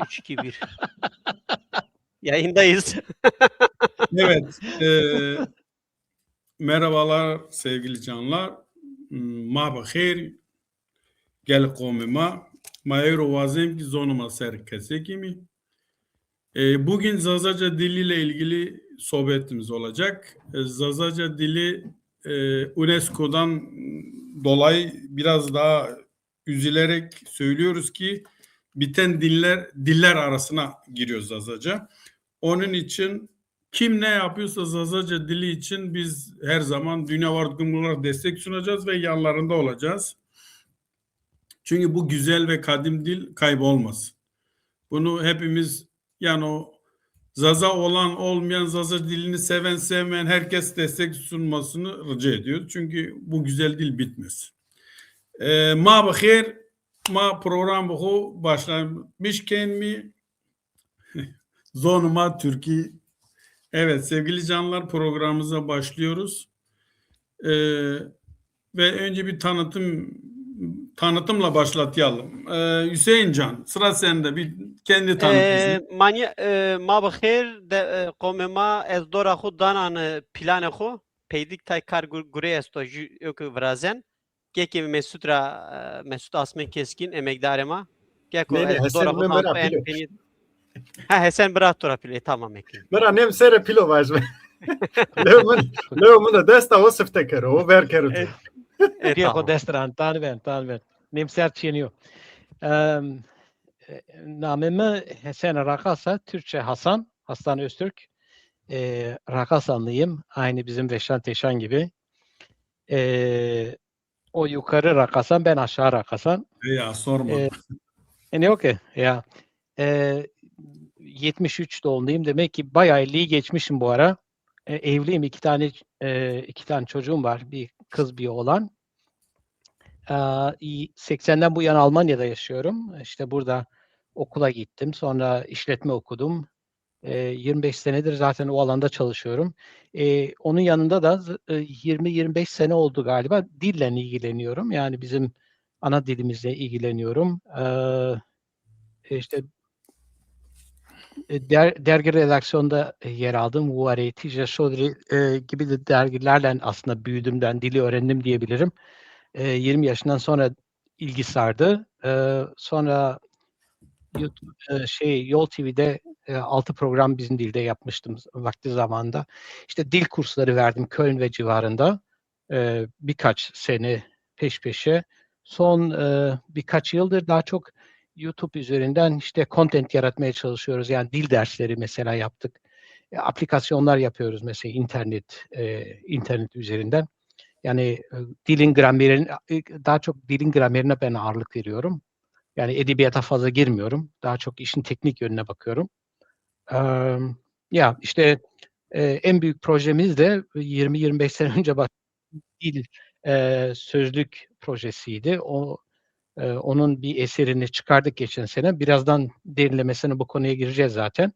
3, 2, 1. Yayındayız. Evet. Merhabalar sevgili canlar. Ma bakir. Gel komima. Mayro vazim ki zonuma serkese kimi. Bugün Zazaca diliyle ilgili sohbetimiz olacak. Zazaca dili UNESCO'dan dolayı biraz daha üzülerek söylüyoruz ki biten diller arasına giriyor Zazaca. Onun için kim ne yapıyorsa Zazaca dili için biz her zaman Dünya Varlık olarak destek sunacağız ve yanlarında olacağız. Çünkü bu güzel ve kadim dil kaybolmaz. Bunu hepimiz yani o Zaza olan olmayan Zaza dilini seven sevmeyen herkes destek sunmasını rica ediyor. Çünkü bu güzel dil bitmez. Ma bakir ma program bu başlamışken mi zonuma Türkiye. Evet sevgili canlar programımıza başlıyoruz. Ve önce bir tanıtımla başlatayım. Hüseyin Can sıra sende bir kendi tanıt bizi. Ma bixêr de qomê ma ez dora xwe danan planê xwe peydik tay kar gurê est o ji virazen gekê Mesut ra Mesut Asmen Keskin emekdarê ma geko ez dora xwe dan penî Hesen bira tora pilê tamam ekî. Mera nem sere pilo vajme. Leo da desta o sifte o ver kero. Diego destran tanven. Nem ser çiğniyor. Namımı Hesen Rakasa, Türkçe Hasan Öztürk. Rakasanlıyım. Aynı bizim Reşan Teşan gibi. O yukarı Rakasan, ben aşağı Rakasan. Ya sorma. Ne o ki? Ya. 73 doğumluyum. Demek ki bayağı 50'yi geçmişim bu ara. Evliyim. İki tane çocuğum var. Bir kız bir oğlan. 80'den bu yana Almanya'da yaşıyorum. İşte burada okula gittim. Sonra işletme okudum. 25 senedir zaten o alanda çalışıyorum. Onun yanında da 20-25 sene oldu galiba dille ilgileniyorum. Yani bizim ana dilimizle ilgileniyorum. İşte dergi redaksiyonda yer aldım. Vuare, Tija Şodri gibi de dergilerle aslında büyüdümden dili öğrendim diyebilirim. 20 yaşından sonra ilgi sardı. Sonra YouTube, Yol TV'de 6 program bizim dilde yapmıştım vakti zamanında. İşte dil kursları verdim Köln ve civarında. Birkaç sene peş peşe. Son birkaç yıldır daha çok YouTube üzerinden işte content yaratmaya çalışıyoruz. Yani dil dersleri mesela yaptık. Aplikasyonlar yapıyoruz mesela internet üzerinden. Yani daha çok dilin gramerine ben ağırlık veriyorum. Yani edebiyata fazla girmiyorum. Daha çok işin teknik yönüne bakıyorum. Ya işte en büyük projemiz de 20-25 sene önce dil sözlük projesiydi. Onun bir eserini çıkardık geçen sene. Birazdan derinlemesine bu konuya gireceğiz zaten.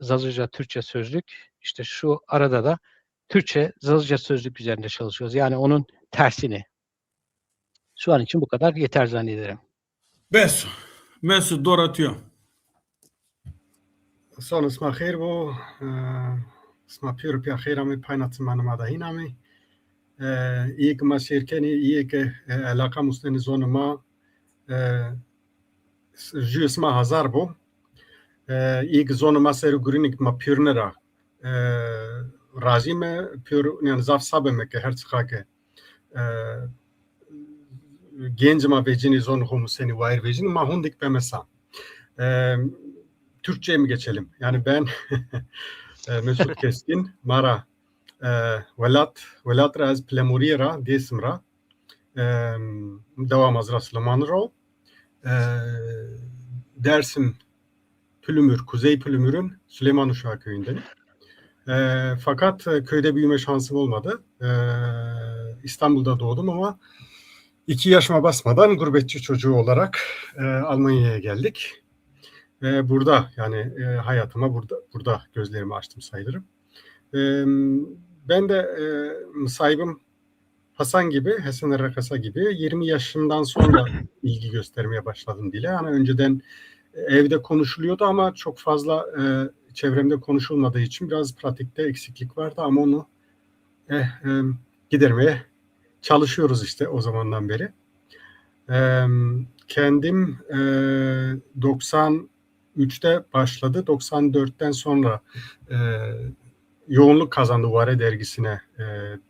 Zazaca Türkçe sözlük. İşte şu arada da Türkçe Zazaca sözlük üzerinde çalışıyoruz. Yani onun tersini. Şu an için bu kadar yeter zannederim. Mesut Doratio. Son isma khair bu. İsma pür pya khair ami paynatın manama da hinami. İyi ki ma şirkeni iyi ki alaka musteni zonuma ju isma hazar bu. İyi ki zonuma seru gurinik ma pürnera. Rajime pür yani zaf sabeme ki her çıkake. Gencima vecini zon homu seni vair vecini ma hundik pemesa. Türkçe'ye mi geçelim? Yani ben Mesut Keskin Mara velat raz plemurira desimra devam azra Süleymanro Dersim Pülümür, Kuzey Pülümür'ün Süleymanuşağı köyündenim. Fakat köyde büyüme şansım olmadı. İstanbul'da doğdum ama 2 yaşıma basmadan gurbetçi çocuğu olarak Almanya'ya geldik. Burada yani hayatıma burada gözlerimi açtım sayılırım. Ben de sahibim Hasan gibi, Hasan Rakasa gibi 20 yaşımdan sonra ilgi göstermeye başladım dile. Yani önceden evde konuşuluyordu ama çok fazla çevremde konuşulmadığı için biraz pratikte eksiklik vardı ama onu gidermeye çalışıyoruz işte o zamandan beri. Kendim 93'te başladı. 94'ten sonra yoğunluk kazandı Vare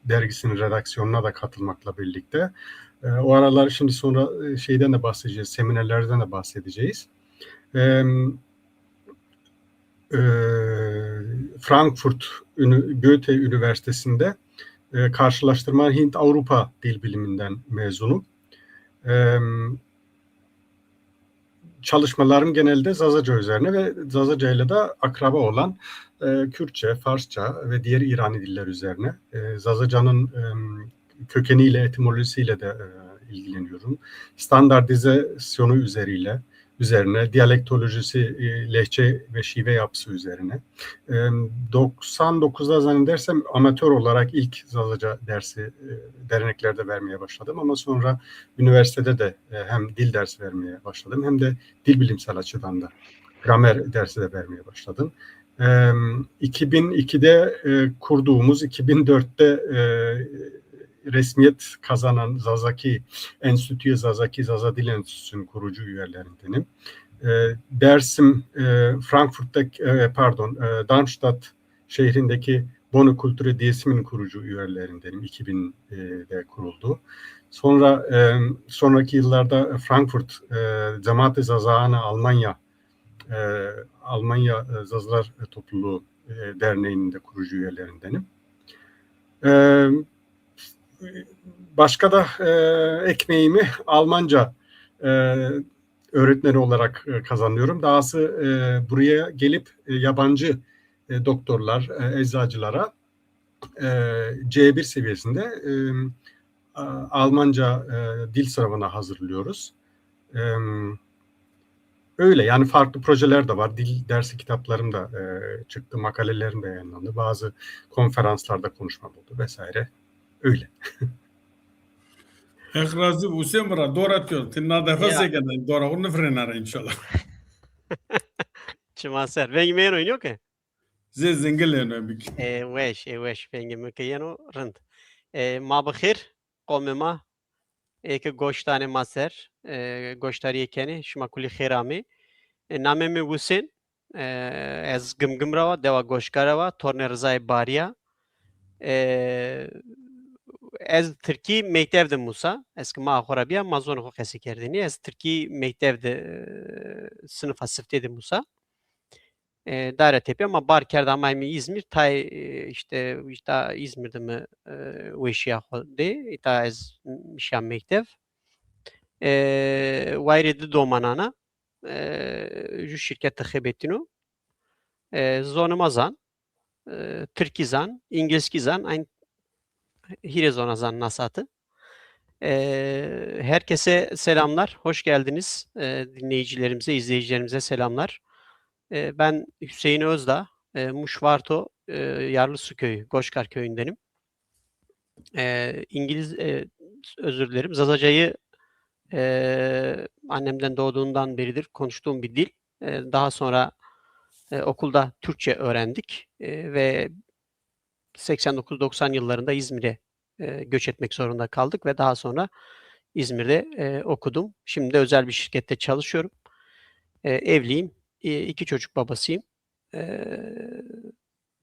dergisinin redaksiyonuna da katılmakla birlikte. O aralar şimdi sonra şeyden de bahsedeceğiz, seminerlerden de bahsedeceğiz. Frankfurt Goethe Üniversitesi'nde karşılaştırma Hint-Avrupa dil biliminden mezunum. Çalışmalarım genelde Zazaca üzerine ve Zazaca ile de akraba olan Kürtçe, Farsça ve diğer İrani diller üzerine. Zazaca'nın kökeniyle, etimolojisiyle de ilgileniyorum. Standartizasyonu üzerine, diyalektolojisi, lehçe ve şive yapısı üzerine. 99'da zannedersem amatör olarak ilk Zazaca dersi derneklerde vermeye başladım ama sonra üniversitede de hem dil dersi vermeye başladım hem de dil bilimsel açıdan da gramer dersi de vermeye başladım. 2002'de kurduğumuz, 2004'te resmiyet kazanan Zazaki Enstitüsü, Zaza Dil Enstitüsü'nün kurucu üyelerindenim. Dersim Frankfurt'ta, Darmstadt şehrindeki Bono Kulture Diyesimi'nin kurucu üyelerindenim. 2000'de kuruldu. Sonra sonraki yıllarda Frankfurt Cemaat-i Zazağana Almanya Zazalar Topluluğu Derneği'nin de kurucu üyelerindenim. Başka da ekmeğimi Almanca öğretmeni olarak kazanıyorum. Dahası buraya gelip yabancı doktorlar, eczacılara C1 seviyesinde Almanca dil sınavına hazırlıyoruz. Öyle yani farklı projeler de var. Dil dersi kitaplarım da çıktı, makalelerim de yayınlandı. Bazı konferanslarda konuşmam oldu vesaire. Öyle. Ekrazı Usemra Doratıyor. Tinna defası kadar Dora onu frenar inşallah. Çimaser. Vengi meno yok ki. Zengilene bik. Weş. Vengi mekayeno rınd. Ma bixir. Qomema. Eke goştane maser. Goştari yekeni. Şuma kuli xirami. Namemi Hüseyin. Ez gımgımrava. Deva goşkarava. Torne Rızay Bariya. Ez Türkiye mektevde Musa. Eski ma Xorabiya mazon xo xesi kerdini. Ez Türkiye mektevde sınıfa sıftedi Musa. Daire tepe ama bar kerda ama İzmir tay işte İzmir'de mi veşiya de ita ez mişam mektev. Vayredi domanana. Ju şirket xebetinu. Zonumazan. Türkizan, İngilizkizan, aynı Hirezonazan Nasat'ı. Herkese selamlar, hoş geldiniz. Dinleyicilerimize, izleyicilerimize selamlar. Ben Hüseyin Özdağ, Muşvarto, Yarlısu Köyü, Goşkar Köyü'ndenim. Özür dilerim, Zazaca'yı annemden doğduğundan beridir konuştuğum bir dil. Daha sonra okulda Türkçe öğrendik ve 89-90 yıllarında İzmir'e göç etmek zorunda kaldık ve daha sonra İzmir'de okudum. Şimdi de özel bir şirkette çalışıyorum. Evliyim. 2 çocuk babasıyım.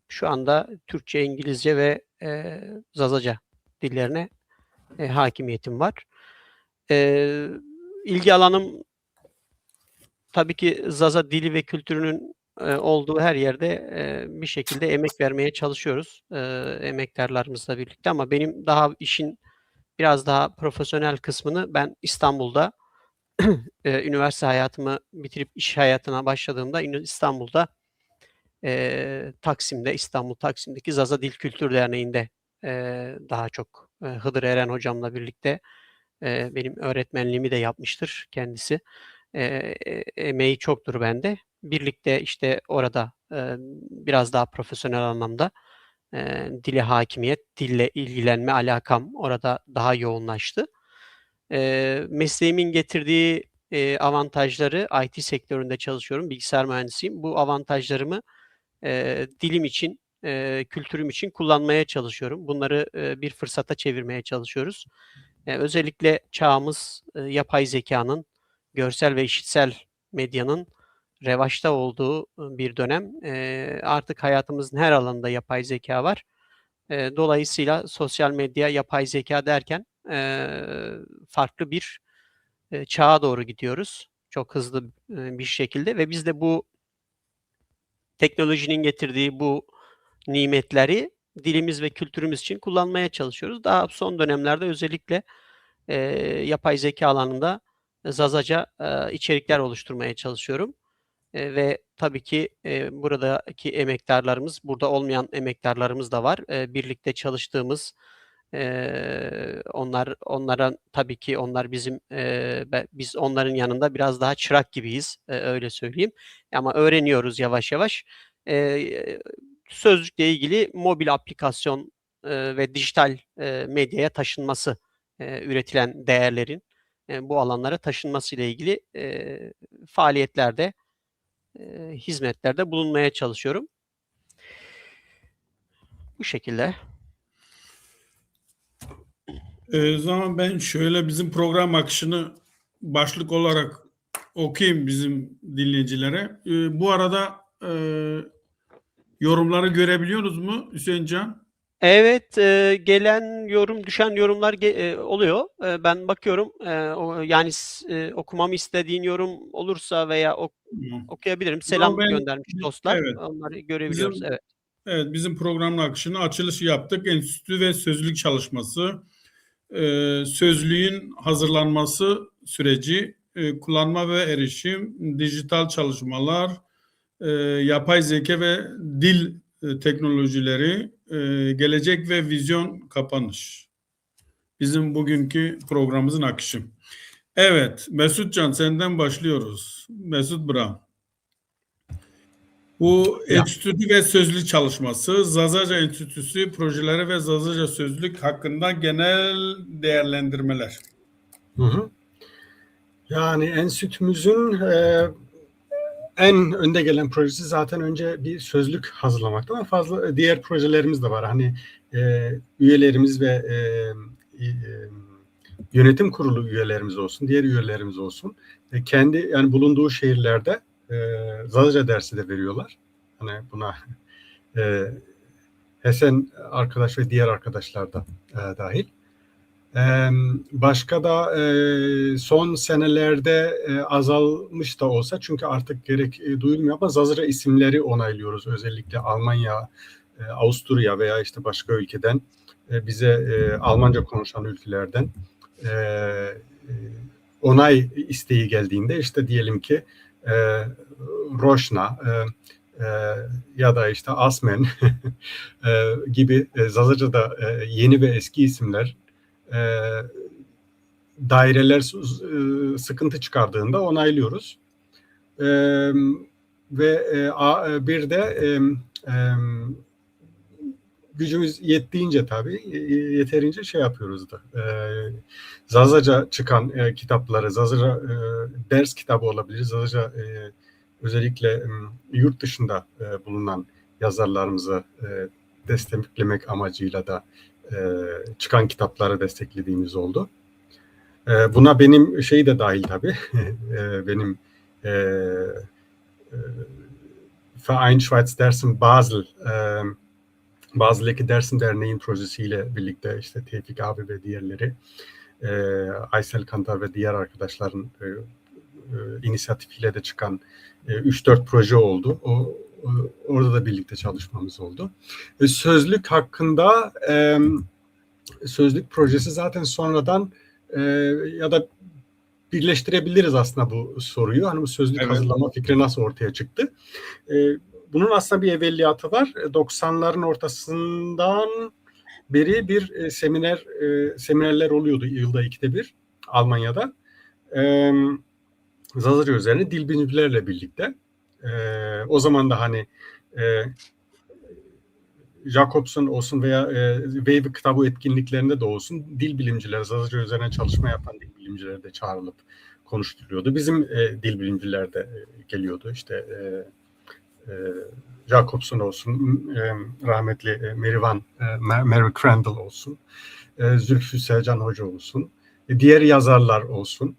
Şu anda Türkçe, İngilizce ve Zazaca dillerine hakimiyetim var. İlgi alanım tabii ki Zaza dili ve kültürünün olduğu her yerde bir şekilde emek vermeye çalışıyoruz. Emektarlarımızla birlikte ama benim daha işin biraz daha profesyonel kısmını ben İstanbul'da üniversite hayatımı bitirip iş hayatına başladığımda İstanbul'da Taksim'deki Zaza Dil Kültür Derneği'nde daha çok Hıdır Eren hocamla birlikte benim öğretmenliğimi de yapmıştır kendisi. Emeği çoktur bende. Birlikte işte orada biraz daha profesyonel anlamda dile hakimiyet, dille ilgilenme alakam orada daha yoğunlaştı. Mesleğimin getirdiği avantajları, IT sektöründe çalışıyorum, bilgisayar mühendisiyim. Bu avantajlarımı dilim için, kültürüm için kullanmaya çalışıyorum. Bunları bir fırsata çevirmeye çalışıyoruz. Özellikle çağımız yapay zekanın, görsel ve işitsel medyanın revaçta olduğu bir dönem. Artık hayatımızın her alanında yapay zeka var. Dolayısıyla sosyal medya, yapay zeka derken farklı bir çağa doğru gidiyoruz. Çok hızlı bir şekilde ve biz de bu teknolojinin getirdiği bu nimetleri dilimiz ve kültürümüz için kullanmaya çalışıyoruz. Daha son dönemlerde özellikle yapay zeka alanında Zazaca içerikler oluşturmaya çalışıyorum. Ve tabii ki buradaki emektarlarımız, burada olmayan emektarlarımız da var. Birlikte çalıştığımız, onlara tabii ki onlar bizim, biz onların yanında biraz daha çırak gibiyiz, öyle söyleyeyim. Ama öğreniyoruz yavaş yavaş. Sözlükle ilgili mobil aplikasyon ve dijital medyaya taşınması, üretilen değerlerin bu alanlara taşınması ile ilgili faaliyetlerde, hizmetlerde bulunmaya çalışıyorum. Bu şekilde. O zaman ben şöyle bizim program akışını başlık olarak okuyayım bizim dinleyicilere. Bu arada yorumları görebiliyoruz mu Hüseyincan? Evet, gelen yorum, düşen yorumlar oluyor. Ben bakıyorum, yani okumamı istediğin yorum olursa veya okuyabilirim. Selam ben- göndermiş dostlar. evet. Onları görebiliyoruz. Bizim- Evet. Evet, bizim programın akışını açılışı yaptık. Enstitü ve sözlük çalışması, sözlüğün hazırlanması süreci, kullanma ve erişim, dijital çalışmalar, yapay zeka ve dil teknolojileri, gelecek ve vizyon kapanış. Bizim bugünkü programımızın akışı. Evet, Mesutcan senden başlıyoruz. Mesut Bra. Bu enstitü ve sözlük çalışması, Zazaca Enstitüsü projeleri ve Zazaca sözlük hakkında genel değerlendirmeler. Yani enstitümüzün en önde gelen projesi zaten önce bir sözlük hazırlamakta ama fazla diğer projelerimiz de var. Hani üyelerimiz ve yönetim kurulu üyelerimiz olsun, diğer üyelerimiz olsun. Kendi yani bulunduğu şehirlerde Zazaca dersi de veriyorlar. Hani buna Hesen arkadaş ve diğer arkadaşlar da dahil. Başka da son senelerde azalmış da olsa çünkü artık gerek duyulmuyor ama Zazaca isimleri onaylıyoruz. Özellikle Almanya, Avusturya veya işte başka ülkeden bize Almanca konuşan ülkelerden onay isteği geldiğinde işte diyelim ki Roşna ya da işte Asmen gibi Zazaca'da yeni ve eski isimler daireler sıkıntı çıkardığında onaylıyoruz. Ve bir de gücümüz yettiğince tabii yeterince şey yapıyoruz da. Zazaca çıkan kitapları, Zazaca ders kitabı olabilir. Zazaca özellikle yurt dışında bulunan yazarlarımızı desteklemek amacıyla da çıkan kitapları desteklediğimiz oldu. Buna benim şey de dahil tabii. Benim Verein Schweiz Dersim Basel Basel'deki Dersim Derneği'nin projesiyle birlikte işte Tevfik abi ve diğerleri Aysel Kantar ve diğer arkadaşların inisiyatifiyle de çıkan 3-4 proje oldu. Orada da birlikte çalışmamız oldu. Sözlük hakkında sözlük projesi zaten sonradan ya da birleştirebiliriz aslında bu soruyu. Hani bu sözlük hazırlama fikri nasıl ortaya çıktı? Bunun aslında bir evveliyatı var. 90'ların ortasından beri bir seminerler oluyordu yılda 2'de bir Almanya'da. Zazaca üzerine dil bilimcilerle birlikte. O zaman da hani Jacobson olsun veya Wave kitabı etkinliklerinde de olsun dil bilimcileri, Zazaca üzerine çalışma yapan dil bilimcileri de çağrılıp konuşturuluyordu. Bizim dil bilimciler de geliyordu. İşte Jacobson olsun, rahmetli Mary Crandall olsun, Zülfü Selcan Hoca olsun, diğer yazarlar olsun.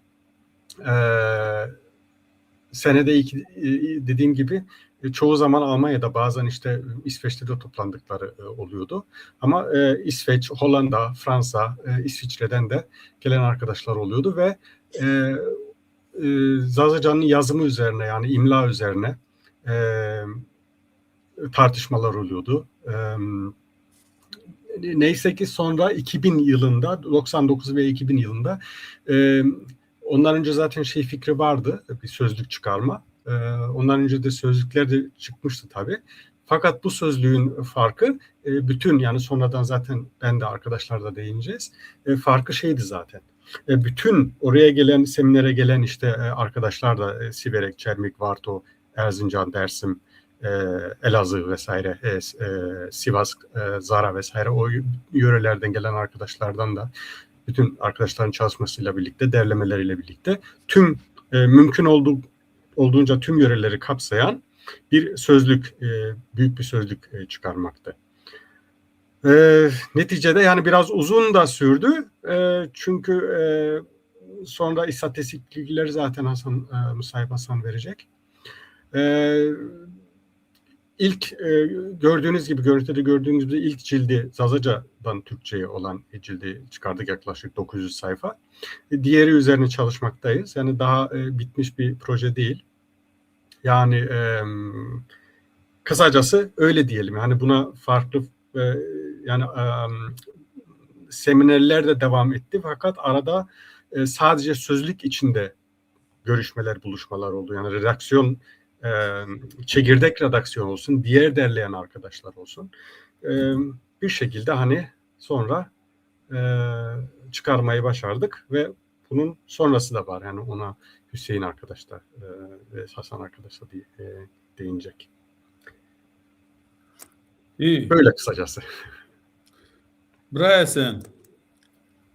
Senede dediğim gibi çoğu zaman Almanya'da, bazen işte İsveç'te de toplandıkları oluyordu. Ama İsveç, Hollanda, Fransa, İsviçre'den de gelen arkadaşlar oluyordu ve Zazacan'ın yazımı üzerine, yani imla üzerine tartışmalar oluyordu. Neyse ki sonra 2000 yılında, 99 ve 2000 yılında ondan önce zaten fikri vardı, bir sözlük çıkarma. Ondan önce de sözlükler de çıkmıştı tabii. Fakat bu sözlüğün farkı bütün, yani sonradan zaten ben de arkadaşlarla değineceğiz. Farkı şeydi zaten. Bütün oraya gelen, seminere gelen işte arkadaşlar da Siverek, Çermik, Varto, Erzincan, Dersim, Elazığ vesaire, Sivas, Zara vesaire, o yörelerden gelen arkadaşlardan da, bütün arkadaşların çalışmasıyla birlikte, derlemeleriyle birlikte tüm mümkün olduğunca tüm yöreleri kapsayan bir sözlük, büyük bir sözlük çıkarmaktı. Neticede yani biraz uzun da sürdü. Çünkü sonra istatistik bilgileri zaten Musayip Hasan verecek. İlk gördüğünüz gibi, görüntüde gördüğünüz gibi ilk cildi Zazaca'dan Türkçe'ye olan cildi çıkardık, yaklaşık 900 sayfa. Diğeri üzerine çalışmaktayız. Yani daha bitmiş bir proje değil. Yani kısacası öyle diyelim. Yani buna farklı yani seminerler de devam etti. Fakat arada sadece sözlük içinde görüşmeler, buluşmalar oldu. Yani redaksiyon, çekirdek redaksiyon olsun, diğer derleyen arkadaşlar olsun. Bir şekilde hani sonra çıkarmayı başardık ve bunun sonrası da var. Yani ona Hüseyin arkadaşlar ve Hasan arkadaşlar değinecek. İyi. Böyle kısacası. Brayesen,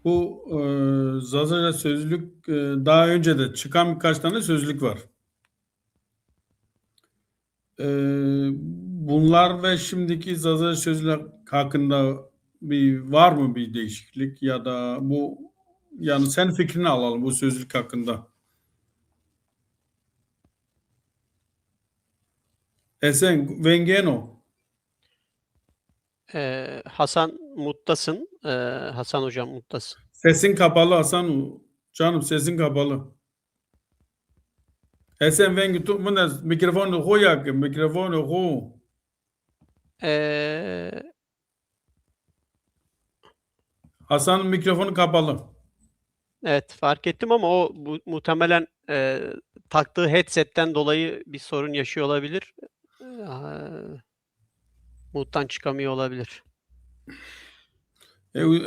bu Zazaca sözlük daha önce de çıkan birkaç tane sözlük var. Bunlar ve şimdiki Zazaca sözlük hakkında var mı bir değişiklik, ya da bu, yani sen fikrini alalım bu sözlük hakkında. Esen Vengeno. Hasan muttasın. Hasan hocam muttasın. Sesin kapalı Hasan. Canım sesin kapalı. Esen Vengi mikrofonu koyak, mikrofonu ko. Hasan'ın mikrofonu kapalı. Evet, fark ettim ama o muhtemelen taktığı headsetten dolayı bir sorun yaşıyor olabilir. Mood'dan çıkamıyor olabilir. Evet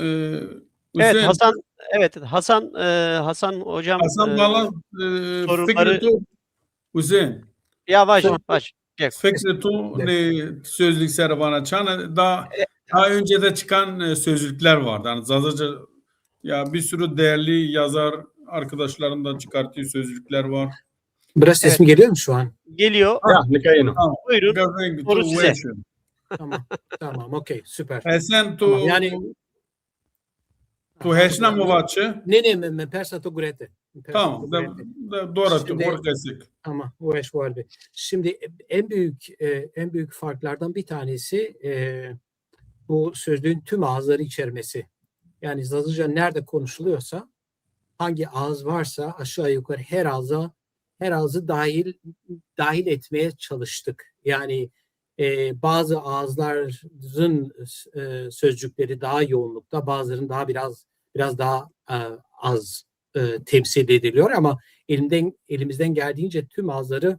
Hüseyin, Hasan, evet Hasan hocam Hasan bana soruları Hüseyin. yavaş. Fikretu ne sözlük servana çana daha önce de çıkan sözlükler vardı. Yani Zazaca, ya bir sürü değerli yazar arkadaşlarım da çıkarttığı sözlükler var. Biraz sesim geliyor mu şu an? Geliyor. Ya Nikayeno. Buyurun. Soru size. Tamam, okey, süper. Esen Tamam, yani tu heşna mı vaçı? Ne persa to gurete. Tamam. Doğru tu Şimdi- orkesik. Ama bu eş var bir. Şimdi en büyük farklardan bir tanesi bu sözlüğün tüm ağızları içermesi. Yani Zazaca nerede konuşuluyorsa, hangi ağız varsa aşağı yukarı her ağzı dahil etmeye çalıştık. Yani bazı ağızların sözcükleri daha yoğunlukta, bazılarının biraz daha az temsil ediliyor, ama elimizden geldiğince tüm ağızları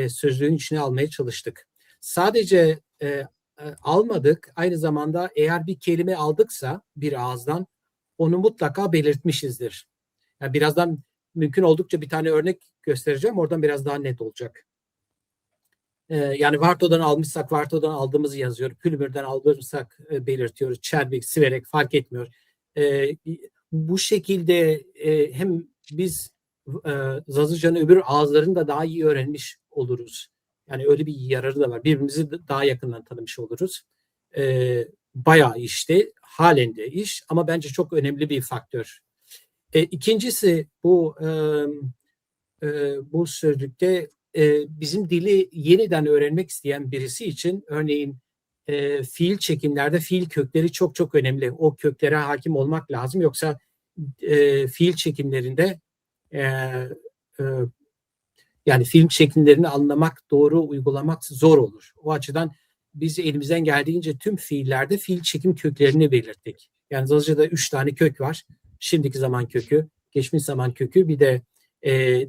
sözlüğün içine almaya çalıştık. Sadece almadık, aynı zamanda eğer bir kelime aldıksa bir ağızdan onu mutlaka belirtmişizdir. Yani birazdan mümkün oldukça bir tane örnek göstereceğim, oradan biraz daha net olacak. Yani Varto'dan almışsak Varto'dan aldığımızı yazıyor. Pülmür'den aldığımızsak belirtiyoruz. Çerbik, Siverek fark etmiyor. Bu şekilde hem biz Zazacan'ın öbür ağızlarını da daha iyi öğrenmiş oluruz. Yani öyle bir yararı da var. Birbirimizi daha yakından tanımış oluruz. Bayağı işte, halen de iş ama bence çok önemli bir faktör. İkincisi bu sözlükte bizim dili yeniden öğrenmek isteyen birisi için örneğin fiil çekimlerde fiil kökleri çok çok önemli. O köklere hakim olmak lazım. Yoksa fiil çekimlerinde yani fiil çekimlerini anlamak, doğru uygulamak zor olur. O açıdan biz elimizden geldiğince tüm fiillerde fiil çekim köklerini belirttik. Yani Zazaca'da 3 tane kök var. Şimdiki zaman kökü, geçmiş zaman kökü, bir de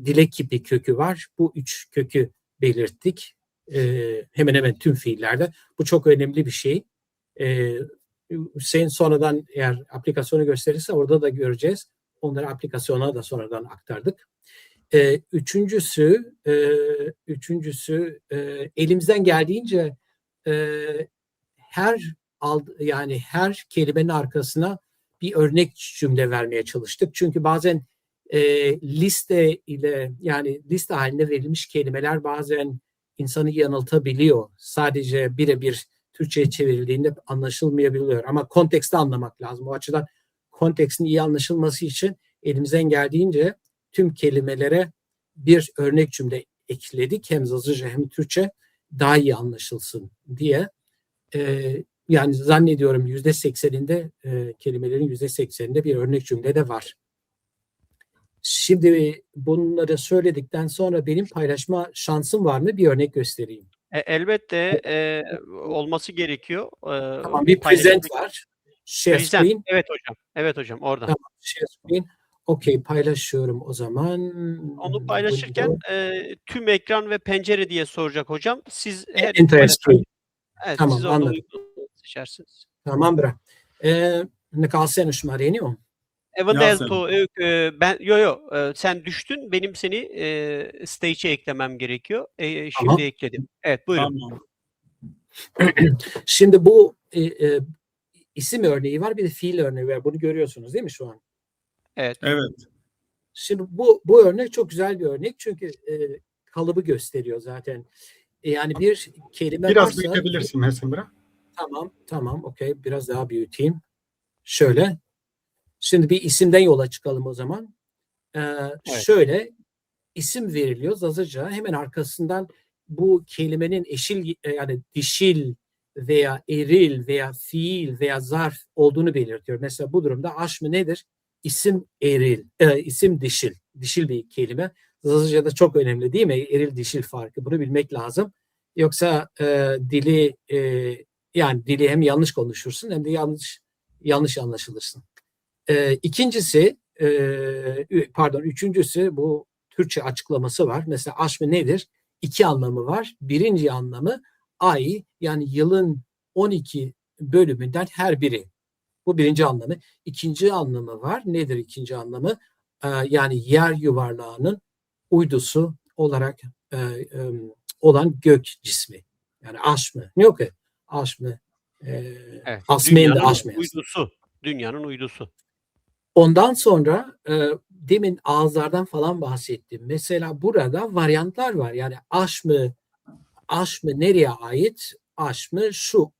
dilek kipi kökü var. Bu 3 kökü belirttik. Hemen hemen tüm fiillerde. Bu çok önemli bir şey. Hüseyin sonradan eğer aplikasyonu gösterirse orada da göreceğiz. Onları aplikasyona da sonradan aktardık. Üçüncüsü elimizden geldiğince her kelimenin arkasına bir örnek cümle vermeye çalıştık. Çünkü bazen liste halinde verilmiş kelimeler bazen insanı yanıltabiliyor. Sadece birebir Türkçe'ye çevrildiğinde anlaşılmayabiliyor. Ama konteksti anlamak lazım. O açıdan kontekstin iyi anlaşılması için elimizden geldiğince tüm kelimelere bir örnek cümle ekledik. Hem Zazaca hem Türkçe daha iyi anlaşılsın diye. Yani zannediyorum %80'inde kelimelerin %80'inde bir örnek cümle de var. Şimdi bunları söyledikten sonra benim paylaşma şansım var mı? Bir örnek göstereyim. Elbette olması gerekiyor. Tamam, bir present var. Share Present. screen. Evet hocam. Evet hocam oradan. Tamam, share screen. Okey, paylaşıyorum o zaman. Onu paylaşırken tüm ekran ve pencere diye soracak hocam. Siz her Entire screen. Evet, Tamam, siz orada anladım. uygun seçersiniz. Tamam, bra. Nakal şmarenio. Even Yasin. Delto, sen düştün. Benim seni stage'e eklemem gerekiyor. Şimdi Tamam. ekledim. Evet, buyurun. Tamam. Şimdi bu isim örneği var, bir de fiil örneği var. Bunu görüyorsunuz değil mi şu an? Evet. Evet. Şimdi bu örnek çok güzel bir örnek çünkü kalıbı gösteriyor zaten. Yani bir kelime Biraz varsa... büyütebilirsin Mesembra. Tamam, okey. Biraz daha büyüteyim. Şöyle. Şimdi bir isimden yola çıkalım o zaman. Evet. Şöyle, isim veriliyor Zazaca. Hemen arkasından bu kelimenin yani dişil veya eril veya fiil veya zarf olduğunu belirtiyor. Mesela bu durumda aşmı nedir? İsim eril, isim dişil. Dişil bir kelime. Zazaca'da çok önemli değil mi? Eril dişil farkı. Bunu bilmek lazım. Yoksa dili hem yanlış konuşursun hem de yanlış anlaşılırsın. Üçüncüsü bu Türkçe açıklaması var. Mesela aşmı nedir? 2 anlamı var. Birinci anlamı ay, yani yılın 12 bölümünden her biri. Bu birinci anlamı. İkinci anlamı var. Nedir ikinci anlamı? Yani yer yuvarlağının uydusu olarak olan gök cismi. Yani aşmı. Ne yok ki? Aşmı. Evet. Asmeyin de Dünyanın aşmı. uydusu. Dünyanın uydusu. Ondan sonra demin ağızlardan falan bahsettim. Mesela burada varyantlar var. Yani aş mı nereye ait? Aş mı şu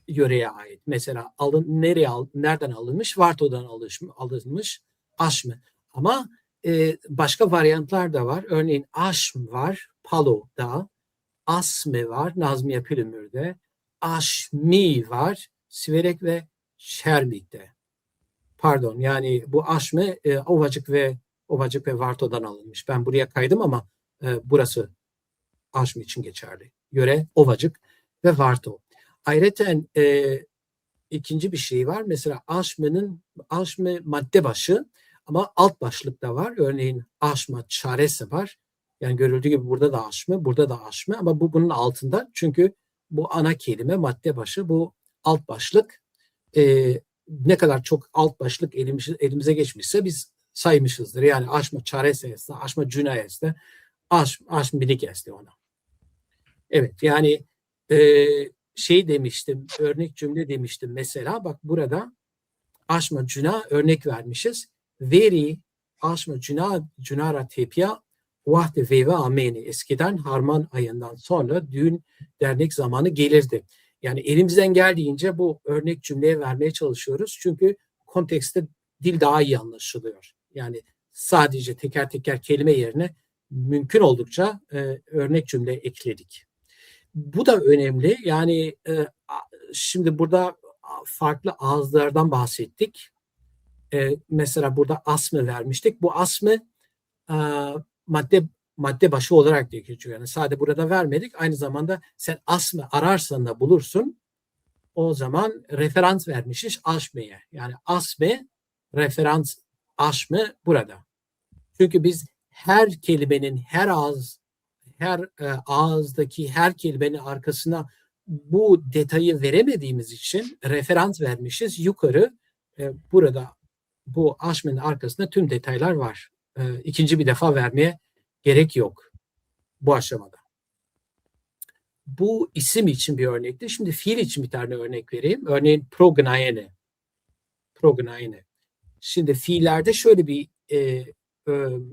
yöreye ait. Mesela nereden alınmış? Varto'dan alınmış. Aş mı? Ama başka varyantlar da var. Örneğin aşm var Palo'da. Asme var Nazmiye Pülümür'de. Aşmi var Siverek ve Şermik'te. Pardon, yani bu aşme Ovacık ve Varto'dan alınmış. Ben buraya kaydım ama burası aşme için geçerli. Yöre Ovacık ve Varto. Ayrıca ikinci bir şey var. Mesela aşme madde başı ama alt başlıkta var. Örneğin aşma çaresi var. Yani görüldüğü gibi burada da aşme, burada da aşme ama bu bunun altında. Çünkü bu ana kelime madde başı, bu alt başlık. Ne kadar çok alt başlık elimize geçmişse biz saymışızdır. Yani aşma çaresi este, aşma cüna este, aşma bilik este ona. Evet, yani demiştim, örnek cümle demiştim. Mesela bak burada aşma cüna örnek vermişiz. Veri aşmı cünara tepya vahde veve ameni. Eskiden Harman ayından sonra düğün dernek zamanı gelirdi. Yani elimizden geldiğince bu örnek cümleye vermeye çalışıyoruz. Çünkü kontekste dil daha iyi anlaşılıyor. Yani sadece teker teker kelime yerine mümkün oldukça örnek cümle ekledik. Bu da önemli. Yani şimdi burada farklı ağızlardan bahsettik. Mesela burada asmı vermiştik. Bu asmı madde başı olarak da geçiyor. Yani sadece burada vermedik. Aynı zamanda sen asmı ararsan da bulursun. O zaman referans vermişiz aşmeye. Yani asme referans aşmı burada. Çünkü biz her kelimenin her ağızdaki her kelimenin arkasına bu detayı veremediğimiz için referans vermişiz. Yukarı burada bu aşmenin arkasında tüm detaylar var. İkinci bir defa vermeye gerek yok bu aşamada. Bu isim için bir örnekti. Şimdi fiil için bir tane örnek vereyim. Örneğin prognayene. Şimdi fiillerde şöyle bir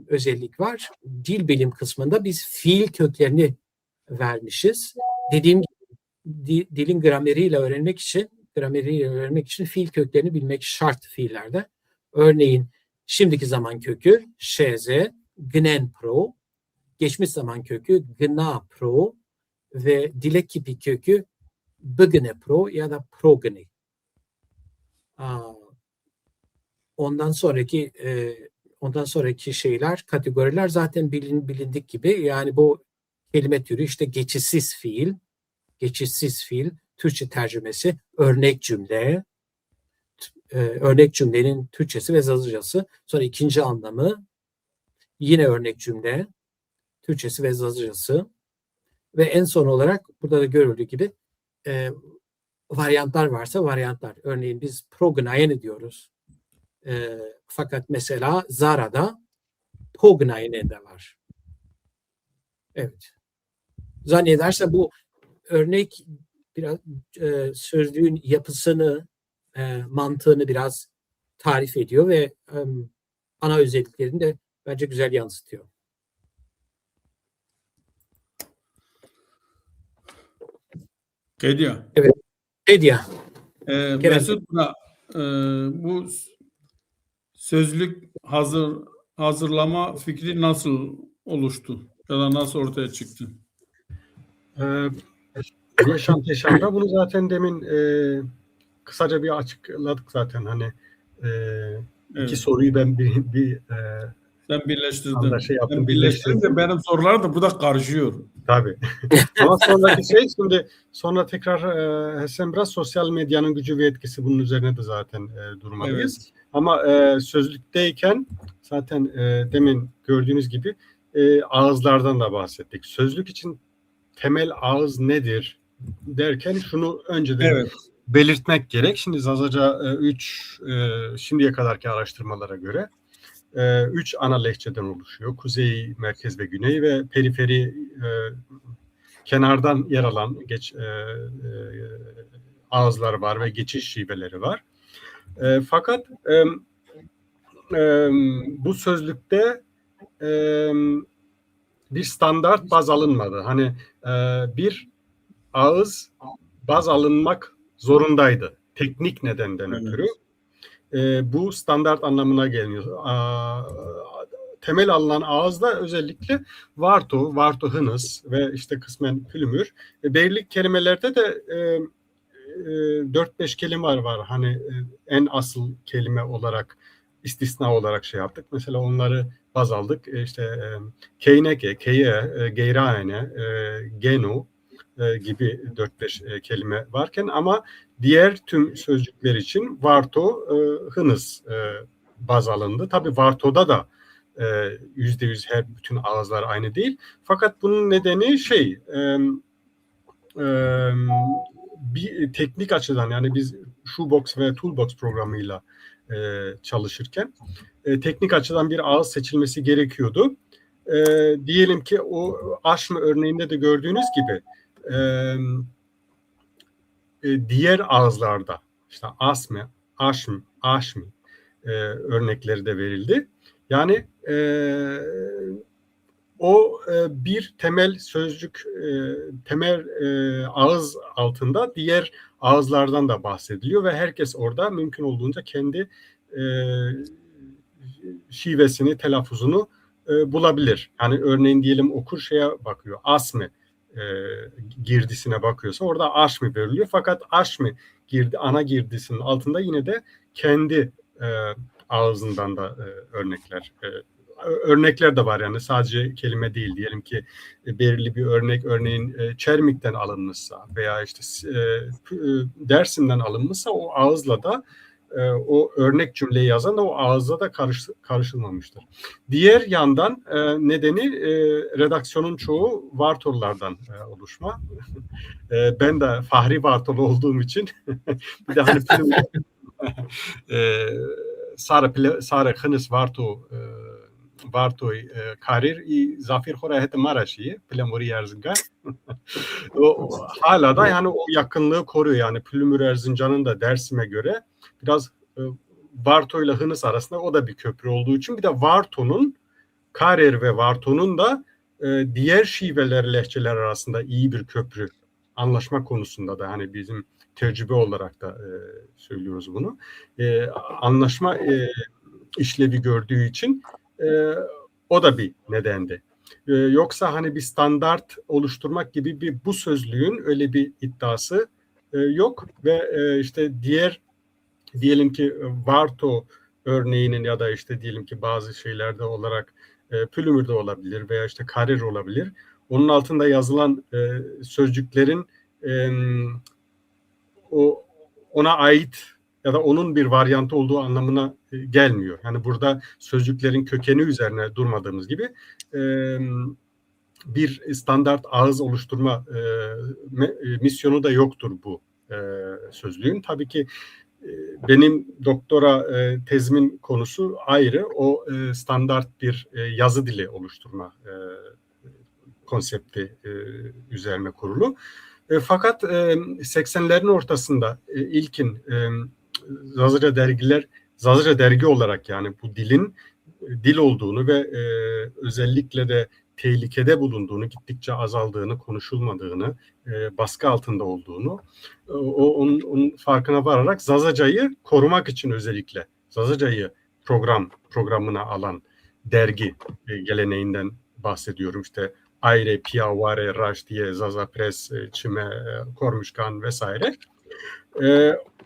özellik var. Dil bilim kısmında biz fiil köklerini vermişiz. Dediğim gibi dilin grameriyle öğrenmek için fiil köklerini bilmek şart fiillerde. Örneğin şimdiki zaman kökü şeze, gnen pro, geçmiş zaman kökü gna pro ve dilek kipi kökü bıgne pro ya da progne. Ondan sonraki şeyler, kategoriler zaten bilindik gibi. Yani bu kelime türü işte geçişsiz fiil, Türkçe tercümesi örnek cümle, örnek cümlenin Türkçesi ve Zazacası. Sonra ikinci anlamı yine örnek cümle, Türkçesi ve Zazacası. Ve en son olarak burada da görüldüğü gibi varyantlar varsa varyantlar. Örneğin biz prognayene diyoruz. Fakat mesela Zara'da Pognayene de var. Evet. Zannedersem bu örnek biraz sözlüğün yapısını, mantığını biraz tarif ediyor ve ana özelliklerini de bence güzel yansıtıyor. Geliyor. Evet. Hediye. Mesut, bu sözlük hazırlama fikri nasıl oluştu ya da nasıl ortaya çıktı? Yaşantı bunu zaten demin kısaca bir açıkladık zaten. Hani iki soruyu ben sen birleştirdin. anda şey yaptım, Ben birleştirince benim sorular da burada karışıyor. Tabii. Ama sonraki şimdi sonra tekrar Hesen biraz sosyal medyanın gücü ve etkisi bunun üzerine de zaten durmalıyız. Evet. Ama sözlükteyken zaten demin gördüğünüz gibi ağızlardan da bahsettik. Sözlük için temel ağız nedir derken şunu önceden belirtmek gerek. Şimdi Zazaca 3 şimdiye kadarki araştırmalara göre 3 ana lehçeden oluşuyor. Kuzey, merkez ve güney ve periferi kenardan yer alan ağızlar var ve geçiş şiveleri var. Fakat bu sözlükte bir standart baz alınmadı. Hani bir ağız baz alınmak zorundaydı. Teknik nedenden ötürü. Bu standart anlamına gelmiyor. Temel alınan ağızda özellikle varto hınız ve işte kısmen plümür. Belirli kelimelerde de 4-5 kelime var. Hani en asıl kelime olarak istisna olarak şey yaptık. Mesela onları baz aldık. İşte keyneke, keye, geyraene, genu gibi 4-5 kelime varken ama diğer tüm sözcükler için varto, hınız baz alındı. Tabii varto'da da %100 bütün ağızlar aynı değil. Fakat bunun nedeni bir teknik açıdan, yani biz Shoebox ve Toolbox programıyla çalışırken teknik açıdan bir ağız seçilmesi gerekiyordu. Diyelim ki o aşmı örneğinde de gördüğünüz gibi diğer ağızlarda işte asme, aşm, aşmi örnekleri de verildi. Yani o bir temel sözcük, temel ağız altında diğer ağızlardan da bahsediliyor ve herkes orada mümkün olduğunca kendi şivesini, telaffuzunu bulabilir. Yani örneğin diyelim okur şeye bakıyor, asmi girdisine bakıyorsa orada aşmi veriliyor. Fakat aşmi ana girdisinin altında yine de kendi ağzından da örnekler de var, yani sadece kelime değil. Diyelim ki belirli bir örnek, örneğin Çermik'ten alınmışsa veya işte Dersim'den alınmışsa o ağızla da o örnek cümleyi yazan da o ağızla da karışılmamıştır. Diğer yandan nedeni redaksiyonun çoğu Vartollardan oluşma. Ben de Fahri Vartol olduğum için bir de hani Sare Kınis Vartoy karir Zafir Horahet Maraşi Plemuri Erzincan. O hala da yani o yakınlığı koruyor. Yani Plümür Erzincan'ın da Dersim'e göre biraz Varto ile Hınıs arasında o da bir köprü olduğu için, bir de Varto'nun, Karer ve Varto'nun da diğer şiveler, lehçeler arasında iyi bir köprü. Anlaşma konusunda da hani bizim tecrübe olarak da söylüyoruz bunu. Anlaşma işlevi gördüğü için o da bir nedendi. Yoksa hani bir standart oluşturmak gibi bu sözlüğün öyle bir iddiası yok ve işte diyelim ki Varto örneğinin ya da işte diyelim ki bazı şeylerde olarak Plümür'de olabilir veya işte Karir olabilir. Onun altında yazılan sözcüklerin ona ait ya da onun bir varyantı olduğu anlamına gelmiyor. Yani burada sözcüklerin kökeni üzerine durmadığımız gibi bir standart ağız oluşturma misyonu da yoktur bu sözlüğün. Tabii ki benim doktora tezimin konusu ayrı. O standart bir yazı dili oluşturma konsepti üzerine kurulu. Fakat 80'lerin ortasında ilkin Zazaca dergiler, Zazaca dergi olarak yani bu dilin dil olduğunu ve özellikle de tehlikede bulunduğunu, gittikçe azaldığını, konuşulmadığını, baskı altında olduğunu, onun farkına vararak Zazaca'yı korumak için özellikle Zazaca'yı programına alan dergi geleneğinden bahsediyorum. İşte Ayre, Piavare, Raş diye, Zaza Press, Çime, Kormuşkan vesaire.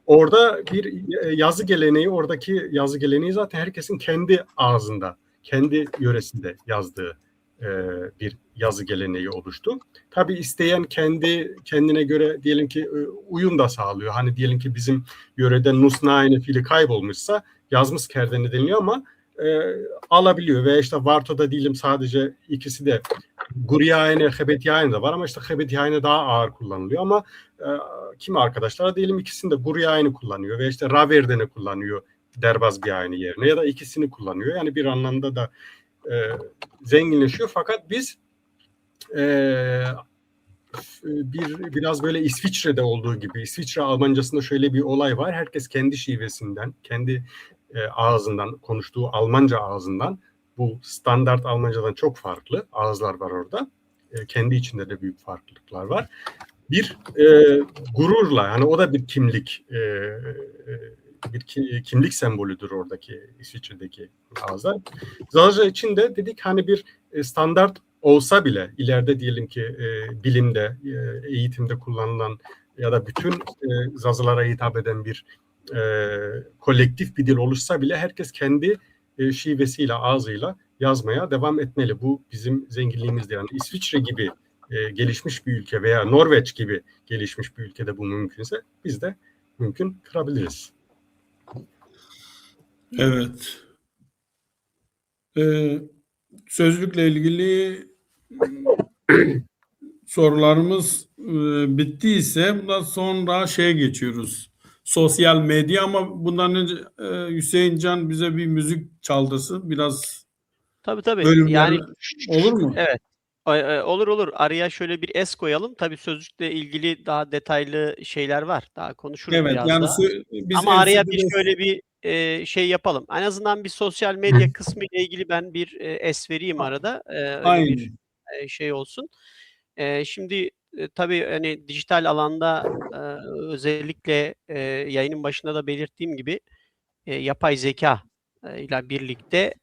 Orada bir yazı geleneği, oradaki yazı geleneği zaten herkesin kendi ağzında, kendi yöresinde yazdığı bir yazı geleneği oluştu. Tabii isteyen kendine göre diyelim ki uyum da sağlıyor. Hani diyelim ki bizim yörede Nusnaine fiili kaybolmuşsa yazmış kerdeni deniliyor ama alabiliyor. Ve işte Varto'da diyelim sadece ikisi de Guryayne, Hebetiyayne de var ama işte Hebetiyayne daha ağır kullanılıyor ama kimi arkadaşlar diyelim ikisini de Guryayne kullanıyor ve işte Raverden'i kullanıyor Derbaz bir aynı yerine ya da ikisini kullanıyor. Yani bir anlamda da zenginleşiyor. Fakat biz biraz böyle İsviçre'de olduğu gibi, İsviçre Almancasında şöyle bir olay var. Herkes kendi şivesinden, kendi ağzından, konuştuğu Almanca ağzından, bu standart Almancadan çok farklı ağızlar var orada. Kendi içinde de büyük farklılıklar var. Bir gururla, yani o da bir kimlik, bir kimlik sembolüdür oradaki İsviçre'deki ağızlar. Zaza için de dedik hani bir standart olsa bile ileride diyelim ki bilimde, eğitimde kullanılan ya da bütün Zazalara hitap eden bir kolektif bir dil oluşsa bile herkes kendi şivesiyle, ağzıyla yazmaya devam etmeli. Bu bizim zenginliğimizdir. Yani İsviçre gibi gelişmiş bir ülke veya Norveç gibi gelişmiş bir ülkede bu mümkünse biz de mümkün kırabiliriz. Evet. Sözlükle ilgili sorularımız bittiyse bundan sonra şeye geçiyoruz. Sosyal medya, ama bundan önce Hüseyin Can bize bir müzik çaldırsın. Biraz Tabii. bölümler Yani olur mu? evet. Olur. Araya şöyle bir es koyalım. Tabii sözlükle ilgili daha detaylı şeyler var. Daha konuşuruz Evet, biraz yani daha. biz Ama araya LCD'de şöyle bir şey yapalım. En azından bir sosyal medya kısmı ile ilgili ben bir es vereyim arada. Öyle bir şey olsun. Şimdi tabii hani dijital alanda özellikle yayının başında da belirttiğim gibi yapay zeka ile birlikte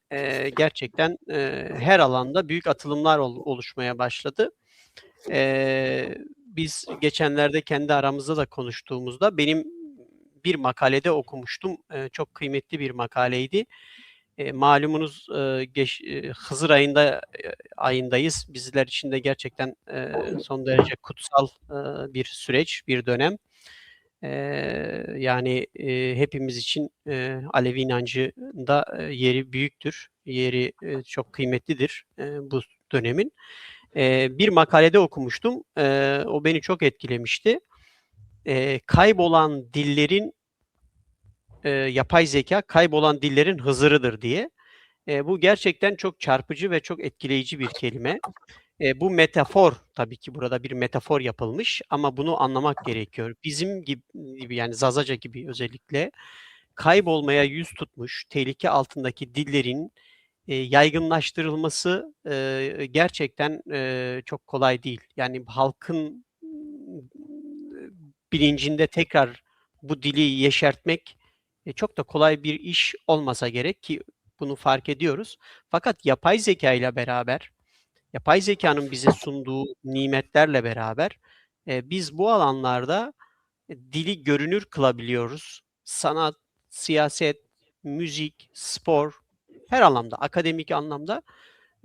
gerçekten her alanda büyük atılımlar oluşmaya başladı. Biz geçenlerde kendi aramızda da konuştuğumuzda benim bir makalede okumuştum. Çok kıymetli bir makaleydi. Malumunuz Hızır ayındayız. Bizler için de gerçekten son derece kutsal bir süreç, bir dönem. Yani hepimiz için Alevi inancında yeri büyüktür, yeri çok kıymetlidir bu dönemin. Bir makalede okumuştum, o beni çok etkilemişti. Kaybolan dillerin yapay zeka, kaybolan dillerin Hızır'ıdır diye. Bu gerçekten çok çarpıcı ve çok etkileyici bir kelime. Bu metafor, tabii ki burada bir metafor yapılmış ama bunu anlamak gerekiyor. Bizim gibi yani Zazaca gibi özellikle kaybolmaya yüz tutmuş, tehlike altındaki dillerin yaygınlaştırılması gerçekten çok kolay değil. Yani halkın bilincinde tekrar bu dili yeşertmek çok da kolay bir iş olmasa gerek ki bunu fark ediyoruz. Fakat yapay zeka ile beraber, yapay zekanın bize sunduğu nimetlerle beraber biz bu alanlarda dili görünür kılabiliyoruz. Sanat, siyaset, müzik, spor, her anlamda, akademik anlamda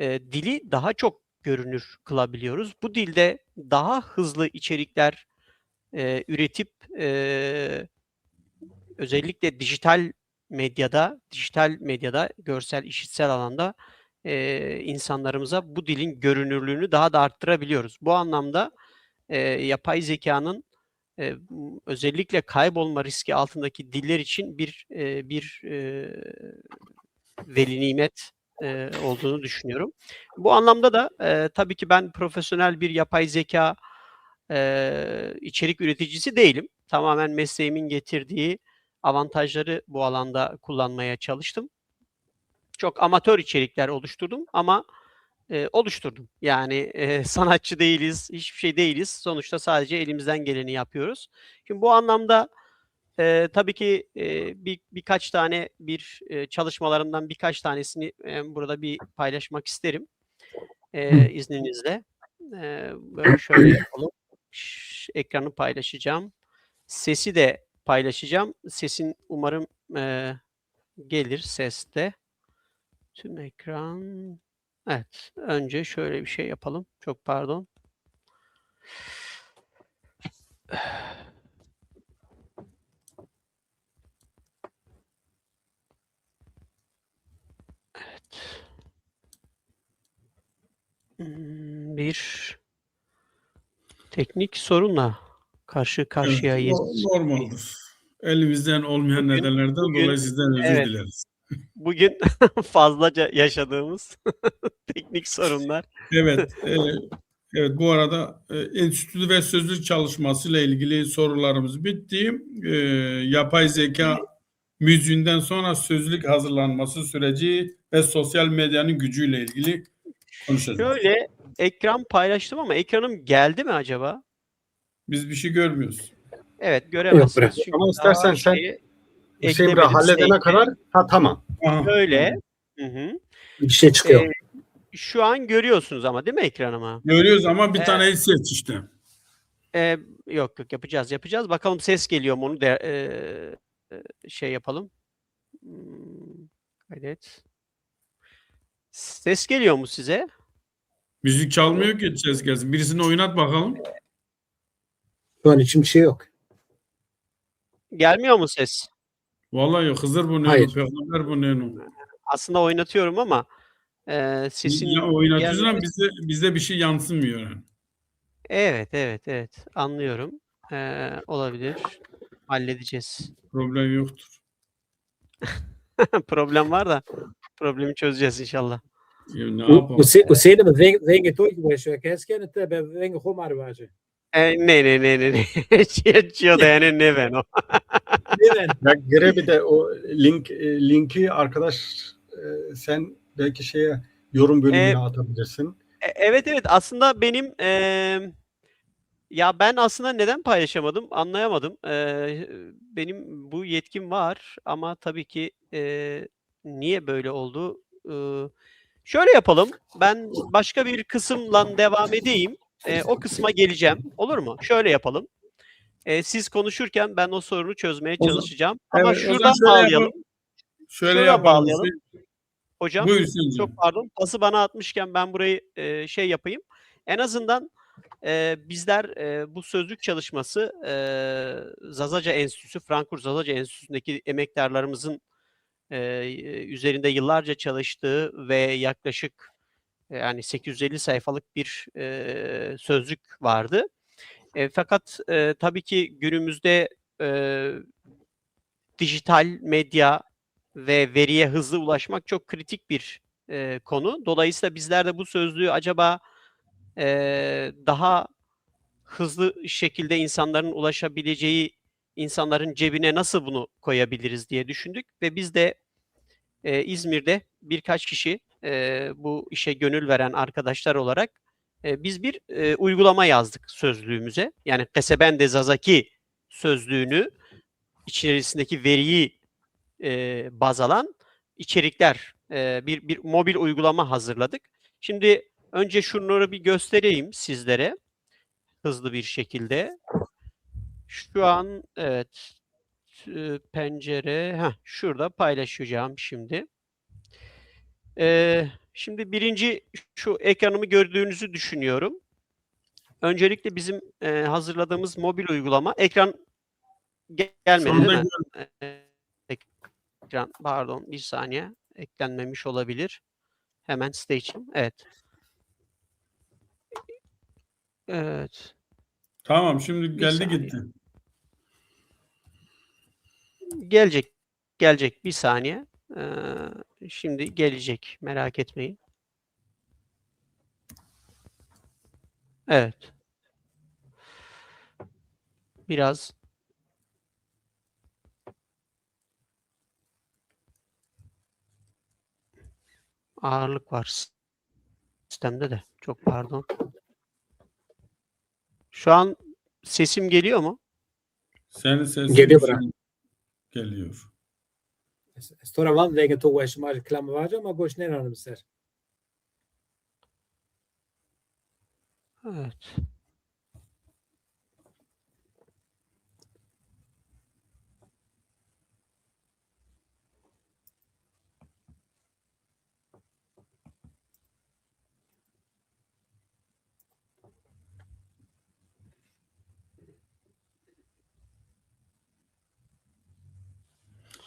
dili daha çok görünür kılabiliyoruz. Bu dilde daha hızlı içerikler üretip özellikle dijital medyada, görsel, işitsel alanda insanlarımıza bu dilin görünürlüğünü daha da arttırabiliyoruz. Bu anlamda yapay zekanın özellikle kaybolma riski altındaki diller için bir veli nimet olduğunu düşünüyorum. Bu anlamda da tabii ki ben profesyonel bir yapay zeka içerik üreticisi değilim. Tamamen mesleğimin getirdiği avantajları bu alanda kullanmaya çalıştım. Çok amatör içerikler oluşturdum ama oluşturdum. Yani sanatçı değiliz, hiçbir şey değiliz. Sonuçta sadece elimizden geleni yapıyoruz. Şimdi bu anlamda tabii ki birkaç tane çalışmalarımdan birkaç tanesini burada bir paylaşmak isterim izninizle. Böyle şöyle yapalım. Ekranı paylaşacağım. Sesi de paylaşacağım. Sesin umarım gelir seste. Tüm ekran. Evet. Önce şöyle bir şey yapalım. Çok pardon. Evet. Bir teknik sorunla karşı karşıyayız. Normaldir. Elimizden olmayan nedenlerden dolayı sizden özür dileriz. Bugün fazlaca yaşadığımız teknik sorunlar. Evet. Evet, bu arada enstitü ve sözlük çalışmasıyla ilgili sorularımız bitti. Yapay zeka müziğinden sonra sözlük hazırlanması süreci ve sosyal medyanın gücüyle ilgili konuşacağız. Şöyle ekran paylaştım ama ekranım geldi mi acaba? Biz bir şey görmüyoruz. Evet, göremezsiniz. Yok, Çünkü ama istersen sen Hüseyin Bey halledene kadar tamam. Böyle. Hı. Bir şey çıkıyor. Şu an görüyorsunuz ama değil mi ekranımı? Görüyoruz ama bir tane seç işte. Yok yapacağız. Bakalım ses geliyor mu onu da şey yapalım. Kaydet. Ses geliyor mu size? Müzik çalmıyor ki ses gelsin. Birisini oynat bakalım. Şu an için bir şey yok. Gelmiyor mu ses? Vallahi yok. Hızır bu ne? Hayır. Peygamber bu ne? Aslında oynatıyorum ama sesin Ya oynatıyorsan bize bir şey yansımıyor. Yani. Evet. Anlıyorum. Olabilir. Halledeceğiz. Problem yoktur. Problem var da problemi çözeceğiz inşallah. Ya ne yapalım? O senin venge toygulaşıyor. Kesken tabi venge homarvacı. Ne. Cio da yani ne ben o. Değil mi? Ya Grebi de o linki arkadaş sen belki yorum bölümüne atabilirsin. Evet, aslında benim ya ben aslında neden paylaşamadım anlayamadım. Benim bu yetkim var ama tabii ki niye böyle oldu? Şöyle yapalım. Ben başka bir kısımla devam edeyim. O kısma geleceğim. Olur mu? Şöyle yapalım. Siz konuşurken ben o sorunu çözmeye O zaman- çalışacağım. Ama Evet, o zaman şuradan bağlayalım. Şöyle Şuradan yapalım. bağlayalım. Hocam, Buyur Hüseyin'cim. çok pardon. Pası bana atmışken ben burayı şey yapayım. En azından bizler bu sözlük çalışması Zazaca Enstitüsü, Frankfurt Zazaca Enstitüsü'ndeki emektarlarımızın üzerinde yıllarca çalıştığı ve yaklaşık yani 850 sayfalık bir sözlük vardı. Fakat tabii ki günümüzde dijital medya ve veriye hızlı ulaşmak çok kritik bir konu. Dolayısıyla bizler de bu sözlüğü acaba daha hızlı şekilde insanların ulaşabileceği, insanların cebine nasıl bunu koyabiliriz diye düşündük ve biz de İzmir'de birkaç kişi bu işe gönül veren arkadaşlar olarak biz bir uygulama yazdık sözlüğümüze. Yani Kesebende Zazaki sözlüğünü içerisindeki veriyi baz alan içerikler, bir mobil uygulama hazırladık. Şimdi önce şunları bir göstereyim sizlere hızlı bir şekilde. Şu an evet pencere şurada paylaşacağım şimdi. Şimdi birinci şu ekranımı gördüğünüzü düşünüyorum. Öncelikle bizim hazırladığımız mobil uygulama ekran gelmedi Sonunda değil mi? Ekran pardon bir saniye eklenmemiş olabilir. Hemen stage'im. Evet. Evet. Tamam, şimdi Bir geldi saniye. gitti. Gelecek bir saniye. Şimdi gelecek merak etmeyin. Evet. Biraz ağırlık var sistemde de. Çok pardon. Şu an sesim geliyor mu? Senin sesin Geliyor şu bırak. an geliyor. Står vannväggen tog som har klammervarje ama boş ne aramızlar. Evet.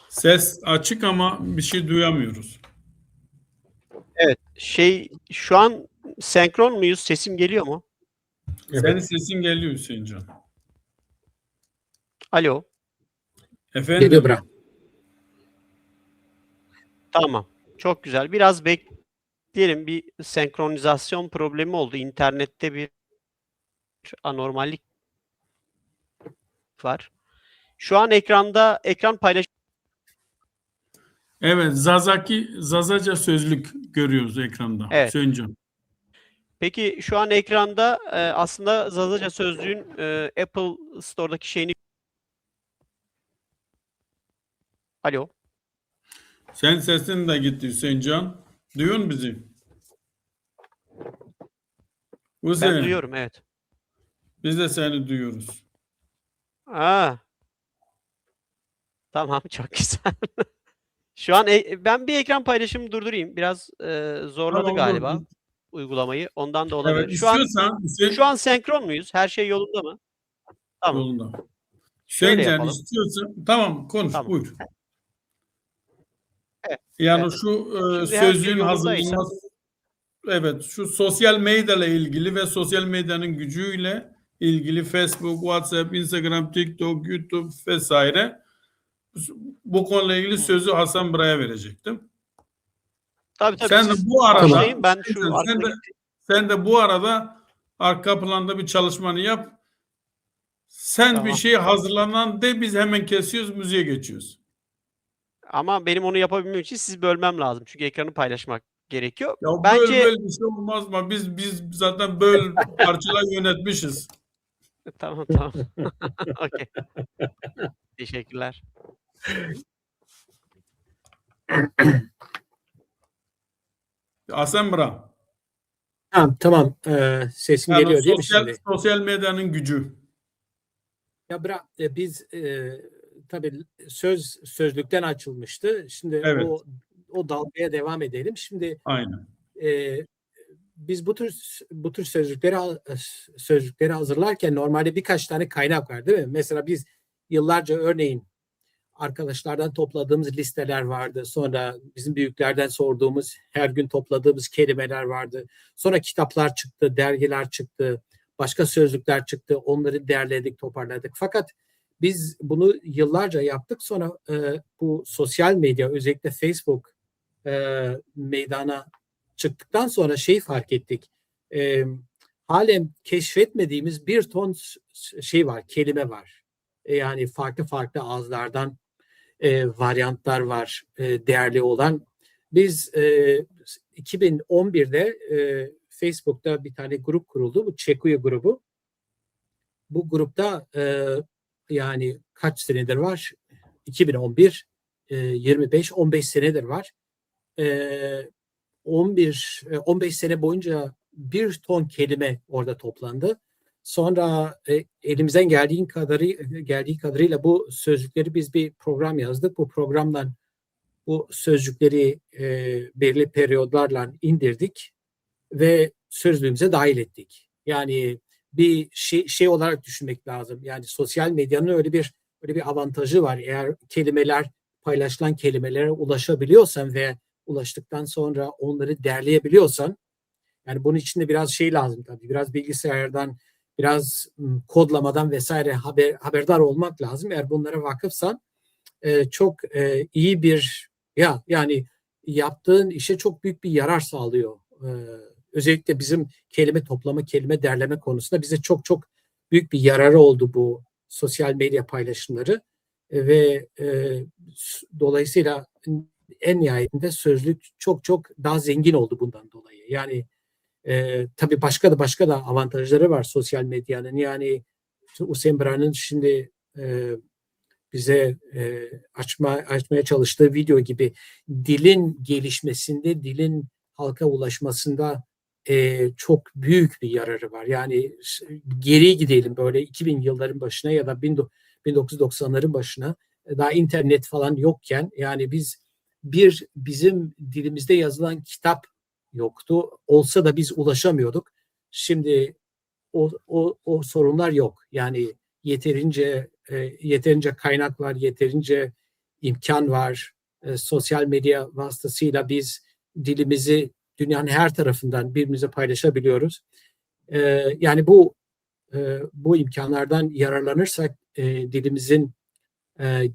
Ses açık ama bir şey duyamıyoruz. Evet. Şu an senkron muyuz? Sesim geliyor mu? Evet. Senin sesin geliyor Hüseyincan. Alo. Efendim? Geliyor bırak. Tamam. Çok güzel. Biraz bekleyelim. Bir senkronizasyon problemi oldu. İnternette bir anormallik var. Şu an ekran paylaş. Evet, Zazaca sözlük görüyoruz ekranda. Evet. Hüseyincan. Peki şu an ekranda aslında Zazaca sözlüğün Apple Store'daki şeyini. Alo. Senin sesin de gitti Hüseyincan. Duyuyor musun bizi? Ben Hüseyin, duyuyorum evet. biz de seni duyuyoruz. Tamam çok güzel. Şu an ben bir ekran paylaşımı durdurayım. Biraz zorladı Tamam, galiba dur. uygulamayı. Ondan da olabilir. Evet, istiyorsan Hüseyin, Şu an senkron muyuz? Her şey yolunda mı? Tamam. yolunda. Şöyle Hüseyincan yapalım. istiyorsan tamam konuş Tamam. buyur. Evet, Yani evet. şu Şimdi her şey sözlüğün yolundaysa- hazırlanması, evet, şu sosyal medya ile ilgili ve sosyal medyanın gücüyle ilgili Facebook, WhatsApp, Instagram, TikTok, YouTube vesaire bu konuyla ilgili sözü Hasan Buraya verecektim. Tabii Sen de siz bu arada başlayın. Ben şu sen de bu arada arka planda bir çalışmanı yap. Sen Tamam. bir şey hazırlanan de biz hemen kesiyoruz, müziğe geçiyoruz. Ama benim onu yapabilmem için sizi bölmem lazım. Çünkü ekranı paylaşmak gerekiyor. Ya Bence böyle bir şey olmaz mı? Biz zaten böyle parçalar yönetmişiz. tamam. Okey. Teşekkürler. Asembra. Tamam. Sesim Yani geliyor değil mi şimdi? sosyal medyanın gücü. Ya biz tabii sözlükten açılmıştı. Şimdi Evet. o dalgaya devam edelim. Şimdi Aynen. biz bu tür sözlükleri hazırlarken normalde birkaç tane kaynak var değil mi? Mesela biz yıllarca örneğin arkadaşlardan topladığımız listeler vardı. Sonra bizim büyüklerden sorduğumuz, her gün topladığımız kelimeler vardı. Sonra kitaplar çıktı, dergiler çıktı, başka sözlükler çıktı. Onları derledik, toparladık. Fakat biz bunu yıllarca yaptık. Sonra bu sosyal medya, özellikle Facebook meydana çıktıktan sonra fark ettik. Halen keşfetmediğimiz bir ton şey var, kelime var. Yani farklı ağızlardan varyantlar var değerli olan. Biz 2011'de Facebook'ta bir tane grup kuruldu. Bu Çekuya grubu. Bu grupta yani kaç senedir var? 2011, 15 senedir var. 15 sene boyunca bir ton kelime orada toplandı. Sonra elimizden geldiği kadarıyla bu sözcükleri biz bir program yazdık. Bu programdan bu sözcükleri belirli periyodlarla indirdik ve sözlüğümüze dahil ettik. Yani bir şey olarak düşünmek lazım. Yani sosyal medyanın öyle bir avantajı var. Eğer paylaşılan kelimelere ulaşabiliyorsan ve ulaştıktan sonra onları derleyebiliyorsan, yani bunun için de biraz lazım tabii. Biraz bilgisayardan, biraz kodlamadan vesaire haberdar olmak lazım. Eğer bunlara vakıfsan çok iyi yani yaptığın işe çok büyük bir yarar sağlıyor. Özellikle bizim kelime toplama, kelime derleme konusunda bize çok büyük bir yararı oldu bu sosyal medya paylaşımları ve dolayısıyla en nihayetinde sözlük çok daha zengin oldu bundan dolayı. Yani tabii başka da avantajları var sosyal medyanın. Yani Usembra'nın şimdi bize açmaya çalıştığı video gibi dilin gelişmesinde, dilin halka ulaşmasında çok büyük bir yararı var. Yani geri gidelim böyle 2000 yılların başına ya da 1990'ların başına, daha internet falan yokken, yani bizim dilimizde yazılan kitap yoktu. Olsa da biz ulaşamıyorduk. Şimdi o sorunlar yok. Yani yeterince kaynak var, yeterince imkan var. Sosyal medya vasıtasıyla biz dilimizi dünyanın her tarafından birbirimize paylaşabiliyoruz. Yani bu imkanlardan yararlanırsak dilimizin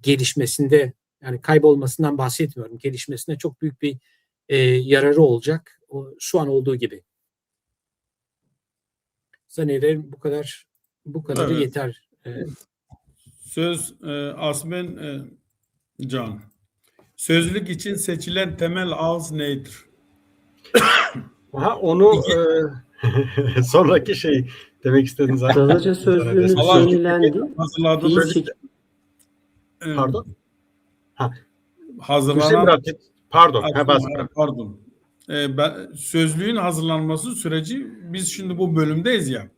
gelişmesinde, yani kaybolmasından bahsetmiyorum, gelişmesine çok büyük bir yararı olacak. Şu an olduğu gibi. Zannederim bu kadarı Evet. yeter. Söz Asmen Can. Sözlük için seçilen temel ağız nedir? Onu sonraki demek istediğiniz Zazaca sözlüğünün Allah yenilendi. hazırladığınız Pardon. hazırlanan Pardon. Sözlüğün hazırlanması süreci, biz şimdi bu bölümdeyiz ya.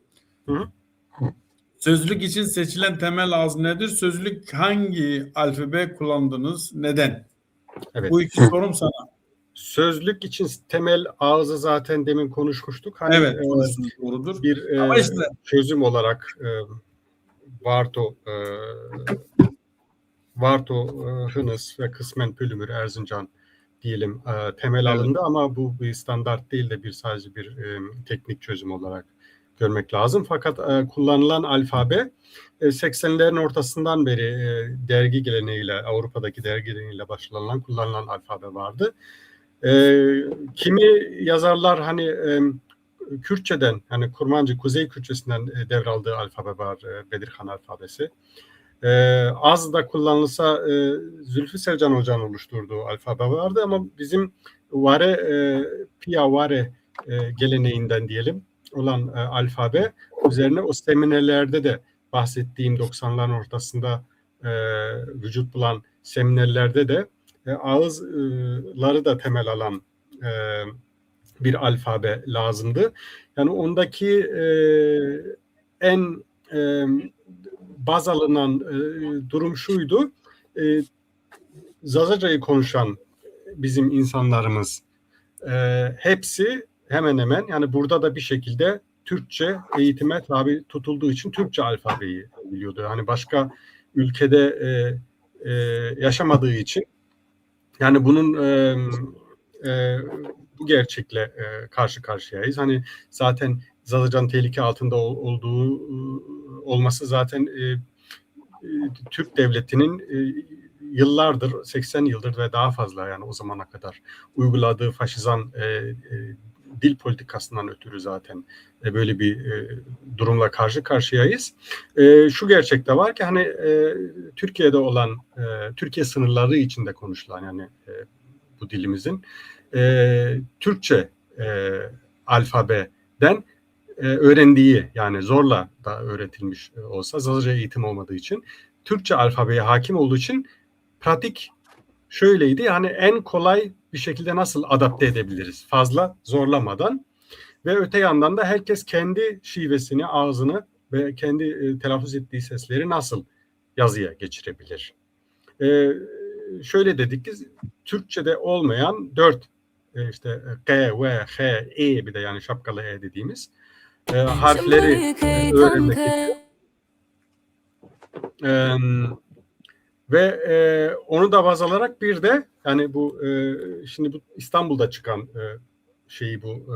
Hı. Sözlük için seçilen temel ağız nedir? Sözlük hangi alfabe kullandınız? Neden? Evet. Bu iki sorum sana. Sözlük için temel ağzı zaten demin konuşmuştuk. Evet, konuştunuz, doğrudur. Bir Ama işte çözüm olarak Varto, Hınıs ve kısmen Pülümür, Erzincan diyelim temel alındı, ama bu bir standart değil de sadece bir teknik çözüm olarak görmek lazım. Fakat kullanılan alfabe 80'lerin ortasından beri dergi geleneğiyle, Avrupa'daki dergi geleneğiyle kullanılan alfabe vardı. Kimi yazarlar Kürtçeden, yani Kurmancı Kuzey Kürtçesinden devraldığı alfabe var, Bedirhan alfabesi. Az da kullanılsa Zülfü Sevcan Hoca'nın oluşturduğu alfabe vardı ama bizim Piyavare geleneğinden diyelim olan alfabe üzerine o seminerlerde de bahsettiğim 90'ların ortasında vücut bulan seminerlerde de ağızları da temel alan bir alfabe lazımdı. Yani ondaki en baz alınan durum şuydu. Zazaca'yı konuşan bizim insanlarımız hepsi hemen hemen, yani burada da bir şekilde Türkçe eğitime tabi tutulduğu için Türkçe alfabeyi biliyordu. Yani başka ülkede yaşamadığı için, yani bunun bu gerçekle karşı karşıyayız. Hani zaten Zazacan tehlike altında olduğu olması zaten Türk devletinin yıllardır, 80 yıldır ve daha fazla, yani o zamana kadar uyguladığı faşizan dil politikasından ötürü zaten böyle bir durumla karşı karşıyayız. Şu gerçek de var ki hani Türkiye'de olan, Türkiye sınırları içinde konuşulan, yani bu dilimizin Türkçe alfabeden öğrendiği, yani zorla da öğretilmiş olsa, Zazaca eğitim olmadığı için, Türkçe alfabeye hakim olduğu için pratik şöyleydi, yani en kolay bir şekilde nasıl adapte edebiliriz fazla zorlamadan, ve öte yandan da herkes kendi şivesini, ağzını ve kendi telaffuz ettiği sesleri nasıl yazıya geçirebilir. Şöyle dedik ki Türkçe'de olmayan 4 işte G, V, H, E, bir de yani şapkalı E dediğimiz harfleri öğrenmek gerekiyor. Ve onu da baz alarak bir de yani bu şimdi bu İstanbul'da çıkan bu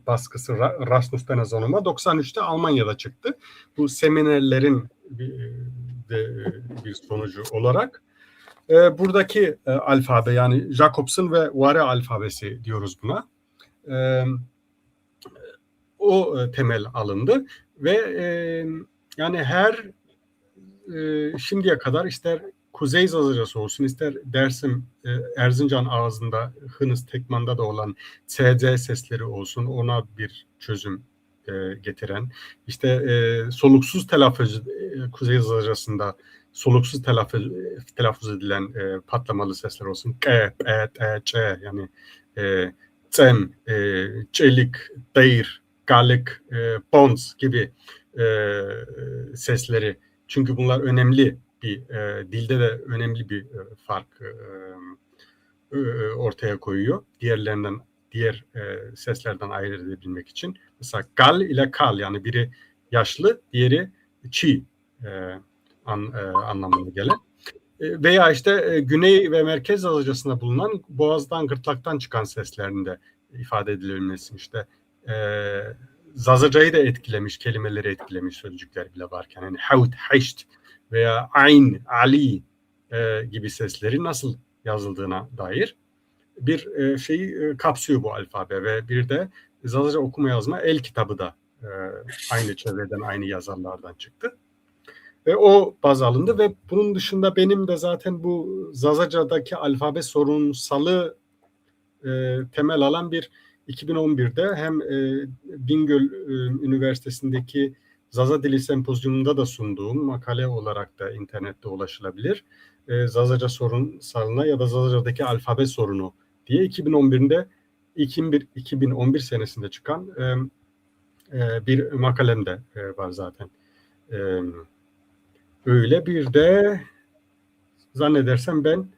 baskısı Rasmus'tan Zonuma 93'te Almanya'da çıktı. Bu seminerlerin bir sonucu olarak buradaki alfabe, yani Jacobson ve Ware alfabesi diyoruz buna. O temel alındı ve yani her şimdiye kadar ister Kuzey Zazacası olsun, ister Dersim, Erzincan ağzında, Hınıs, Tekman'da da olan CC sesleri olsun, ona bir çözüm getiren, işte soluksuz telaffuz, Kuzey Zazacası'nda soluksuz telaffuz edilen patlamalı sesler olsun, K, E, T, Ç, yani Cem, Çelik, Deyir, Galık, Bons gibi sesleri. Çünkü bunlar önemli bir dilde de önemli bir fark ortaya koyuyor. Diğer seslerden ayırt edebilmek için. Mesela gal ile kal, yani biri yaşlı, diğeri çi anlamına gelen. Veya işte Güney ve Merkez Zazacası'nda bulunan boğazdan, gırtlaktan çıkan seslerin de ifade edilebilmesi, işte Zazacayı da etkilemiş, kelimeleri etkilemiş sözcükler bile varken, yani havt, haşt veya ayn, ali gibi sesleri nasıl yazıldığına dair bir şeyi kapsıyor bu alfabe. Ve bir de Zazaca okuma yazma el kitabı da aynı çevreden, aynı yazarlardan çıktı. Ve o baz alındı ve bunun dışında benim de zaten bu Zazaca'daki alfabe sorunsalı temel alan bir 2011'de hem Bingöl Üniversitesi'ndeki Zaza Dili Sempozyumunda da sunduğum makale olarak da internette ulaşılabilir. Zazaca sorunsalına ya da Zazaca'daki alfabe sorunu diye 2011 senesinde çıkan bir makalem de var zaten. Öyle bir de zannedersem ben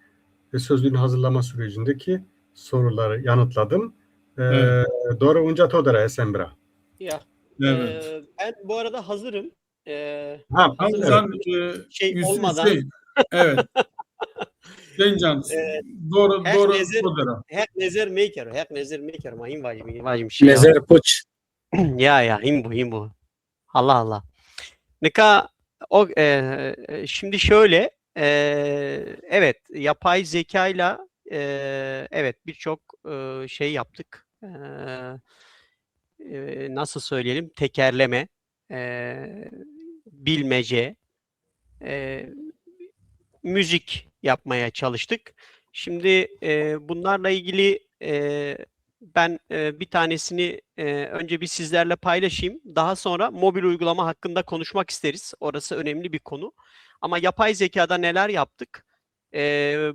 sözlüğün hazırlama sürecindeki soruları yanıtladım. Evet. Doğru unca todara Sembra. Ya. Evet. Ben bu arada hazırım. Hazırsan Olmadan. Evet. Cencan, doğru Hek nezer maker mahim vacim şey. Nezer Puç. Ya himbu. Allah Allah. Nika o şimdi şöyle evet, yapay zekayla evet birçok şey yaptık. nasıl söyleyelim, tekerleme, bilmece, müzik yapmaya çalıştık. Şimdi bunlarla ilgili ben bir tanesini önce bir sizlerle paylaşayım. Daha sonra mobil uygulama hakkında konuşmak isteriz. Orası önemli bir konu. Ama yapay zekada neler yaptık?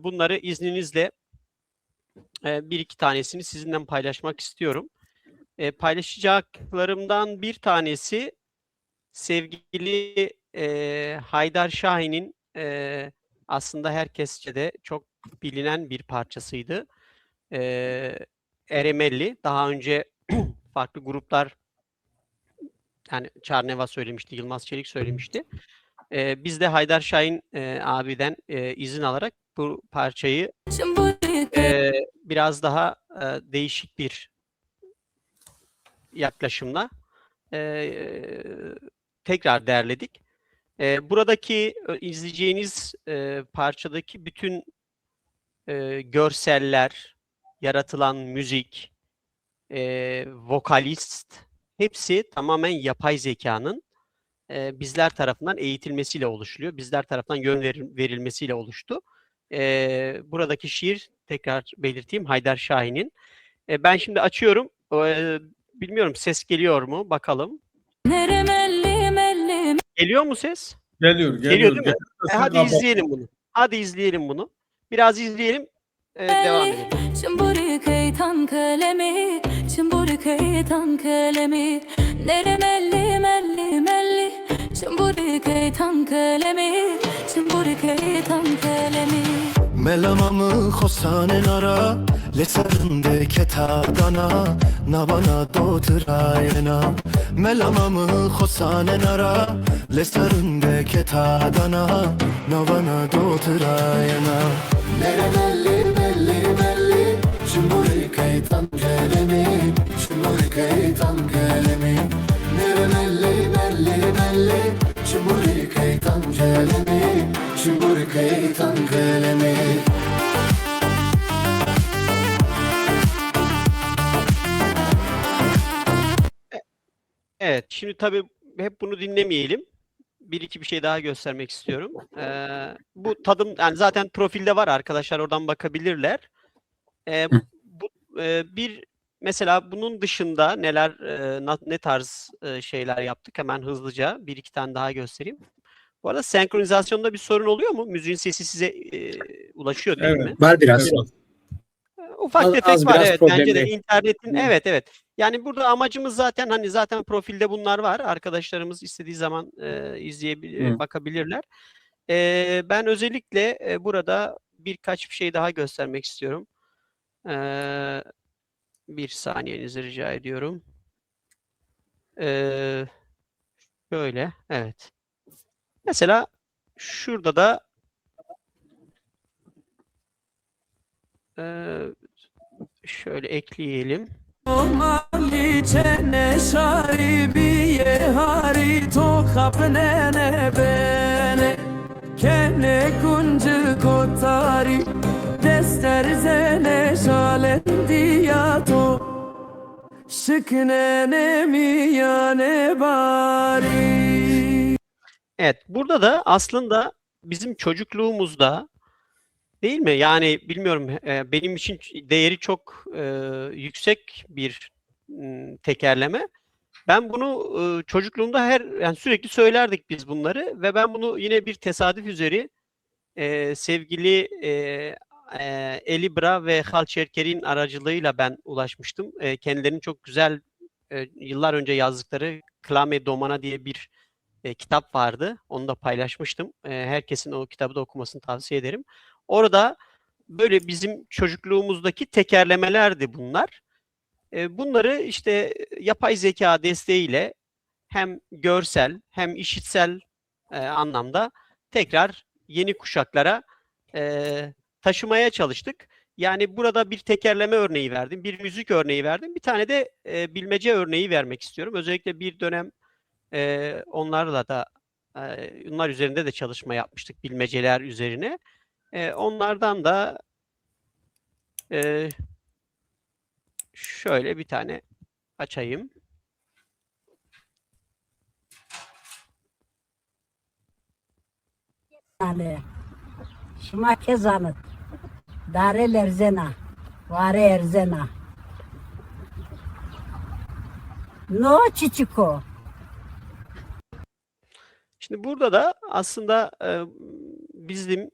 Bunları izninizle bir iki tanesini sizinle paylaşmak istiyorum. Paylaşacaklarımdan bir tanesi sevgili Haydar Şahin'in aslında herkesçe de çok bilinen bir parçasıydı. Eremelli. Daha önce farklı gruplar, yani Çarneva söylemişti, Yılmaz Çelik söylemişti. Biz de Haydar Şahin abiden izin alarak bu parçayı biraz daha değişik bir yaklaşımla tekrar derledik. Buradaki izleyeceğiniz parçadaki bütün görseller, yaratılan müzik, vokalist hepsi tamamen yapay zekanın bizler tarafından eğitilmesiyle oluşuyor. Bizler tarafından yön verilmesiyle oluştu. Buradaki şiir, tekrar belirteyim, Haydar Şahin'in. Ben şimdi açıyorum. Bilmiyorum ses geliyor mu? Bakalım. Geliyor mu ses? Geliyor, Geliyor değil mi? Sen Hadi kapat. izleyelim bunu. Hadi izleyelim bunu. Biraz izleyelim. Devam edelim. Çımburi kaytan kalemi, çımburi kaytan kalemi. Nere melli melli melli. Çımburi kaytan kalemi, çımburi kaytan kalemi. Melamamı khosanen ara Leserinde ketadana Navana dotrayena Melamamı khosanen ara Leserinde ketadana Navana dotrayena Nere melli melli melli Çımburi kaytan kalemi Çımburi kaytan kalemi Nere melli melli melli Çımburi kaytan kalemi Çımburi kaytan kalemi. Evet, şimdi tabii hep bunu dinlemeyelim. Bir iki bir şey daha göstermek istiyorum. Bu tadım, yani zaten profilde var, arkadaşlar oradan bakabilirler. Bu bir mesela bunun dışında neler ne tarz şeyler yaptık, hemen hızlıca bir iki tane daha göstereyim. Bu arada senkronizasyonda bir sorun oluyor mu? Müziğin sesi size ulaşıyor değil mi? Var biraz. Biraz. Ufak Az tefek var, biraz evet, bence de problemli. internetin, Hı. evet. Yani burada amacımız zaten, hani zaten profilde bunlar var. Arkadaşlarımız istediği zaman izleyebilir, Hı. bakabilirler. Ben özellikle burada birkaç bir şey daha göstermek istiyorum. Bir saniyenizi rica ediyorum. Şöyle, evet. Mesela şurada da şöyle ekleyelim. مالی چه شاری بیه هاری تو خپنه نبنه کنه کنج کتاری دستر زنه شالندیا تو شکنه نمیانه باری. Evet, burada da aslında bizim çocukluğumuzda, değil mi? Yani bilmiyorum, benim için değeri çok yüksek bir tekerleme. Ben bunu çocukluğumda yani sürekli söylerdik biz bunları ve ben bunu yine bir tesadüf üzeri sevgili Eli Bra ve Hal Çerker'in aracılığıyla ben ulaşmıştım. Kendilerinin çok güzel yıllar önce yazdıkları Klame Domana diye bir kitap vardı. Onu da paylaşmıştım. Herkesin o kitabı da okumasını tavsiye ederim. Orada böyle bizim çocukluğumuzdaki tekerlemelerdi bunlar. Bunları işte yapay zeka desteğiyle hem görsel hem işitsel anlamda tekrar yeni kuşaklara taşımaya çalıştık. Yani burada bir tekerleme örneği verdim, bir müzik örneği verdim, bir tane de bilmece örneği vermek istiyorum. Özellikle bir dönem onlarla da onlar üzerinde de çalışma yapmıştık, bilmeceler üzerine. Onlardan da şöyle bir tane açayım. Ale. Şuma kezanıt. Dare lerzena. Vare erzena. No çiçiko. Şimdi burada da aslında bizim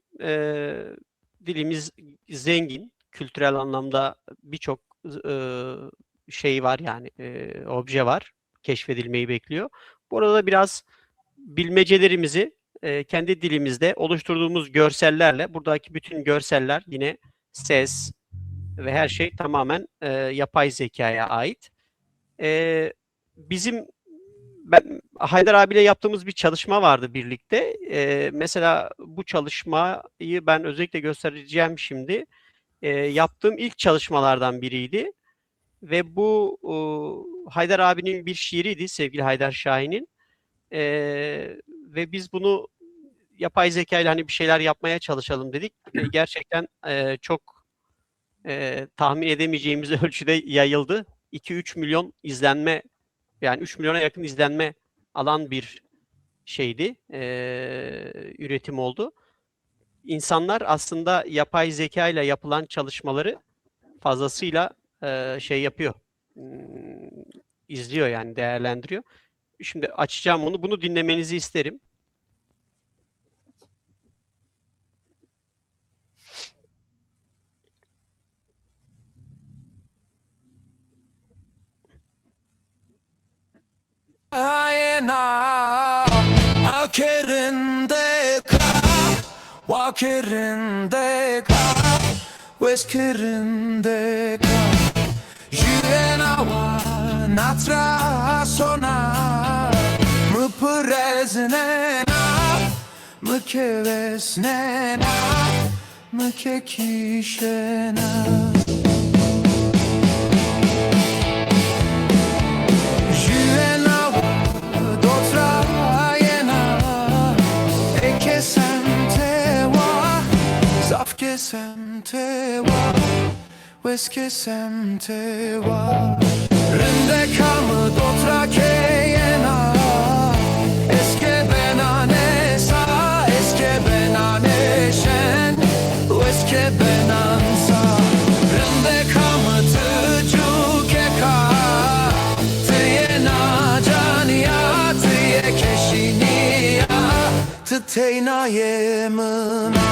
dilimiz zengin, kültürel anlamda birçok şey var yani obje var, keşfedilmeyi bekliyor. Burada biraz bilmecelerimizi kendi dilimizde oluşturduğumuz görsellerle, buradaki bütün görseller yine ses ve her şey tamamen yapay zekaya ait. Bizim Haydar abiyle yaptığımız bir çalışma vardı birlikte. Mesela bu çalışmayı ben özellikle göstereceğim şimdi. Yaptığım ilk çalışmalardan biriydi. Ve bu Haydar abinin bir şiiriydi, sevgili Haydar Şahin'in. Ve biz bunu yapay zeka ile hani bir şeyler yapmaya çalışalım dedik. Gerçekten çok tahmin edemeyeceğimiz ölçüde yayıldı. 2-3 milyon izlenme, yani 3 milyona yakın izlenme alan bir şeydi, üretim oldu. İnsanlar aslında yapay zeka ile yapılan çalışmaları fazlasıyla şey yapıyor, izliyor yani değerlendiriyor. Şimdi açacağım onu, bunu dinlemenizi isterim. Ayena Akerinde kal Wakerinde kal Weskerinde kal Jena wa natra sona Mıpıreznena Mıkevesnena Mıkekişena Kesem tewa, wes kesem tewa. Rende kamı dotra keyena, eske benane sa, eske benane şen, eske benansa. Rende kamı tıcuk eka, tıye nacaniya, tıye keşiniya, tıteyna yemına.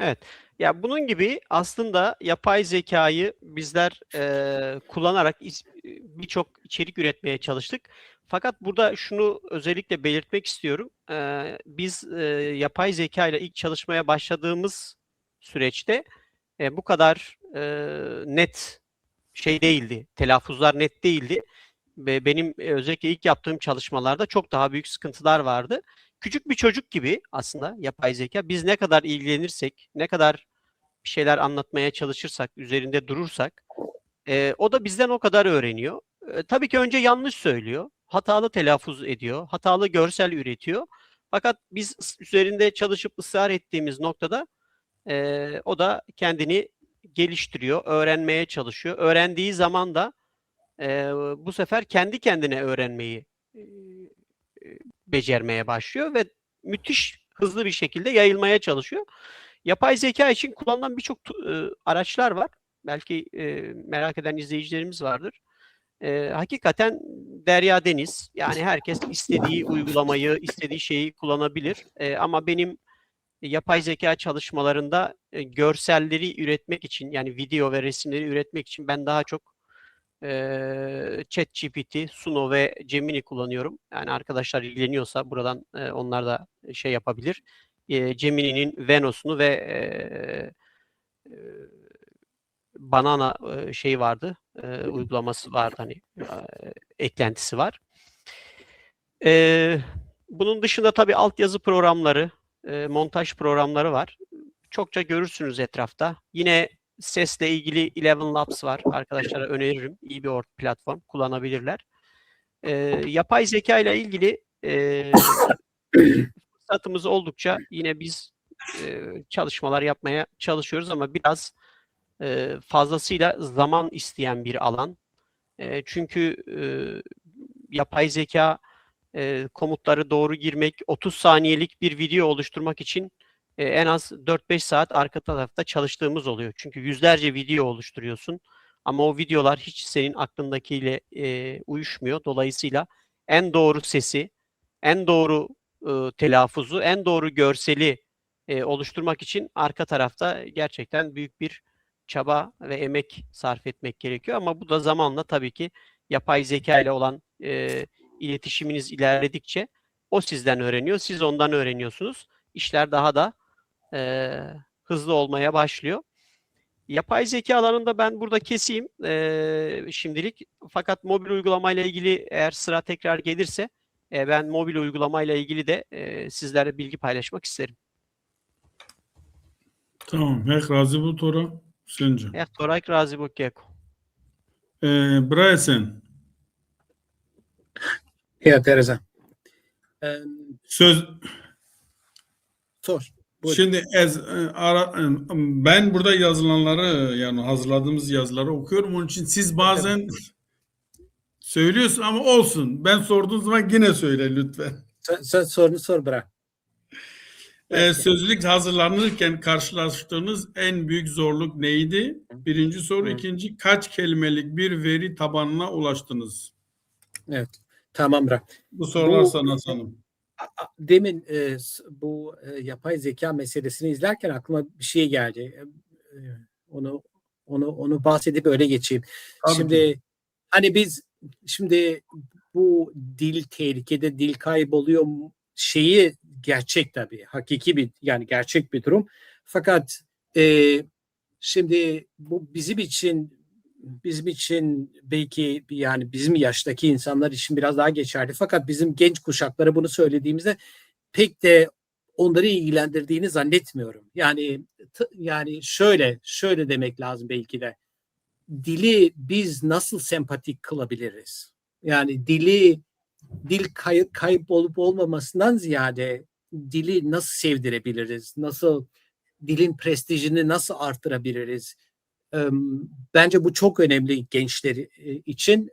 Evet. Ya bunun gibi aslında yapay zekayı bizler kullanarak birçok içerik üretmeye çalıştık. Fakat burada şunu özellikle belirtmek istiyorum. Biz yapay zeka ile ilk çalışmaya başladığımız süreçte bu kadar net şey değildi. Telaffuzlar net değildi. Ve benim özellikle ilk yaptığım çalışmalarda çok daha büyük sıkıntılar vardı. Küçük bir çocuk gibi aslında yapay zeka. Biz ne kadar ilgilenirsek, ne kadar bir şeyler anlatmaya çalışırsak, üzerinde durursak o da bizden o kadar öğreniyor. Tabii ki önce yanlış söylüyor, hatalı telaffuz ediyor, hatalı görsel üretiyor. Fakat biz üzerinde çalışıp ısrar ettiğimiz noktada o da kendini geliştiriyor, öğrenmeye çalışıyor. Öğrendiği zaman da bu sefer kendi kendine öğrenmeyi becermeye başlıyor ve müthiş hızlı bir şekilde yayılmaya çalışıyor. Yapay zeka için kullanılan birçok araçlar var. Belki merak eden izleyicilerimiz vardır. Hakikaten derya deniz. Yani herkes istediği uygulamayı, istediği şeyi kullanabilir. Ama benim yapay zeka çalışmalarında görselleri üretmek için, yani video ve resimleri üretmek için ben daha çok ChatGPT, Suno ve Gemini kullanıyorum. Yani arkadaşlar ilgileniyorsa buradan onlar da şey yapabilir. Gemini'nin Venos'unu ve Banana şey vardı, uygulaması vardı, hani eklentisi var. Bunun dışında tabii altyazı programları, montaj programları var. Çokça görürsünüz etrafta. Yine sesle ilgili Eleven Labs var. Arkadaşlara öneririm. İyi bir platform. Kullanabilirler. Yapay zeka ile ilgili fırsatımız oldukça yine biz çalışmalar yapmaya çalışıyoruz ama biraz fazlasıyla zaman isteyen bir alan. Çünkü yapay zeka komutları doğru girmek, 30 saniyelik bir video oluşturmak için en az 4-5 saat arka tarafta çalıştığımız oluyor. Çünkü yüzlerce video oluşturuyorsun ama o videolar hiç senin aklındakiyle uyuşmuyor. Dolayısıyla en doğru sesi, en doğru telaffuzu, en doğru görseli oluşturmak için arka tarafta gerçekten büyük bir çaba ve emek sarf etmek gerekiyor. Ama bu da zamanla tabii ki yapay zeka ile olan iletişiminiz ilerledikçe o sizden öğreniyor, siz ondan öğreniyorsunuz. İşler daha da hızlı olmaya başlıyor. Yapay zeka alanında ben burada keseyim şimdilik. Fakat mobil uygulamayla ilgili eğer sıra tekrar gelirse ben mobil uygulamayla ilgili de sizlerle bilgi paylaşmak isterim. Tamam. Hek razı bu tora. Sence. Torak razı bu keko. Bryson. Ya Teresa. Söz Sor. Buyur. şimdi ben burada yazılanları yani hazırladığımız yazıları okuyorum. Onun için siz bazen söylüyorsun ama olsun. Ben sorduğum zaman yine söyle lütfen. Sen sorunu sor bırak. Sözlük hazırlanırken karşılaştığınız en büyük zorluk neydi? Birinci soru. İkinci, kaç kelimelik bir veri tabanına ulaştınız? Evet. Tamam bırak. Bu sorular Bu- sana sanırım. Demin bu yapay zeka meselesini izlerken aklıma bir şey geldi. Onu bahsedip öyle geçeyim. Tabii Şimdi hani biz şimdi bu dil tehlikede, dil kayboluyor şeyi gerçek tabii. Hakiki bir yani gerçek bir durum. Fakat şimdi bu bizim için belki yani bizim yaştaki insanlar için biraz daha geçerli. Fakat bizim genç kuşaklara bunu söylediğimizde pek de onları ilgilendirdiğini zannetmiyorum. Yani şöyle demek lazım belki de. Dili biz nasıl sempatik kılabiliriz? Yani dil kayıp olup olmamasından ziyade dili nasıl sevdirebiliriz? Nasıl dilin prestijini nasıl artırabiliriz? Bence bu çok önemli gençler için.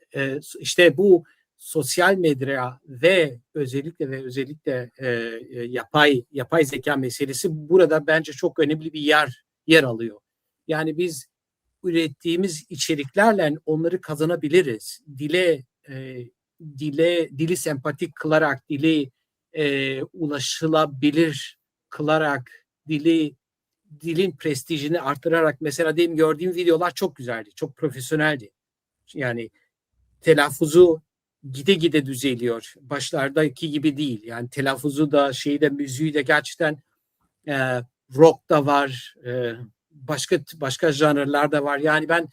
İşte bu sosyal medya ve özellikle yapay zeka meselesi burada bence çok önemli bir yer alıyor. Yani biz ürettiğimiz içeriklerle onları kazanabiliriz. Dili sempatik kılarak, dili ulaşılabilir kılarak, dilin prestijini artırarak. Mesela benim gördüğüm videolar çok güzeldi, çok profesyoneldi. Yani telaffuzu gide gide düzeliyor. Başlardaki gibi değil. Yani telaffuzu da müziği de gerçekten rock da var, başka janrlar da var. Yani ben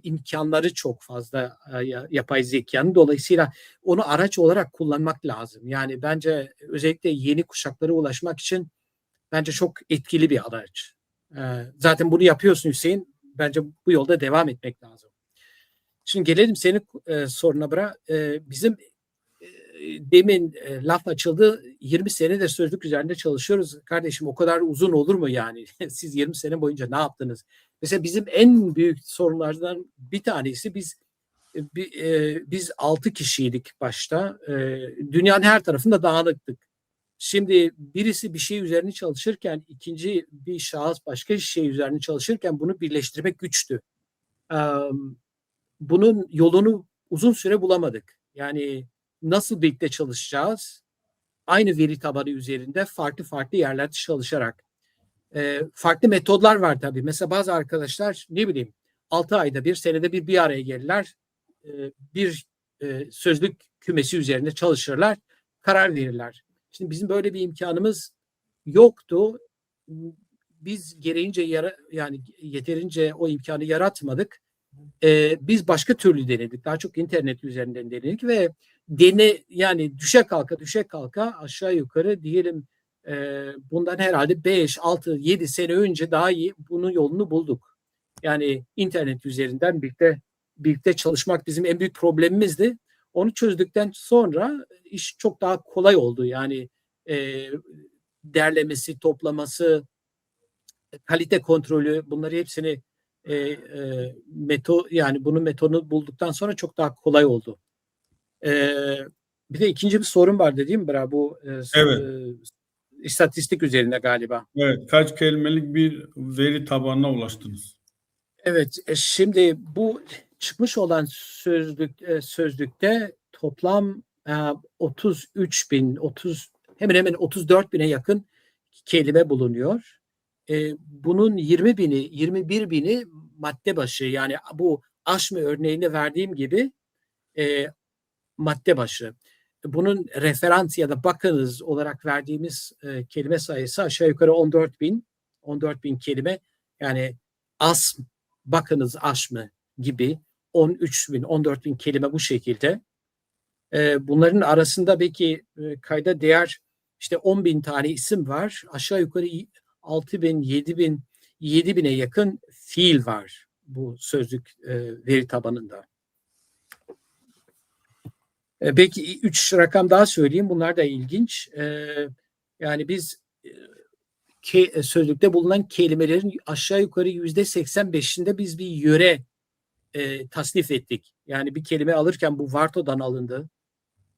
imkanları çok fazla yapay zekanın. Dolayısıyla onu araç olarak kullanmak lazım. Yani bence özellikle yeni kuşaklara ulaşmak için bence çok etkili bir araç. Zaten bunu yapıyorsun Hüseyin. Bence bu yolda devam etmek lazım. Şimdi gelelim senin soruna bırak. Bizim demin laf açıldı. 20 senedir sözlük üzerinde çalışıyoruz. Kardeşim o kadar uzun olur mu yani? Siz 20 sene boyunca ne yaptınız? Mesela bizim en büyük sorunlardan bir tanesi biz 6 kişiydik başta. Dünyanın her tarafında dağınıktık. Şimdi birisi bir şey üzerine çalışırken ikinci bir şahıs başka bir şey üzerine çalışırken bunu birleştirmek güçtü. Bunun yolunu uzun süre bulamadık. Yani nasıl birlikte çalışacağız? Aynı veri tabanı üzerinde farklı yerlerde çalışarak. Farklı metodlar var tabii. Mesela bazı arkadaşlar 6 ayda bir, senede bir araya gelirler. Bir sözlük kümesi üzerinde çalışırlar, karar verirler. Şimdi bizim böyle bir imkanımız yoktu. Biz yeterince o imkanı yaratmadık. Biz başka türlü denedik. Daha çok internet üzerinden denedik ve yani düşe kalka aşağı yukarı diyelim bundan herhalde 5, 6, 7 sene önce daha iyi bunun yolunu bulduk. Yani internet üzerinden birlikte çalışmak bizim en büyük problemimizdi. Onu çözdükten sonra iş çok daha kolay oldu. Yani derlemesi, toplaması, kalite kontrolü bunları hepsini bunun metodunu bulduktan sonra çok daha kolay oldu. Bir de ikinci bir sorun var değil mi Bra? Bu Evet. istatistik üzerine galiba. Evet, kaç kelimelik bir veri tabanına ulaştınız? Evet, şimdi bu çıkmış olan sözlükte toplam 33 bin, hemen hemen 34 bine yakın kelime bulunuyor. Bunun 21 bini madde başı, yani bu aşme örneğini verdiğim gibi madde başı. Bunun referans ya da bakınız olarak verdiğimiz kelime sayısı aşağı yukarı 14 bin kelime. Yani bakınız aşmı gibi 13 bin, 14 bin kelime bu şekilde. Bunların arasında belki kayda değer işte 10 bin tane isim var. Aşağı yukarı 6 bin, 7 bine yakın fiil var bu sözlük veri tabanında. Belki 3 rakam daha söyleyeyim. Bunlar da ilginç. Yani biz sözlükte bulunan kelimelerin aşağı yukarı %85'inde biz bir yöre tasnif ettik. Yani bir kelime alırken bu Varto'dan alındı,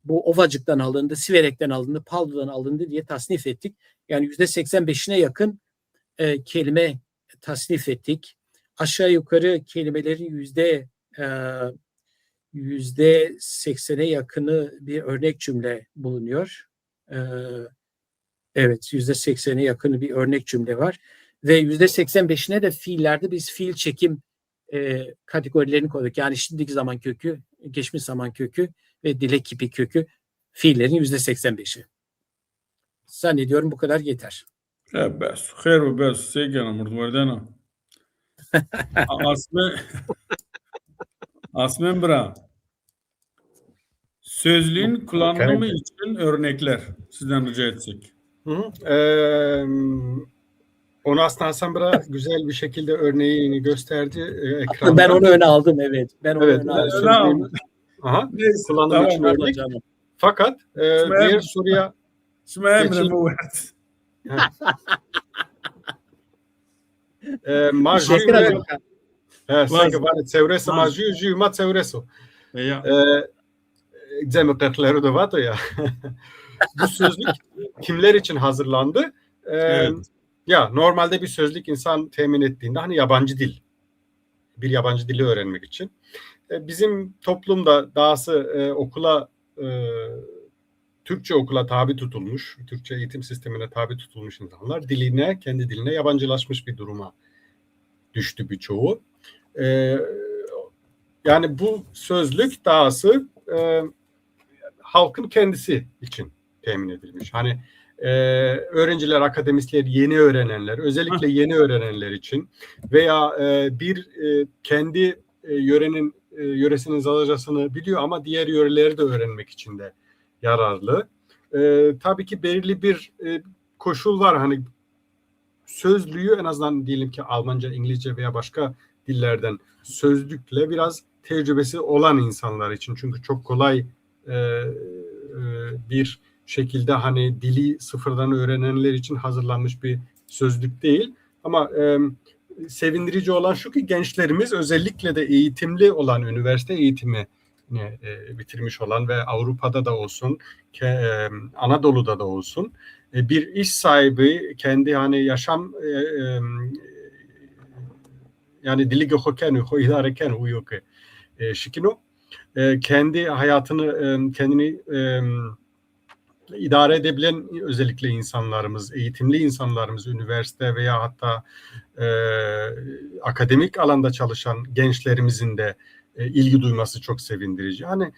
bu Ovacık'tan alındı, Siverek'ten alındı, Paldo'dan alındı diye tasnif ettik. Yani %85'ine yakın kelime tasnif ettik. Aşağı yukarı kelimelerin %80'e yakını bir örnek cümle bulunuyor. Evet, %80'e yakını bir örnek cümle var. Ve %85'ine de fiillerde biz fiil çekim kategorilerini koyduk. Yani şimdiki zaman kökü, geçmiş zaman kökü ve dilek kipi kökü fiillerin %85'i. Zannediyorum bu kadar yeter. بس خير وبس سيجانا مردوردانا Asmen Bra. Sözlüğün kullanımı için örnekler sizden rica etsek. Onu aslında Hasan Bra güzel bir şekilde örneğini gösterdi ekranda. Ben onu öne aldım, evet. Ben onu öne aldım. Aha, kullanım için örnek. Fakat diğer soruya Cevreso Majiju Juma Cevreso. Cemeklerleri de var ya. Bu sözlük kimler için hazırlandı? Ya normalde bir sözlük insan temin ettiğinde hani yabancı dil, bir yabancı dili öğrenmek için. Bizim toplumda dahası Türkçe okula tabi tutulmuş, Türkçe eğitim sistemine tabi tutulmuş insanlar kendi diline yabancılaşmış bir duruma düştü birçoğu. Yani bu sözlük dahası halkın kendisi için temin edilmiş. Hani öğrenciler, akademisyenler, yeni öğrenenler, özellikle yeni öğrenenler için veya kendi yöresinin Zazacasını biliyor ama diğer yöreleri de öğrenmek için de yararlı. Tabii ki belirli bir koşul var. Hani sözlüğü en azından diyelim ki Almanca, İngilizce veya başka dillerden sözlükle biraz tecrübesi olan insanlar için. Çünkü çok kolay bir şekilde hani dili sıfırdan öğrenenler için hazırlanmış bir sözlük değil. Ama sevindirici olan şu ki gençlerimiz özellikle de eğitimli olan, üniversite eğitimi bitirmiş olan ve Avrupa'da da olsun, Anadolu'da da olsun bir iş sahibi kendi hani yaşam yani dili gökhen, idareken uyuyor ki şikino kendi hayatını kendini idare edebilen özellikle insanlarımız, eğitimli insanlarımız, üniversite veya hatta akademik alanda çalışan gençlerimizin de ilgi duyması çok sevindirici. Hani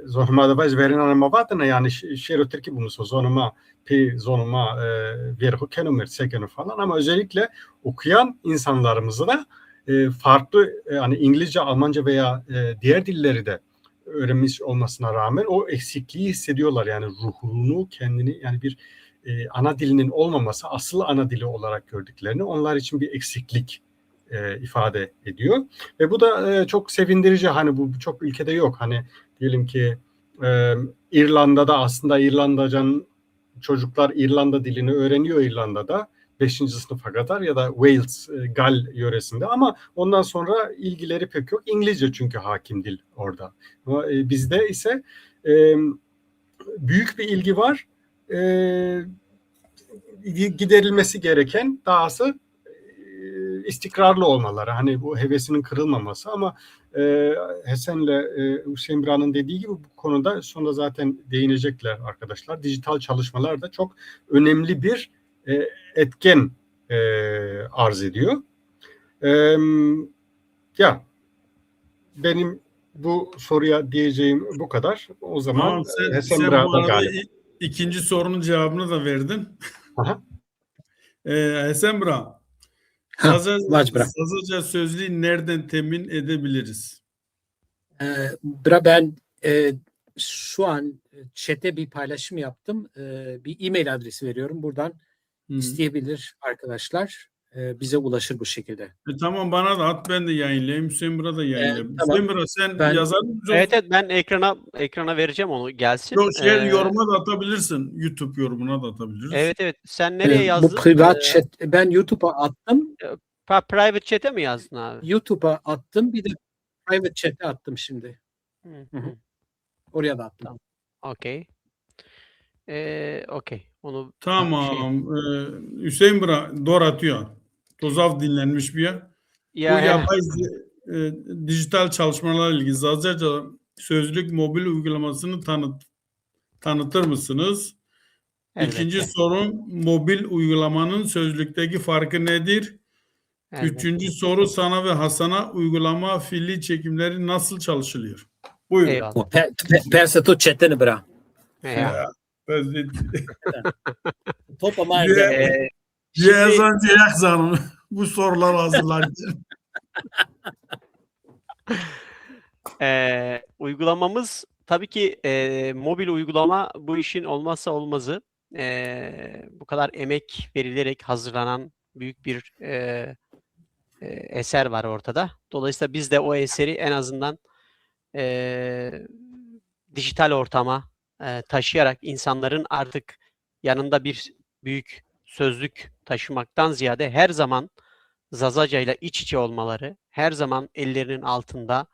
zonuma da veren anlamavatına yani şerotirki bunu zonuma verhu kenumer sekenu falan ama özellikle okuyan insanlarımızı da farklı yani İngilizce, Almanca veya diğer dilleri de öğrenmiş olmasına rağmen o eksikliği hissediyorlar. Yani ruhunu, kendini yani bir ana dilinin olmaması asıl ana dili olarak gördüklerini onlar için bir eksiklik ifade ediyor. Ve bu da çok sevindirici. Hani bu çok ülkede yok. Hani diyelim ki İrlanda'da aslında İrlandacan çocuklar İrlanda dilini öğreniyor İrlanda'da 5. sınıfa kadar ya da Wales, Gal yöresinde ama ondan sonra ilgileri pek yok. İngilizce çünkü hakim dil orada. Ama bizde ise büyük bir ilgi var. Giderilmesi gereken dahası istikrarlı olmaları. Hani bu hevesinin kırılmaması ama Hesen'le Hüseyin Bira'nın dediği gibi bu konuda sonra zaten değinecekler arkadaşlar. Dijital çalışmalar da çok önemli bir etken arz ediyor. Ya benim bu soruya diyeceğim bu kadar. O zaman Tamam, Hesen sen bu Bira'da arada galiba. ikinci sorunun cevabını da verdin. Aha. Hesen Bira, Ha, Vacbra. Zazaca sözlüğü nereden temin edebiliriz? Ben şu an chat'e bir paylaşım yaptım. Bir e-mail adresi veriyorum. Buradan isteyebilir arkadaşlar. Bize ulaşır bu şekilde. Tamam, bana da at, ben de yayınlayayım. Hüseyin Bira da yayınlayayım. Tamam. Hüseyin Bira, sen Ben- yazar mısın? Evet, ben ekrana vereceğim onu, gelsin. Yok, yoruma da atabilirsin. YouTube yorumuna da atabiliriz. Evet. Sen nereye Bu yazdın? privat chat ben YouTube'a attım. Private chat'e mi yazdın abi? YouTube'a attım. Bir de private chat'e attım şimdi. Hı. Oraya da attım. Okey. Okey. Onu Tamam. Hüseyin Bira doğru atıyor. Tozav dinlenmiş bir yer. Bu yapay dijital çalışmalarla ilgili Zazaca sözlük mobil uygulamasını tanıtır mısınız? Elbette. İkinci sorum, mobil uygulamanın sözlükteki farkı nedir? Elbette. Üçüncü soru, sana ve Hasan'a uygulama fiili çekimleri nasıl çalışılıyor? Buyurun. Eyvallah. Pensa tu chat'ini bırak. Eyvallah. Topa mal. Cihazan Cihazan bu sorular hazırlarken. Uygulamamız tabii ki mobil uygulama bu işin olmazsa olmazı. Bu kadar emek verilerek hazırlanan büyük bir eser var ortada. Dolayısıyla biz de o eseri en azından dijital ortama taşıyarak insanların artık yanında bir büyük sözlük taşımaktan ziyade her zaman Zazaca ile iç içe olmaları, her zaman ellerinin altında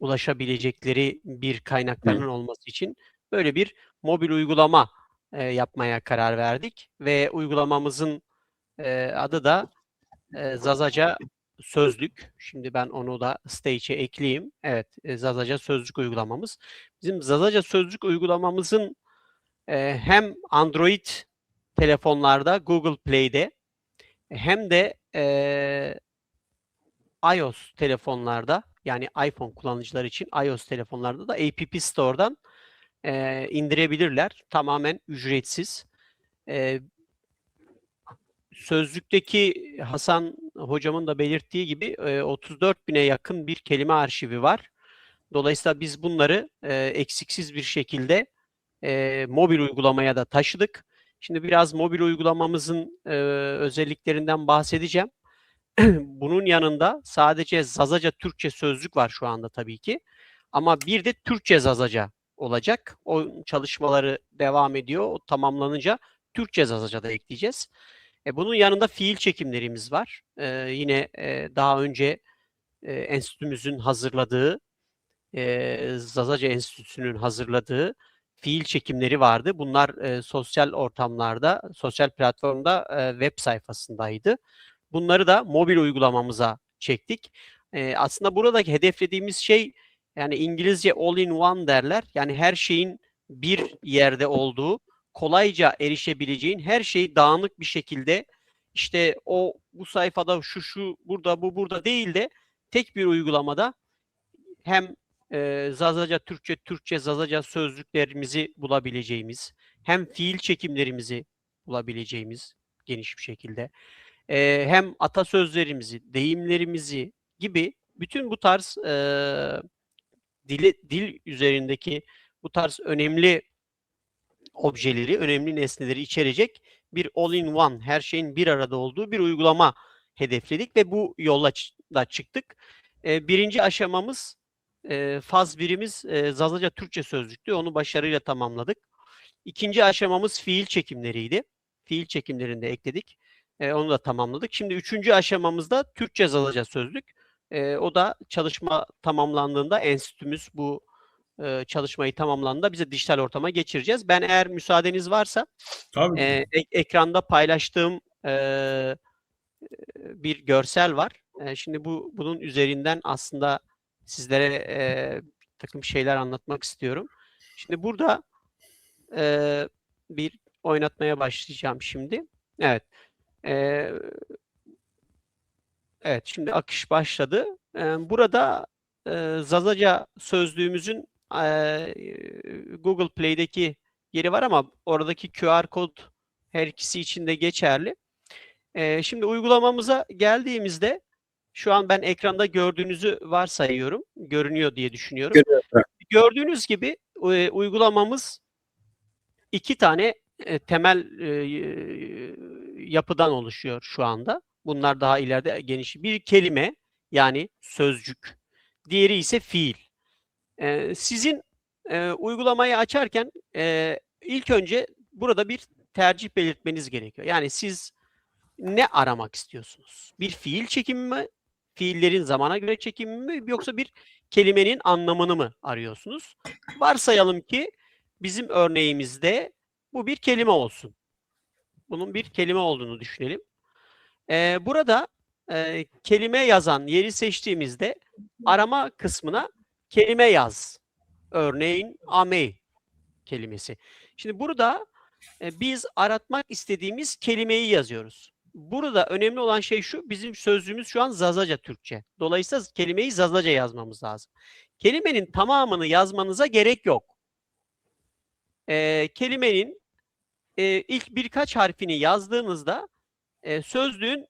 ulaşabilecekleri bir kaynaklarının olması için böyle bir mobil uygulama yapmaya karar verdik ve uygulamamızın adı da Zazaca Sözlük. Şimdi ben onu da stage'e ekleyeyim. Evet, Zazaca Sözlük uygulamamız. Bizim Zazaca Sözlük uygulamamızın hem Android telefonlarda, Google Play'de hem de iOS telefonlarda, yani iPhone kullanıcılar için iOS telefonlarda da App Store'dan indirebilirler. Tamamen ücretsiz. Sözlükteki Hasan hocamın da belirttiği gibi 34.000'e yakın bir kelime arşivi var. Dolayısıyla biz bunları eksiksiz bir şekilde mobil uygulamaya da taşıdık. Şimdi biraz mobil uygulamamızın özelliklerinden bahsedeceğim. Bunun yanında sadece Zazaca Türkçe sözlük var şu anda tabii ki. Ama bir de Türkçe Zazaca olacak. O çalışmaları devam ediyor. O tamamlanınca Türkçe Zazaca da ekleyeceğiz. Bunun yanında fiil çekimlerimiz var. Yine daha önce enstitümüzün hazırladığı, Zazaca Enstitüsü'nün hazırladığı fiil çekimleri vardı. Bunlar sosyal ortamlarda, sosyal platformda web sayfasındaydı. Bunları da mobil uygulamamıza çektik. Aslında buradaki hedeflediğimiz şey, yani İngilizce all in one derler. Yani her şeyin bir yerde olduğu, kolayca erişebileceğin, her şey dağınık bir şekilde işte bu sayfada şu burada bu burada değil de tek bir uygulamada hem Zazaca Türkçe Zazaca sözlüklerimizi bulabileceğimiz, hem fiil çekimlerimizi bulabileceğimiz geniş bir şekilde, hem atasözlerimizi, deyimlerimizi gibi bütün bu tarz dil üzerindeki bu tarz önemli objeleri, önemli nesneleri içerecek bir all-in-one, her şeyin bir arada olduğu bir uygulama hedefledik ve bu yolla da çıktık. Birinci aşamamız, faz birimiz Zazaca Türkçe sözlüktü. Onu başarıyla tamamladık. İkinci aşamamız fiil çekimleriydi. Fiil çekimlerini de ekledik. Onu da tamamladık. Şimdi üçüncü aşamamızda Türkçe Zazaca sözlük. O da çalışma tamamlandığında enstitümüz bu çalışmayı tamamlandığında bize dijital ortama geçireceğiz. Ben eğer müsaadeniz varsa Tabii. ekranda paylaştığım bir görsel var. Şimdi bunun üzerinden aslında sizlere bir takım şeyler anlatmak istiyorum. Şimdi burada bir oynatmaya başlayacağım şimdi. Evet. Evet, şimdi akış başladı. Burada Zazaca sözlüğümüzün Google Play'deki yeri var ama oradaki QR kod her ikisi için de geçerli. Şimdi uygulamamıza geldiğimizde şu an ben ekranda gördüğünüzü varsayıyorum. Görünüyor diye düşünüyorum. Gördüğünüz gibi uygulamamız iki tane temel yapıdan oluşuyor şu anda. Bunlar daha ileride geniş. Bir kelime yani sözcük. Diğeri ise fiil. Sizin uygulamayı açarken ilk önce burada bir tercih belirtmeniz gerekiyor. Yani siz ne aramak istiyorsunuz? Bir fiil çekimi mi? Fiillerin zamana göre çekimi mi? Yoksa bir kelimenin anlamını mı arıyorsunuz? Varsayalım ki bizim örneğimizde bu bir kelime olsun. Bunun bir kelime olduğunu düşünelim. Burada kelime yazan yeri seçtiğimizde arama kısmına kelime yaz. Örneğin amey kelimesi. Şimdi burada biz aratmak istediğimiz kelimeyi yazıyoruz. Burada önemli olan şey şu, bizim sözlüğümüz şu an Zazaca Türkçe. Dolayısıyla kelimeyi Zazaca yazmamız lazım. Kelimenin tamamını yazmanıza gerek yok. Kelimenin ilk birkaç harfini yazdığınızda sözlüğün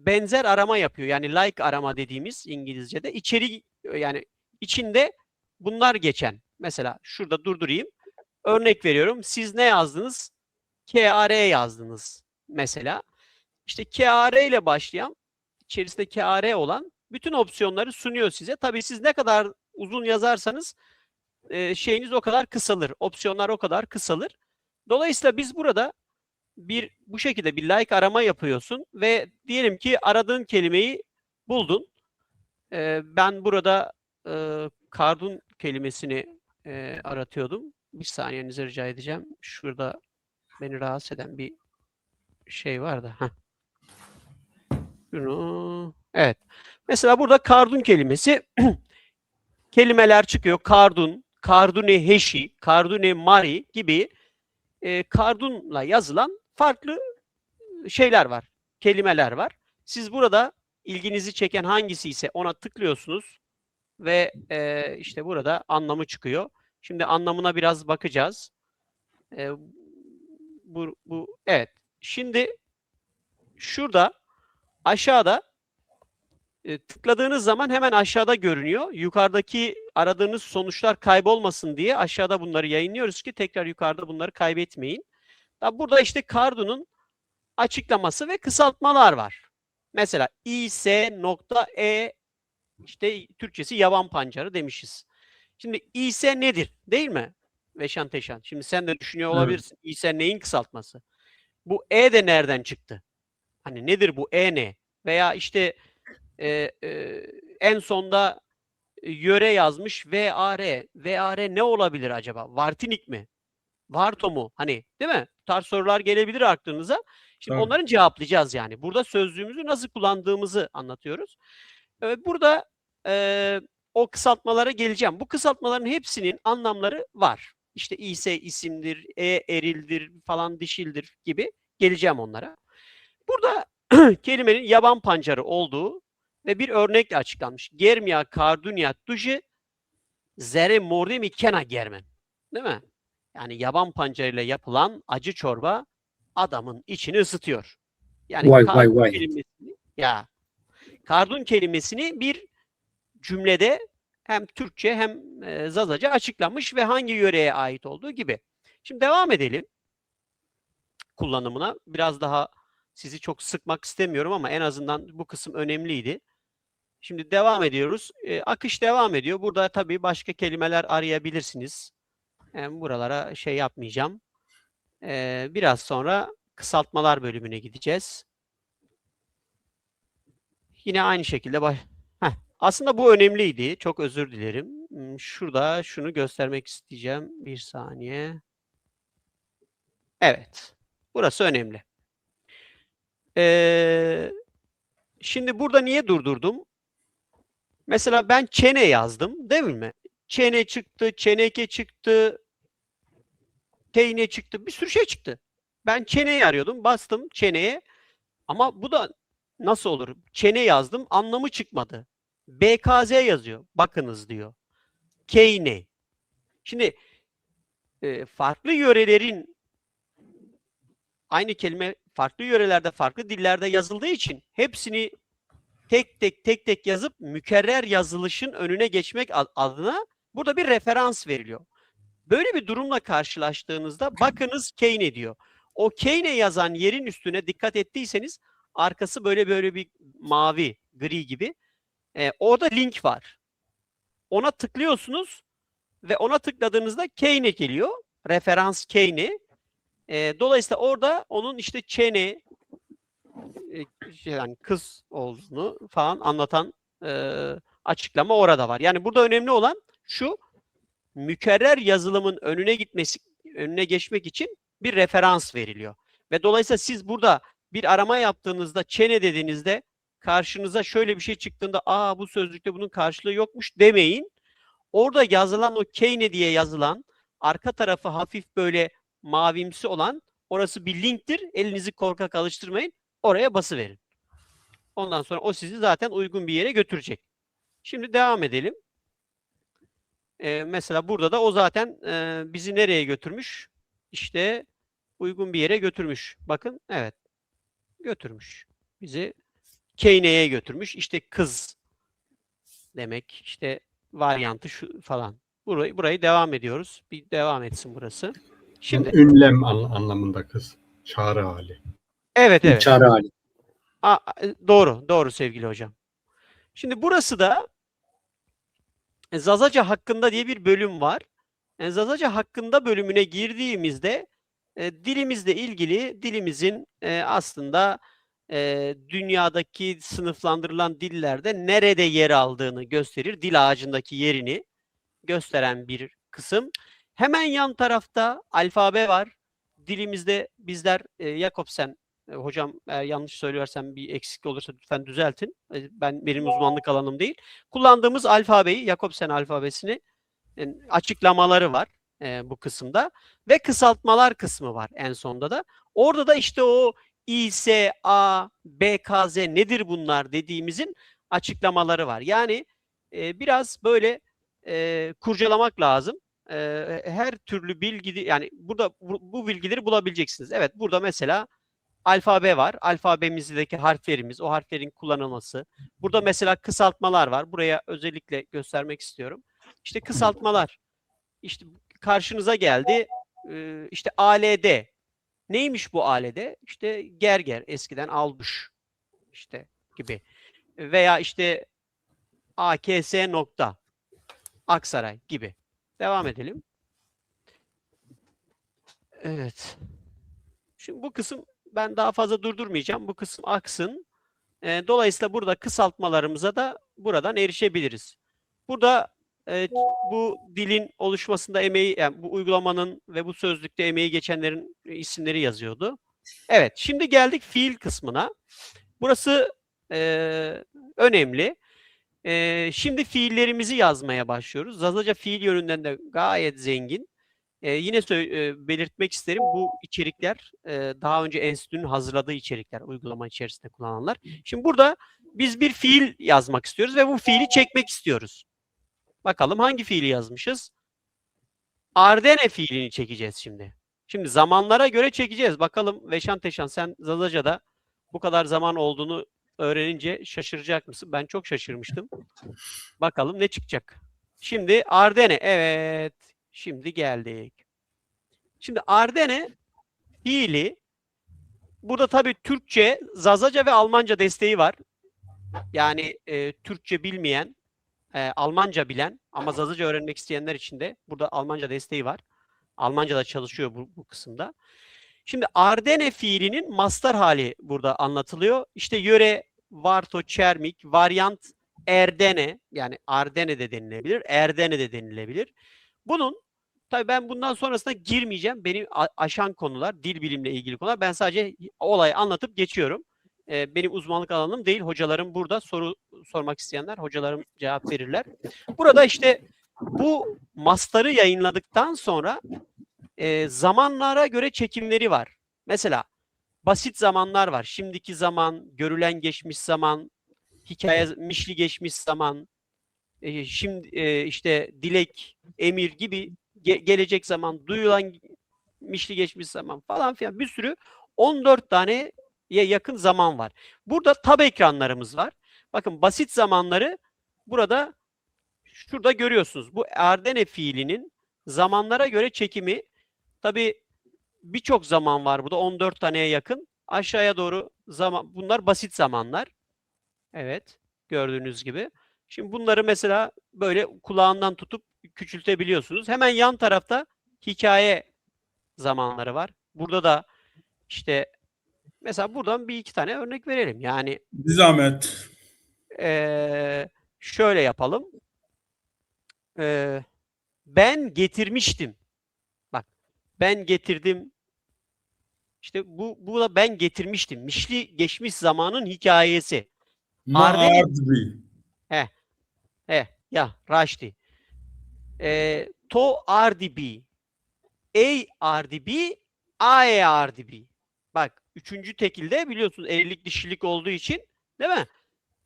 benzer arama yapıyor. Yani like arama dediğimiz İngilizce'de yani içinde bunlar geçen. Mesela şurada durdurayım. Örnek veriyorum. Siz ne yazdınız? KAR yazdınız mesela. İşte KAR ile başlayan, içerisinde KAR olan bütün opsiyonları sunuyor size. Tabii siz ne kadar uzun yazarsanız şeyiniz o kadar kısalır. Opsiyonlar o kadar kısalır. Dolayısıyla biz burada bu şekilde bir like arama yapıyorsun ve diyelim ki aradığın kelimeyi buldun. Ben burada kardun kelimesini aratıyordum. Bir saniyenizi rica edeceğim. Şurada beni rahatsız eden bir şey var da. Evet. Mesela burada kardun kelimesi kelimeler çıkıyor. Kardun, kardune heşi, kardune mari gibi kardunla yazılan farklı şeyler var. Kelimeler var. Siz burada ilginizi çeken hangisi ise ona tıklıyorsunuz ve işte burada anlamı çıkıyor. Şimdi anlamına biraz bakacağız. Evet. Şimdi şurada aşağıda tıkladığınız zaman hemen aşağıda görünüyor. Yukarıdaki aradığınız sonuçlar kaybolmasın diye aşağıda bunları yayınlıyoruz ki tekrar yukarıda bunları kaybetmeyin. Burada işte Kardun'un açıklaması ve kısaltmalar var. Mesela is.e işte Türkçesi yaban pancarı demişiz. Şimdi is nedir? Değil mi? Veşan Teşan. Şimdi sen de düşünüyor olabilirsin. Evet. İs neyin kısaltması? Bu e de nereden çıktı? Hani nedir bu e ne? Veya işte en sonda yöre yazmış VAR. VAR ne olabilir acaba? Vartinik mi? Varto mu? Hani değil mi? Bu tarz sorular gelebilir aklınıza. Şimdi onların cevaplayacağız yani. Burada sözlüğümüzü nasıl kullandığımızı anlatıyoruz. Burada o kısaltmalara geleceğim. Bu kısaltmaların hepsinin anlamları var. İşte ise isimdir, erildir falan dişildir gibi geleceğim onlara. Burada kelimenin yaban pancarı olduğu ve bir örnekle açıklanmış. Germia kardunia tuje zere mordemi kena germen. Değil mi? Yani yaban pancarıyla yapılan acı çorba adamın içini ısıtıyor. Yani vay. Kelimesini, kardun kelimesini bir cümlede hem Türkçe hem Zazaca açıklanmış ve hangi yöreye ait olduğu gibi. Şimdi devam edelim kullanımına. Biraz daha sizi çok sıkmak istemiyorum ama en azından bu kısım önemliydi. Şimdi devam ediyoruz. Akış devam ediyor. Burada tabii başka kelimeler arayabilirsiniz. Buralara şey yapmayacağım. Biraz sonra kısaltmalar bölümüne gideceğiz. Yine aynı şekilde aslında bu önemliydi. Çok özür dilerim. Şurada şunu göstermek isteyeceğim. Bir saniye. Evet. Burası önemli. Şimdi burada niye durdurdum? Mesela ben çene yazdım, değil mi? Çene çıktı, çeneke çıktı, teyne çıktı, bir sürü şey çıktı. Ben çeneyi arıyordum, bastım çeneye. Ama bu da nasıl olur? Çene yazdım, anlamı çıkmadı. BKZ yazıyor. Bakınız diyor. Keyne. Şimdi farklı yörelerin aynı kelime farklı yörelerde, farklı dillerde yazıldığı için hepsini tek tek yazıp mükerrer yazılışın önüne geçmek adına burada bir referans veriliyor. Böyle bir durumla karşılaştığınızda bakınız Keyne diyor. O Keyne yazan yerin üstüne dikkat ettiyseniz arkası böyle bir mavi, gri gibi. Orada link var. Ona tıklıyorsunuz ve ona tıkladığınızda Keyne geliyor. Referans Keyne. Dolayısıyla orada onun işte çene, yani kız olduğunu falan anlatan açıklama orada var. Yani burada önemli olan şu, mükerrer yazılımın önüne geçmek için bir referans veriliyor. Ve dolayısıyla siz burada bir arama yaptığınızda çene dediğinizde karşınıza şöyle bir şey çıktığında bu sözlükte bunun karşılığı yokmuş demeyin. Orada yazılan o Keyne diye yazılan arka tarafı hafif böyle mavimsi olan orası bir linktir. Elinizi korkak alıştırmayın. Oraya basıverin. Ondan sonra o sizi zaten uygun bir yere götürecek. Şimdi devam edelim. Mesela burada da o zaten bizi nereye götürmüş? İşte uygun bir yere götürmüş. Bakın evet. Götürmüş. Bizi Keyne'ye götürmüş. İşte kız demek. İşte varyantı şu falan. Burayı devam ediyoruz. Bir devam etsin burası. Şimdi Ünlem anlamında kız. Çağrı hali. evet. Çağrı hali. Doğru sevgili hocam. Şimdi burası da Zazaca hakkında diye bir bölüm var. Zazaca hakkında bölümüne girdiğimizde dilimizle ilgili dilimizin aslında dünyadaki sınıflandırılan dillerde nerede yer aldığını gösterir. Dil ağacındaki yerini gösteren bir kısım. Hemen yan tarafta alfabe var. Dilimizde bizler Jakobsen, hocam yanlış söylüyorsam bir eksik olursa lütfen düzeltin. Benim uzmanlık alanım değil. Kullandığımız alfabeyi, Jakobsen alfabesini açıklamaları var bu kısımda ve kısaltmalar kısmı var en sonda da. Orada da işte o İS, A, BKZ nedir bunlar dediğimizin açıklamaları var. Yani biraz böyle kurcalamak lazım. Her türlü bilgi, yani burada bu bilgileri bulabileceksiniz. Evet, burada mesela alfabe var. Alfabemizdeki harflerimiz, o harflerin kullanılması. Burada mesela kısaltmalar var. Buraya özellikle göstermek istiyorum. İşte kısaltmalar. İşte karşınıza geldi. İşte ALD. Neymiş bu ALD? İşte gerger, eskiden albuş. İşte gibi. Veya işte AKS nokta. Aksaray gibi. Devam edelim. Evet. Şimdi bu kısım ben daha fazla durdurmayacağım. Bu kısım aksın. Dolayısıyla burada kısaltmalarımıza da buradan erişebiliriz. Burada bu dilin oluşmasında emeği, yani bu uygulamanın ve bu sözlükte emeği geçenlerin isimleri yazıyordu. Evet, şimdi geldik fiil kısmına. Burası önemli. Şimdi fiillerimizi yazmaya başlıyoruz. Zazaca fiil yönünden de gayet zengin. Yine belirtmek isterim, bu içerikler daha önce enstitünün hazırladığı içerikler, uygulama içerisinde kullanılanlar. Şimdi burada biz bir fiil yazmak istiyoruz ve bu fiili çekmek istiyoruz. Bakalım hangi fiili yazmışız? Ardene fiilini çekeceğiz şimdi. Şimdi zamanlara göre çekeceğiz. Bakalım Veşan Teşan, sen Zazaca'da bu kadar zaman olduğunu öğrenince şaşıracak mısın? Ben çok şaşırmıştım. Bakalım ne çıkacak. Şimdi Ardene, evet. Şimdi geldik. Şimdi Ardene fiili, burada tabii Türkçe, Zazaca ve Almanca desteği var. Yani Türkçe bilmeyen, Almanca bilen ama Zazaca öğrenmek isteyenler için de burada Almanca desteği var. Almanca da çalışıyor bu kısımda. Şimdi Ardene fiilinin mastar hali burada anlatılıyor. İşte yöre, varto, çermik, varyant, Erdene, yani Ardene de denilebilir, Erdene de denilebilir. Bunun, tabii ben bundan sonrasına girmeyeceğim. Benim aşan konular, dil bilimle ilgili konular. Ben sadece olayı anlatıp geçiyorum. Benim uzmanlık alanım değil. Hocalarım burada. Soru sormak isteyenler, hocalarım cevap verirler. Burada işte bu mastarı yayınladıktan sonra zamanlara göre çekimleri var. Mesela basit zamanlar var. Şimdiki zaman, görülen geçmiş zaman, hikayemişli geçmiş zaman, şimdi işte dilek, emir gibi gelecek zaman, duyulan mişli geçmiş zaman falan filan bir sürü 14 taneye yakın zaman var. Burada tab ekranlarımız var. Bakın basit zamanları burada şurada görüyorsunuz. Bu Erdene fiilinin zamanlara göre çekimi, tabii birçok zaman var burada, 14 taneye yakın. Aşağıya doğru zaman, bunlar basit zamanlar. Evet, gördüğünüz gibi. Şimdi bunları mesela böyle kulağından tutup küçültebiliyorsunuz. Hemen yan tarafta hikaye zamanları var. Burada da işte mesela buradan bir iki tane örnek verelim. Yani Bir zahmet. şöyle yapalım. Ben getirmiştim. Bak, ben getirdim. İşte bu da ben getirmiştim. Mişli geçmiş zamanın hikayesi. Ma'ardi. Ya Raşti. To RDB. A RDB. A RDB. Bak, üçüncü tekilde biliyorsunuz evlilik dişilik olduğu için, değil mi?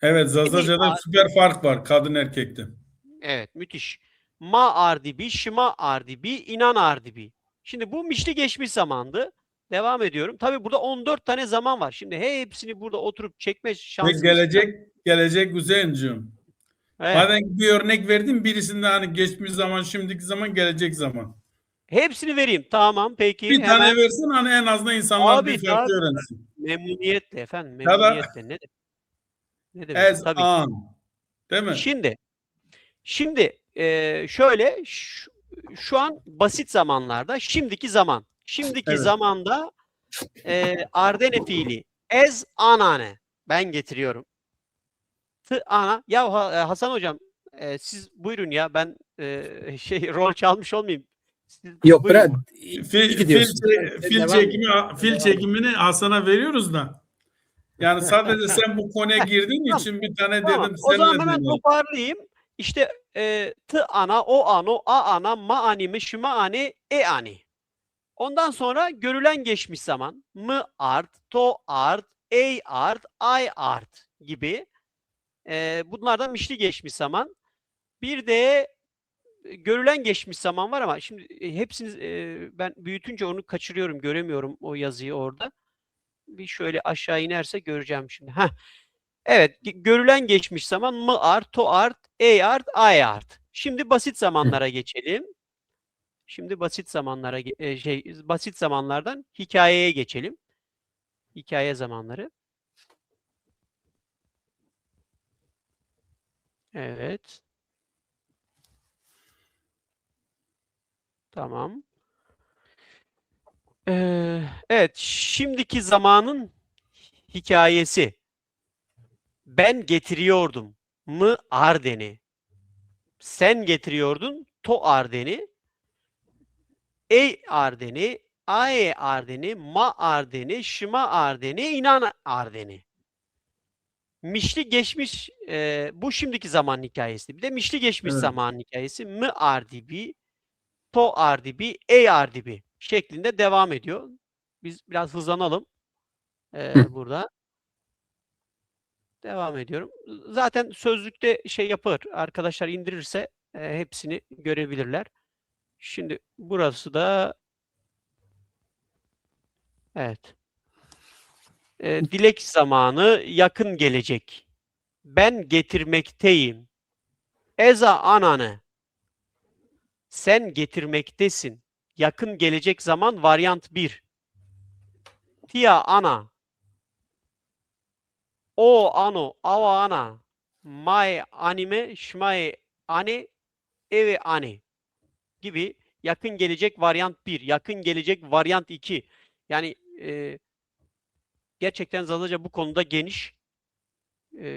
Evet, Zazaca'da süper fark var kadın erkekte. Evet, müthiş. Ma RDB, Şıma RDB, inan RDB. Şimdi bu mişli geçmiş zamandı. Devam ediyorum. Tabii burada 14 tane zaman var. Şimdi hepsini burada oturup çekme Ve şansımız yok. gelecek Hüseyin'cim. Evet. Madem bir örnek verdim, birisinde hani geçmiş zaman, şimdiki zaman, gelecek zaman. Hepsini vereyim. Tamam, peki. Bir Hemen. tane versin, hani en azından insanlar Abi, bir farklı tabii. öğrensin. Memnuniyetle efendim. Ya da Memnuniyetle. Ne demek? as Tabii. an. Değil mi? Şimdi şöyle şu an basit zamanlarda şimdiki zaman. Şimdiki Evet. zamanda Ardene fiili as anane. Ben getiriyorum. Ana. Ya Hasan hocam, siz buyurun ya, ben rol çalmış olmayayım. Siz Yok buyurun. Brad, iyi gidiyorsun. Fil çekimini Hasan'a veriyoruz da. Yani sadece sen bu konuya girdiğin için bir tane Tamam. dedim O zaman seninle hemen deneyelim. toparlayayım. İşte t ana, o ano, a ana, ma ani, mışma ani, e ani. Ondan sonra görülen geçmiş zaman mı art, to art, ey art, ay art gibi. Bunlardan mişli geçmiş zaman. Bir de görülen geçmiş zaman var ama şimdi hepsini ben büyütünce onu kaçırıyorum, göremiyorum o yazıyı orada. Bir şöyle aşağı inerse göreceğim şimdi. Evet, görülen geçmiş zaman mı art, to art, ey art, ay art. Şimdi basit zamanlara geçelim. Şimdi basit zamanlara basit zamanlardan hikayeye geçelim. Hikaye zamanları. Evet. Tamam. Evet, şimdiki zamanın hikayesi. Ben getiriyordum mı Arden'i. Sen getiriyordun to Arden'i. Ey Arden'i, Ae Arden'i, Ma Arden'i, Şıma Arden'i, inan Arden'i. Mişli geçmiş, bu şimdiki zaman hikayesi. Bir de mişli geçmiş Evet. zaman hikayesi. Mı Ardibi, To Ardibi, Ey Ardibi şeklinde devam ediyor. Biz biraz hızlanalım burada. Devam ediyorum. Zaten sözlükte yapar. Arkadaşlar indirirse hepsini görebilirler. Şimdi burası da evet. Dilek zamanı, yakın gelecek. Ben getirmekteyim. Eza ananı. Sen getirmektesin. Yakın gelecek zaman varyant 1. Tia ana. O ano, ava ana. Mai anime, şmai ani, eve ani gibi yakın gelecek varyant 1, yakın gelecek varyant 2. Yani gerçekten Zazaca bu konuda geniş.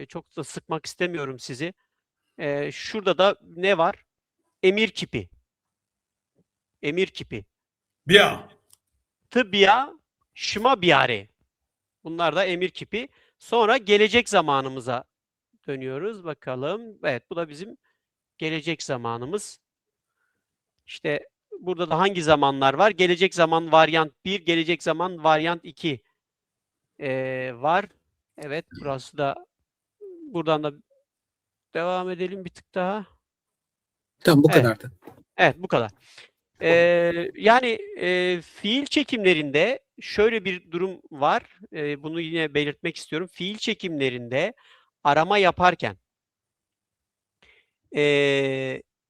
çok da sıkmak istemiyorum sizi. Şurada da ne var? Emir kipi. Emir kipi. Bia. Tıbbiya, şıma biyare. Bunlar da emir kipi. Sonra gelecek zamanımıza dönüyoruz. Bakalım. Evet, bu da bizim gelecek zamanımız. İşte burada da hangi zamanlar var? Gelecek zaman varyant 1, gelecek zaman varyant 2 var. Evet, burası da buradan da devam edelim bir tık daha. Tamam, bu Evet. kadardı. Evet, bu kadar. Yani fiil çekimlerinde şöyle bir durum var. Bunu yine belirtmek istiyorum. Fiil çekimlerinde arama yaparken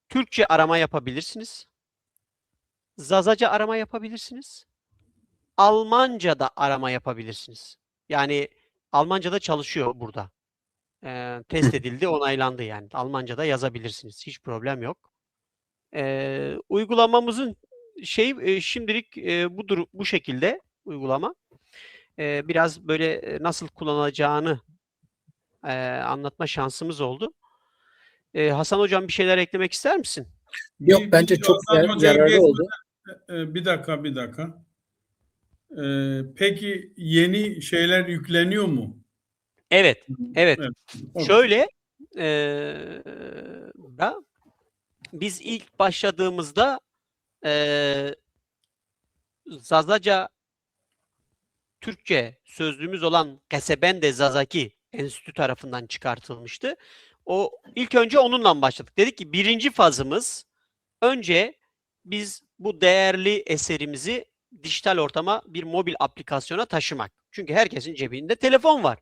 Türkçe arama yapabilirsiniz. Zazaca arama yapabilirsiniz. Almanca'da arama yapabilirsiniz. Yani Almanca'da çalışıyor burada. Test edildi, onaylandı yani. Almanca'da yazabilirsiniz. Hiç problem yok. Uygulamamızın şimdilik bu şekilde uygulama. Biraz böyle nasıl kullanılacağını anlatma şansımız oldu. Hasan Hocam bir şeyler eklemek ister misin? Yok, bence çok Hasan Hoca'ya yararlı geçmeden, oldu. Bir dakika. Peki yeni şeyler yükleniyor mu? Evet. Evet. Şöyle biz ilk başladığımızda Zazaca Türkçe sözlüğümüz olan Kesebende Zazaki Enstitü tarafından çıkartılmıştı. İlk önce onunla başladık. Dedik ki birinci fazımız önce biz bu değerli eserimizi dijital ortama, bir mobil aplikasyona taşımak. Çünkü herkesin cebinde telefon var.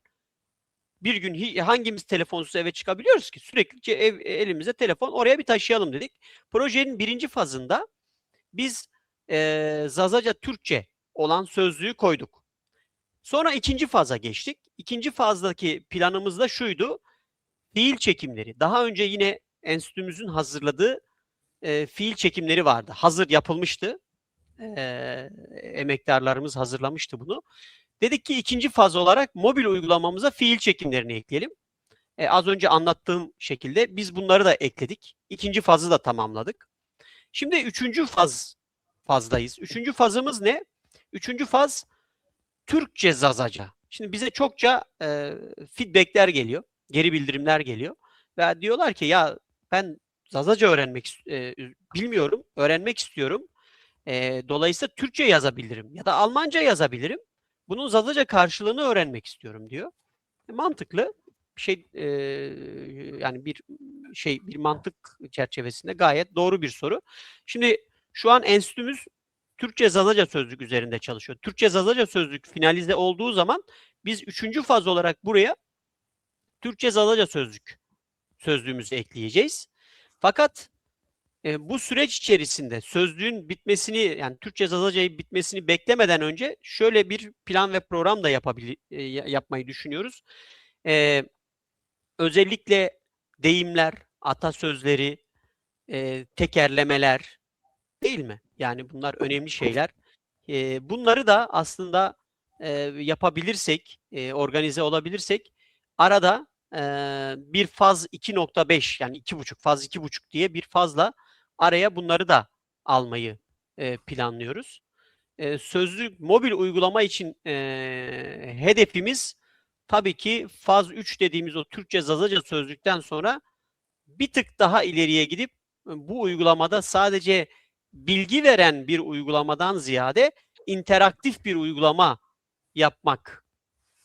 Bir gün hangimiz telefonsuz eve çıkabiliyoruz ki? Sürekli elimize telefon, oraya bir taşıyalım dedik. Projenin birinci fazında biz Zazaca Türkçe olan sözlüğü koyduk. Sonra ikinci faza geçtik. İkinci fazdaki planımız da şuydu. Fiil çekimleri. Daha önce yine enstitümüzün hazırladığı fiil çekimleri vardı. Hazır yapılmıştı. Emektarlarımız hazırlamıştı bunu. Dedik ki ikinci faz olarak mobil uygulamamıza fiil çekimlerini ekleyelim. Az önce anlattığım şekilde biz bunları da ekledik. İkinci fazı da tamamladık. Şimdi üçüncü fazdayız. Üçüncü fazımız ne? Üçüncü faz Türkçe Zazaca. Şimdi bize çokça feedbackler geliyor. Geri bildirimler geliyor. Ve diyorlar ki ya ben Zazaca bilmiyorum. Öğrenmek istiyorum. Dolayısıyla Türkçe yazabilirim. Ya da Almanca yazabilirim. Bunun Zazaca karşılığını öğrenmek istiyorum diyor. Mantıklı bir şey, yani bir mantık çerçevesinde gayet doğru bir soru. Şimdi şu an enstitümüz Türkçe Zazaca sözlük üzerinde çalışıyor. Türkçe Zazaca sözlük finalize olduğu zaman biz üçüncü faz olarak buraya Türkçe Zazaca sözlüğümüzü ekleyeceğiz. Fakat bu süreç içerisinde sözlüğün bitmesini, yani Türkçe Zazaca'yı bitmesini beklemeden önce şöyle bir plan ve program da yapmayı düşünüyoruz. Özellikle deyimler, atasözleri, tekerlemeler değil mi? Yani bunlar önemli şeyler. Bunları da aslında yapabilirsek, organize olabilirsek arada bir faz 2.5 yani 2.5 faz 2.5 diye bir fazla araya bunları da almayı planlıyoruz. Sözlük mobil uygulama için hedefimiz tabii ki faz 3 dediğimiz o Türkçe Zazaca sözlükten sonra bir tık daha ileriye gidip bu uygulamada sadece bilgi veren bir uygulamadan ziyade interaktif bir uygulama yapmak.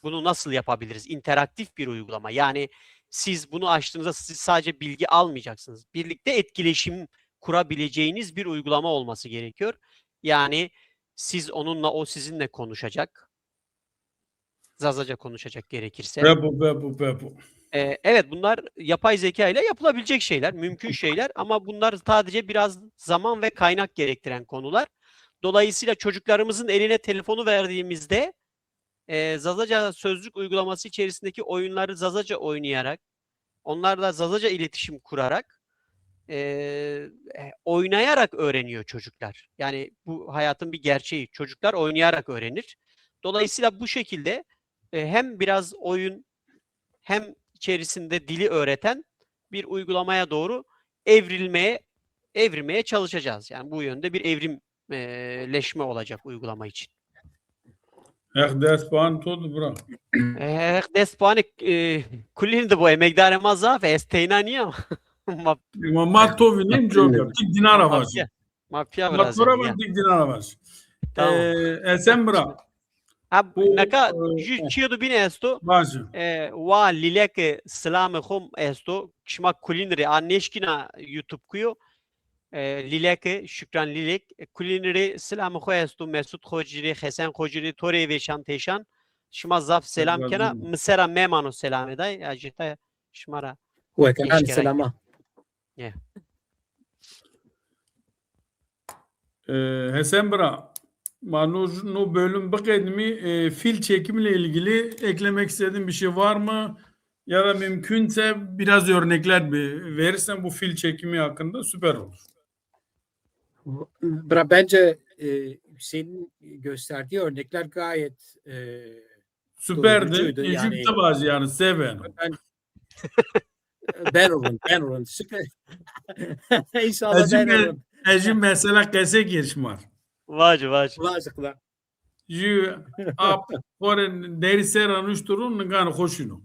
Bunu nasıl yapabiliriz? İnteraktif bir uygulama. Yani siz bunu açtığınızda siz sadece bilgi almayacaksınız. Birlikte etkileşim kurabileceğiniz bir uygulama olması gerekiyor. Yani siz onunla, o sizinle konuşacak. Zazaca konuşacak gerekirse. Bu. Evet, bunlar yapay zeka ile yapılabilecek şeyler, mümkün şeyler ama bunlar sadece biraz zaman ve kaynak gerektiren konular. Dolayısıyla çocuklarımızın eline telefonu verdiğimizde Zazaca sözlük uygulaması içerisindeki oyunları Zazaca oynayarak, onlarla Zazaca iletişim kurarak, oynayarak öğreniyor çocuklar. Yani bu hayatın bir gerçeği. Çocuklar oynayarak öğrenir. Dolayısıyla bu şekilde hem biraz oyun hem içerisinde dili öğreten bir uygulamaya doğru evrilmeye çalışacağız. Yani bu yönde bir evrimleşme olacak uygulama için. ders puan todo bra. Despane kullin de bu emekdar mazaf esteynaniya Ma to vinim joga. Tik dinara var. mafya Ma biraz. tora ben tik dinara var. Tamam. Sen bra. Bu, Naka çiyodu bin esto Bazı. wa lilek selam khum esto kişma kulinri anneşkina YouTube kuyo lilek şükran lilek kulinri selam khu esto Mesut Khojiri Hesen Khojiri tore ve şanteşan şma zaf selam kena misera memano selam eday ajita şmara وكمان İşkere. سلامة. Hesen bra. Manuj no bölüm bakademi fil çekimiyle ilgili eklemek istediğin bir şey var mı? Ya da mümkünse biraz örnekler verirsen bu fil çekimi hakkında süper olur. Bence senin gösterdiği örnekler gayet Süperdi. doyurucuydu yani. Ejipte bazı yani seven. Ben olun. Süper. İnşallah ben olun. Ejim mesela kese geçmar. vacı Vazıkla. Ju ap foren deri seran uçturun gan hoşunu.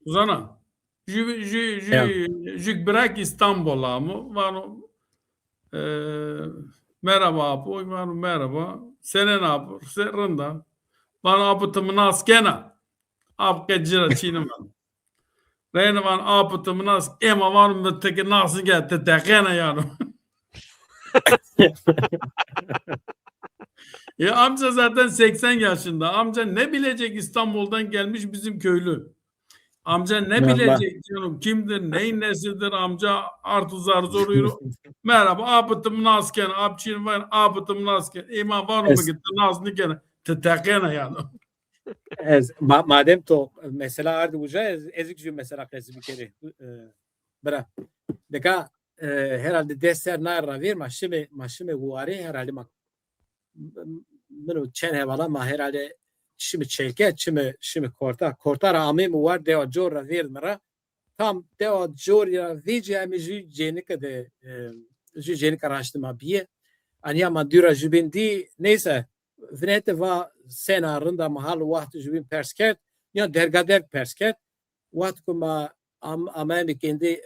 Uzana. Ju bırak İstanbul'a mı? Vano merhaba abi. Vano merhaba. Sene ne yapır? Serranda. Vano apıtımı nas gena. Ap kecira çiğnemen. Reyne van apıtımı nas. Ema var mı teki nasıl geldi? Tekene yani. Ya amca zaten 80 yaşında. Amca ne bilecek İstanbul'dan gelmiş bizim köylü. Amca ne Vallahi. bilecek canım kimdir, neyin nesidir amca artı zar zoruyor. Merhaba apıtım nasken, apçin var apıtım nasken. İma var mı gitti nasıl gene. Tetekene yani. Madem to mesela ardı buca ezik mesela kesi bir kere. Bırak. Deka herhalde deser narra ver maşime guari herhalde bunu çen hevala ma herhalde şimdi çelke şimdi korta rağmen var deva jorra vermera tam deva jorra vijemi jenika de jenika araştırma biye ania madura jubendi neyse venete va senarında mahal vakti jubin persket ya dergader persket vakti kuma amami kendi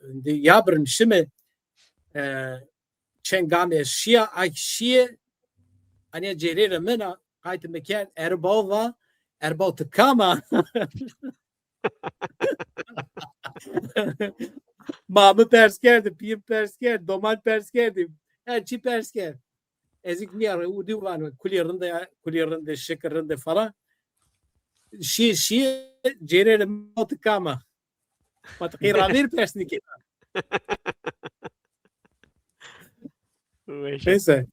de yabrın şimdi çengame şia ay şia ania cerere mena kayıt mekan erbova erbov tıkama mamı perskerdi piyim persker domal perskerdi her çi persker ezik mi ara udu var kulirinde şekerinde falan şi cerere mena tıkama matkira bir persniki neyse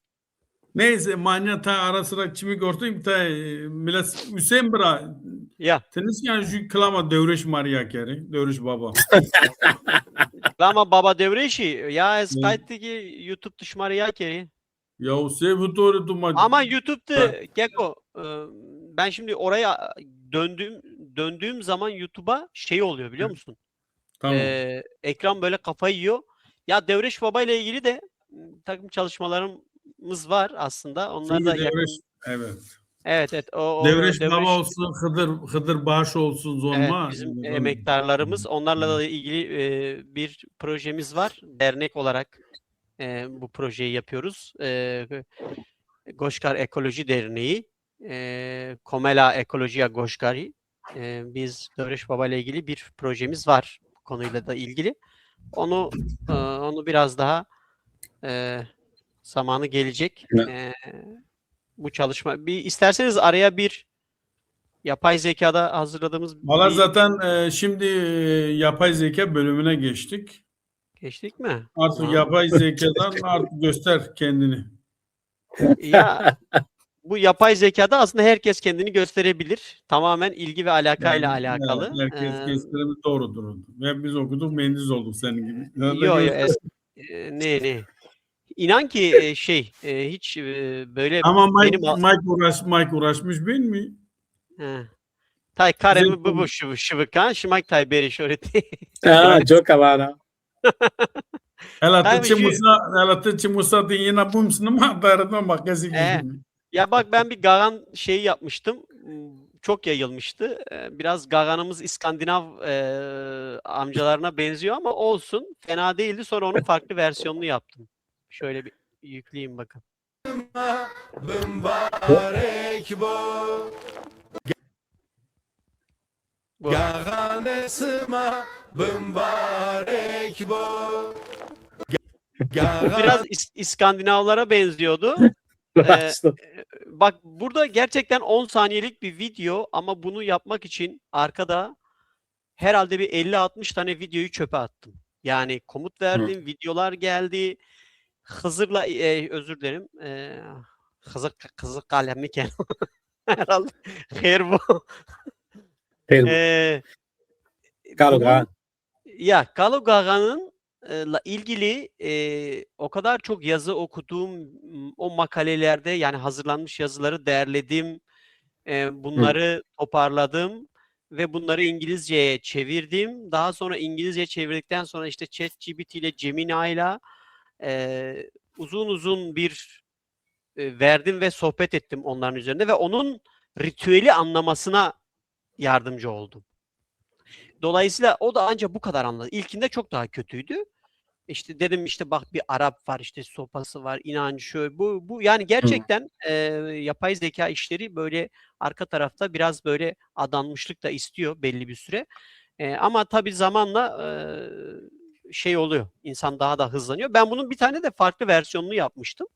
Neyse manyata ara sıra kimi gördüm ta millet Hüseyin bra. Ya. Tenis yani şu klama devreş Maria kere, devreş baba. Ama baba devreşi ya kayıttaki YouTube dışmarı ya kere. Ya sev doğru duma. Ama YouTube'da Geko ben şimdi oraya döndüğüm zaman YouTube'a şey oluyor biliyor musun? Tamam. Ekran böyle kafayı yiyor. Ya Devreş Baba ile ilgili de takım çalışmalarımız var aslında. Onlar da yakın. Evet. Evet. Devreş Baba olsun, Hıdır Baş olsun Zonma. Evet, bizim emektarlarımız. Onlarla da ilgili bir projemiz var. Dernek olarak bu projeyi yapıyoruz. Goşkar Ekoloji Derneği. Komela Ekolojiya Goşkari. Biz Devreş Baba ile ilgili bir projemiz var. Bu konuyla da ilgili. Onu biraz daha zamanı gelecek. Bu çalışma. İsterseniz araya bir yapay zekada hazırladığımız Valla zaten şimdi yapay zeka bölümüne geçtik. Geçtik mi? Artık yapay zekadan artık göster kendini. Ya bu yapay zekada aslında herkes kendini gösterebilir. Tamamen ilgi ve alakayla alakalı. Herkes gösterimi doğrudur. Ve biz okuduk, mendiz olduk senin gibi. Yok. Ne? İnan ki hiç böyle ama benim Mike uğraşmış değil mi? Tay karemi Güzel bu şıvıkan şimak tay beri şoreti. Çok havana. Ela Musa yine bu musun ama darıdan bak Ee, Ya bak ben bir Gagan şeyi yapmıştım. Çok yayılmıştı. Biraz Gagan'ımız İskandinav amcalarına benziyor ama olsun. Fena değildi. Sonra onun farklı versiyonunu yaptım. Şöyle bir yükleyeyim bakın. Mübarek bu Bu. Gaganesıma mübarek bu Biraz İskandinavlara benziyordu. Bak burada gerçekten 10 saniyelik bir video ama bunu yapmak için arkada herhalde bir 50-60 tane videoyu çöpe attım. Yani komut verdim, videolar geldi. Hızır'la özür dilerim. Hızır kalemliken herhalde hayır bu. Bunun, ya Galo Gaga'nın ilgili o kadar çok yazı okuduğum o makalelerde yani hazırlanmış yazıları derledim. Bunları toparladım ve bunları İngilizceye çevirdim. Daha sonra İngilizceye çevirdikten sonra işte ChatGPT ile Gemini ile uzun uzun bir verdim ve sohbet ettim onların üzerinde ve onun ritüeli anlamasına yardımcı oldum. Dolayısıyla o da ancak bu kadar anladı. İlkinde çok daha kötüydü. İşte dedim işte bak bir Arap var, işte sopası var, inancı şöyle bu yani gerçekten yapay zeka işleri böyle arka tarafta biraz böyle adanmışlık da istiyor belli bir süre. Ama tabii zamanla şey oluyor. İnsan daha da hızlanıyor. Ben bunun bir tane de farklı versiyonunu yapmıştım.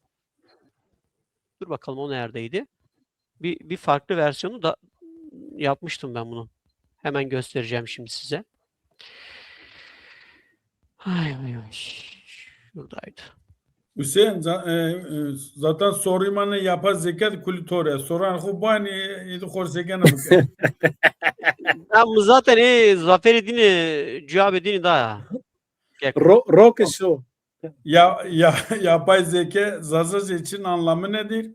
Dur bakalım o neredeydi? Bir farklı versiyonu da yapmıştım ben bunun. Hemen göstereceğim şimdi size. Ay. Şuradaydı. Hüseyin zaten soruyu bana yapay zeka kulütore soran kubani idi korsekene bu. Ben bu zaten Zafer Edini, Cevap Edini daha. Rock show. Yapay zeka Zazaca için anlamı nedir?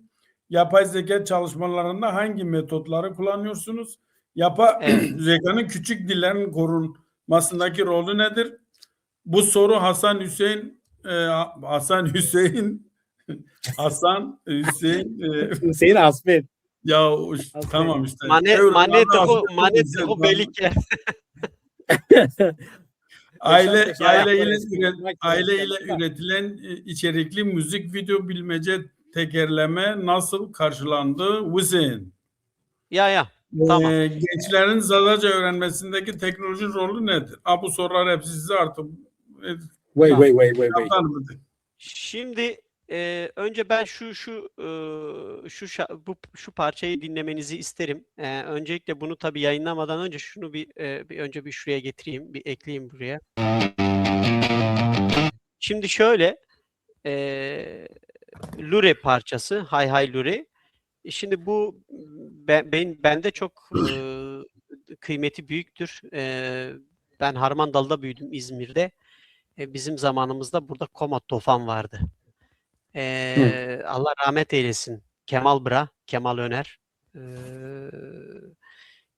Yapay zeka çalışmalarında hangi metotları kullanıyorsunuz? Yapay zekanın küçük dillerin korunmasındaki rolü nedir? Bu soru Hasan Hüseyin Asmin. ya tamam işte. Manetiko Belike. Aile ile üretilen içerikli müzik video bilmece tekerleme nasıl karşılandı? Hüseyin. Ya. Tamam. Gençlerin Zazaca öğrenmesindeki teknoloji rolü nedir? Bu sorular hepsi size artık. Wait. Şimdi önce ben şu parçayı dinlemenizi isterim. Öncelikle bunu tabii yayınlamadan önce şunu önce bir şuraya getireyim, bir ekleyeyim buraya. Şimdi şöyle Lure parçası, Hay Hay Lure. Şimdi bu bende çok kıymeti büyüktür. Ben Harmandalı'da büyüdüm, İzmir'de. Bizim zamanımızda burada Koma Tofan vardı. Allah rahmet eylesin. Kemal Öner.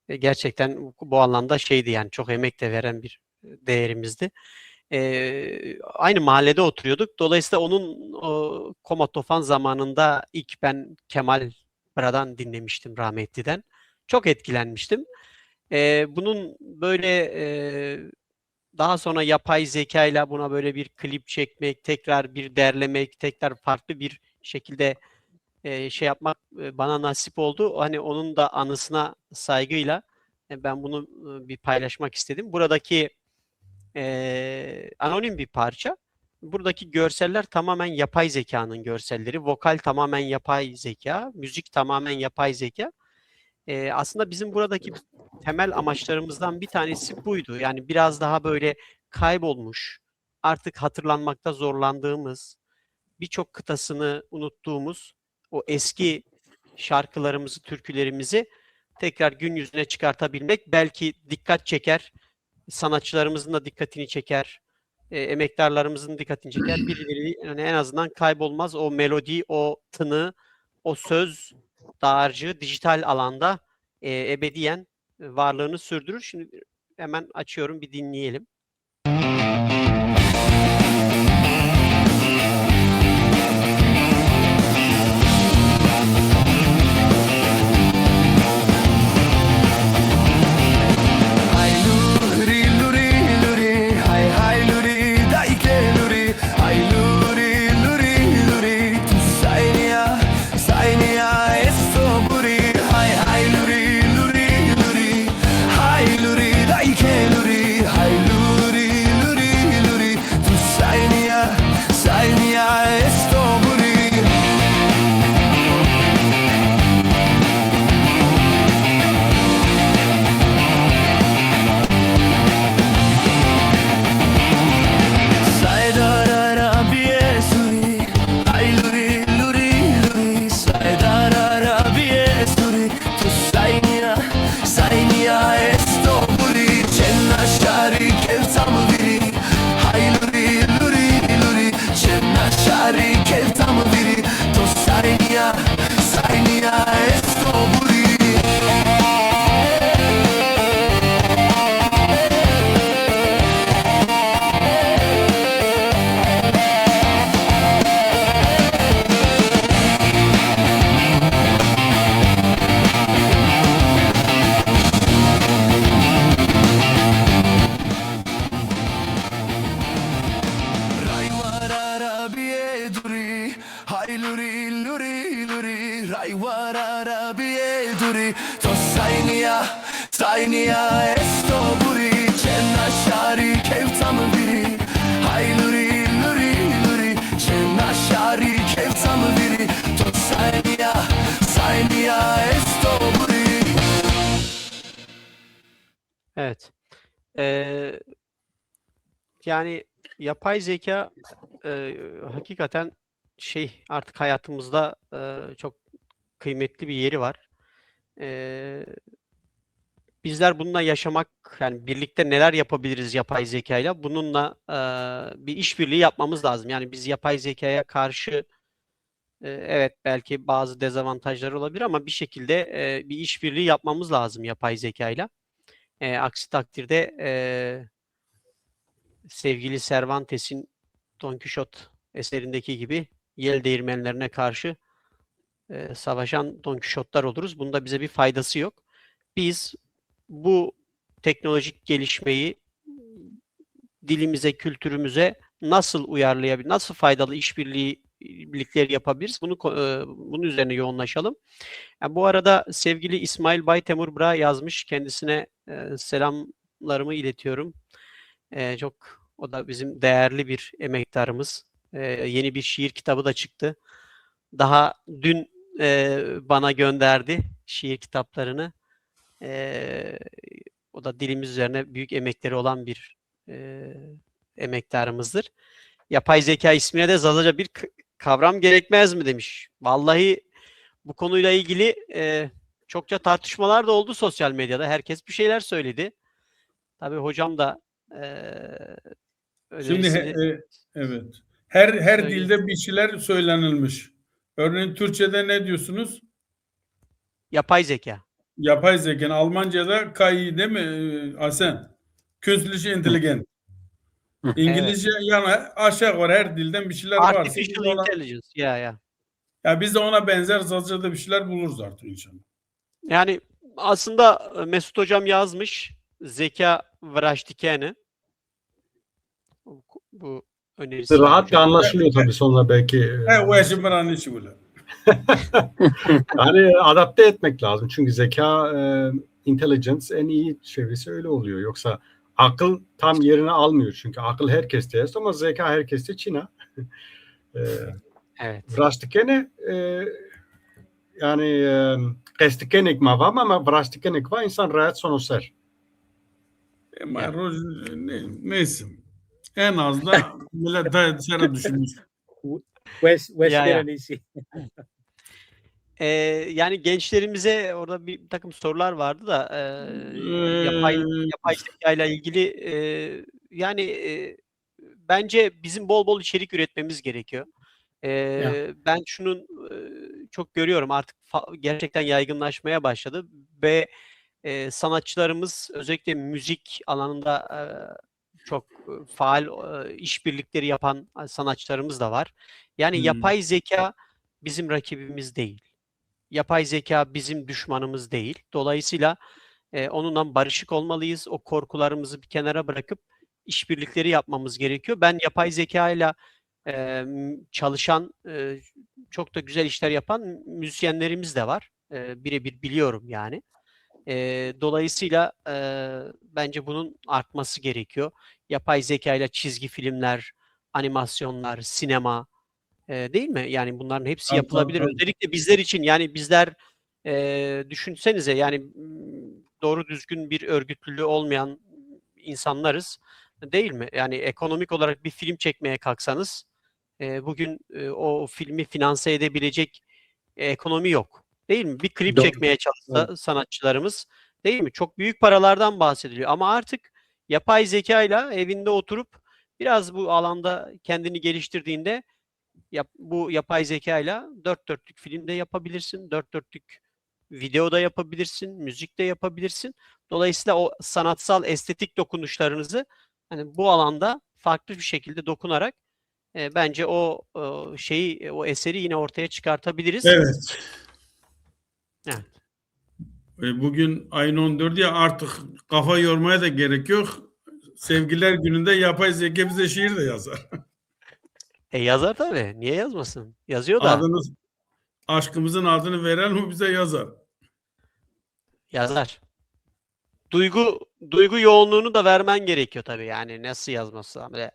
Gerçekten bu anlamda şeydi yani çok emek de veren bir değerimizdi. Aynı mahallede oturuyorduk. Dolayısıyla onun Koma Tofan zamanında ilk ben Kemal Bra'dan dinlemiştim rahmetliden. Çok etkilenmiştim. Bunun böyle daha sonra yapay zeka ile buna böyle bir klip çekmek, tekrar bir derlemek, tekrar farklı bir şekilde şey yapmak bana nasip oldu. Hani onun da anısına saygıyla ben bunu bir paylaşmak istedim. Buradaki anonim bir parça. Buradaki görseller tamamen yapay zekanın görselleri. Vokal tamamen yapay zeka. Müzik tamamen yapay zeka. Aslında bizim buradaki temel amaçlarımızdan bir tanesi buydu. Yani biraz daha böyle kaybolmuş, artık hatırlanmakta zorlandığımız, birçok kıtasını unuttuğumuz o eski şarkılarımızı, türkülerimizi tekrar gün yüzüne çıkartabilmek belki dikkat çeker, sanatçılarımızın da dikkatini çeker, emektarlarımızın dikkatini çeker. Birileri yani en azından kaybolmaz o melodi, o tını, o söz dağarcığı dijital alanda ebediyen varlığını sürdürür. Şimdi hemen açıyorum, bir dinleyelim. Hay luri luri luri, hay hay luri daike luri, hay luri luri luri, tu sainia sainia esto buri, hay hay luri luri luri, hay luri daike luri, hay luri luri luri, tu sainia sainia esto buri. Saydara biesuri, ay luri luri luri, saydara biesuri, tu sainia sainia esto buri, cenna shari keltamu biri, hay luri luri luri, cenna shari keltamu biri, tu sainia sainia esto buri. Raiwarara bieduri, hai luri luri luri, raiwarara bieduri, to sainia sainia esto buri, cenna shari kevtam biri, hai luri luri luri, cenna shari kevtam biri, to sainia sainia esto buri. Evet. Yani yapay zeka hakikaten artık hayatımızda çok kıymetli bir yeri var. Bizler bununla yaşamak, yani birlikte neler yapabiliriz yapay zekayla? Bununla bir işbirliği yapmamız lazım. Yani biz yapay zekaya karşı evet belki bazı dezavantajları olabilir ama bir şekilde bir işbirliği yapmamız lazım yapay zekayla. Aksi takdirde sevgili Cervantes'in Don Quixote eserindeki gibi yel değirmenlerine karşı savaşan Don Quixote'lar oluruz. Bunda bize bir faydası yok. Biz bu teknolojik gelişmeyi dilimize, kültürümüze nasıl uyarlayabilir, nasıl faydalı işbirlikleri yapabiliriz? Bunun üzerine yoğunlaşalım. Yani bu arada sevgili İsmail Baytemur Bra yazmış. Kendisine selamlarımı iletiyorum. O da bizim değerli bir emektarımız. Yeni bir şiir kitabı da çıktı. Daha dün bana gönderdi şiir kitaplarını. O da dilimiz üzerine büyük emekleri olan bir emektarımızdır. Yapay zeka ismine de Zazaca bir kavram gerekmez mi demiş. Vallahi bu konuyla ilgili çokça tartışmalar da oldu sosyal medyada. Herkes bir şeyler söyledi. Tabii hocam da Şimdi önerisini evet. Her söyledi. dilde bir şeyler söylenilmiş. Örneğin Türkçe'de ne diyorsunuz? Yapay zeka. Yapay zeka. Almanca'da KI değil mi Asen? Künstliche Intelligenz. İngilizce yani aşağı yukarı her dilden bir şeyler varsa biz Artificial ona, intelligence. Ya. ya biz de ona benzer Zazaca'da bir şeyler buluruz artık inşallah. Yani aslında Mesut hocam yazmış. Zeka vraştikeni. Bu önerisi var Rahatça hocam. anlaşılıyor tabii sonra belki. O yaşın bir an işi böyle. Yani adapte etmek lazım. Çünkü zeka, intelligence en iyi çevirisi öyle oluyor. Yoksa akıl tam yerini almıyor. Çünkü akıl herkeste jest ama zeka herkeste Çin'a. Evet. Vraştikene yani kestikenik ma var ama vraştikenik var insan rahat sonuçlar. Neyse. En az da millet dışarı düşünmüş. Ya. Yani gençlerimize orada bir takım sorular vardı da yapay zeka ile ilgili bence bizim bol bol içerik üretmemiz gerekiyor. Ben şunun çok görüyorum artık gerçekten yaygınlaşmaya başladı ve sanatçılarımız özellikle müzik alanında çok faal işbirlikleri yapan sanatçılarımız da var. Yani yapay zeka bizim rakibimiz değil. Yapay zeka bizim düşmanımız değil. Dolayısıyla onunla barışık olmalıyız. O korkularımızı bir kenara bırakıp işbirlikleri yapmamız gerekiyor. Ben yapay zeka ile çalışan, çok da güzel işler yapan müzisyenlerimiz de var. Birebir biliyorum yani. Dolayısıyla bence bunun artması gerekiyor. Yapay zeka ile çizgi filmler, animasyonlar, sinema, değil mi? Yani bunların hepsi Tabii, yapılabilir. tabii, tabii. Özellikle bizler için, yani bizler düşünsenize yani doğru düzgün bir örgütlülüğü olmayan insanlarız, değil mi? Yani ekonomik olarak bir film çekmeye kalksanız bugün o filmi finanse edebilecek ekonomi yok. Değil mi? Bir klip Doğru. çekmeye çalışsa sanatçılarımız, değil mi? Çok büyük paralardan bahsediliyor. Ama artık yapay zekayla evinde oturup biraz bu alanda kendini geliştirdiğinde bu yapay zekayla dört dörtlük film de yapabilirsin, dört dörtlük video da yapabilirsin, müzik de yapabilirsin. Dolayısıyla o sanatsal estetik dokunuşlarınızı hani bu alanda farklı bir şekilde dokunarak bence o o eseri yine ortaya çıkartabiliriz. Evet. Evet. Bugün ayın 14'ü ya, artık kafa yormaya da gerek yok. Sevgililer gününde yapay zeka bize şiir de yazar. Yazar tabii. Niye yazmasın? Yazıyor da. Aşkımızın adını veren o bize yazar. Yazar. Duygu yoğunluğunu da vermen gerekiyor tabii, yani nasıl yazması, böyle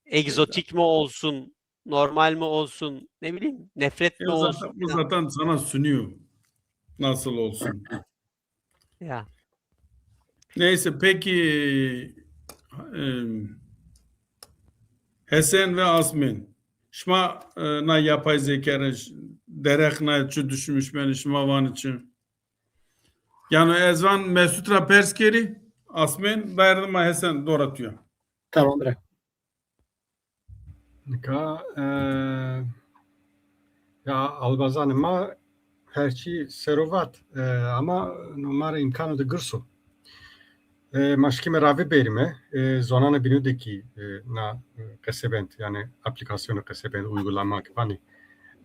egzotik mi olsun, normal mi olsun, ne bileyim, nefret mi olsun Bu filan. zaten sana sunuyor. Nasıl olsun. Ya. Neyse, peki Hasan ve Asmin şma na yapay zeka derek na çu düşmüş beni şma van için. Yani ezvan Mesutra Perskeri Asmin derdim Hasan doğratıyor. Tamam, bırak. Ya albazanıma herçi serovat ama numara imkanı da gırsu. Maşkime ravi berime zonana binudeki na kasebent yani aplikasyonu kasebent uygulamak hani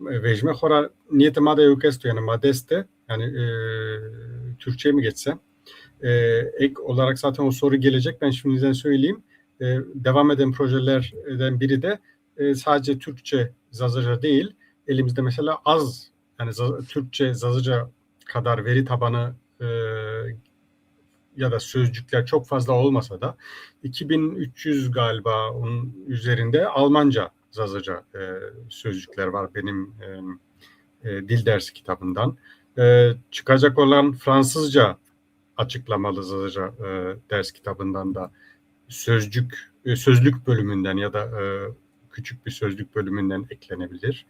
vejme xora niyete mada yukestu yani madeste yani Türkçe mi geçsem ek olarak zaten o soru gelecek, ben şimdiden söyleyeyim. Devam eden projelerden biri de sadece Türkçe Zazaca değil, elimizde mesela az yani Türkçe Zazaca kadar veri tabanı ya da sözcükler çok fazla olmasa da 2300 galiba onun üzerinde Almanca Zazaca sözcükler var benim dil dersi kitabından. Çıkacak olan Fransızca açıklamalı Zazaca ders kitabından da sözlük bölümünden ya da küçük bir sözlük bölümünden eklenebilir.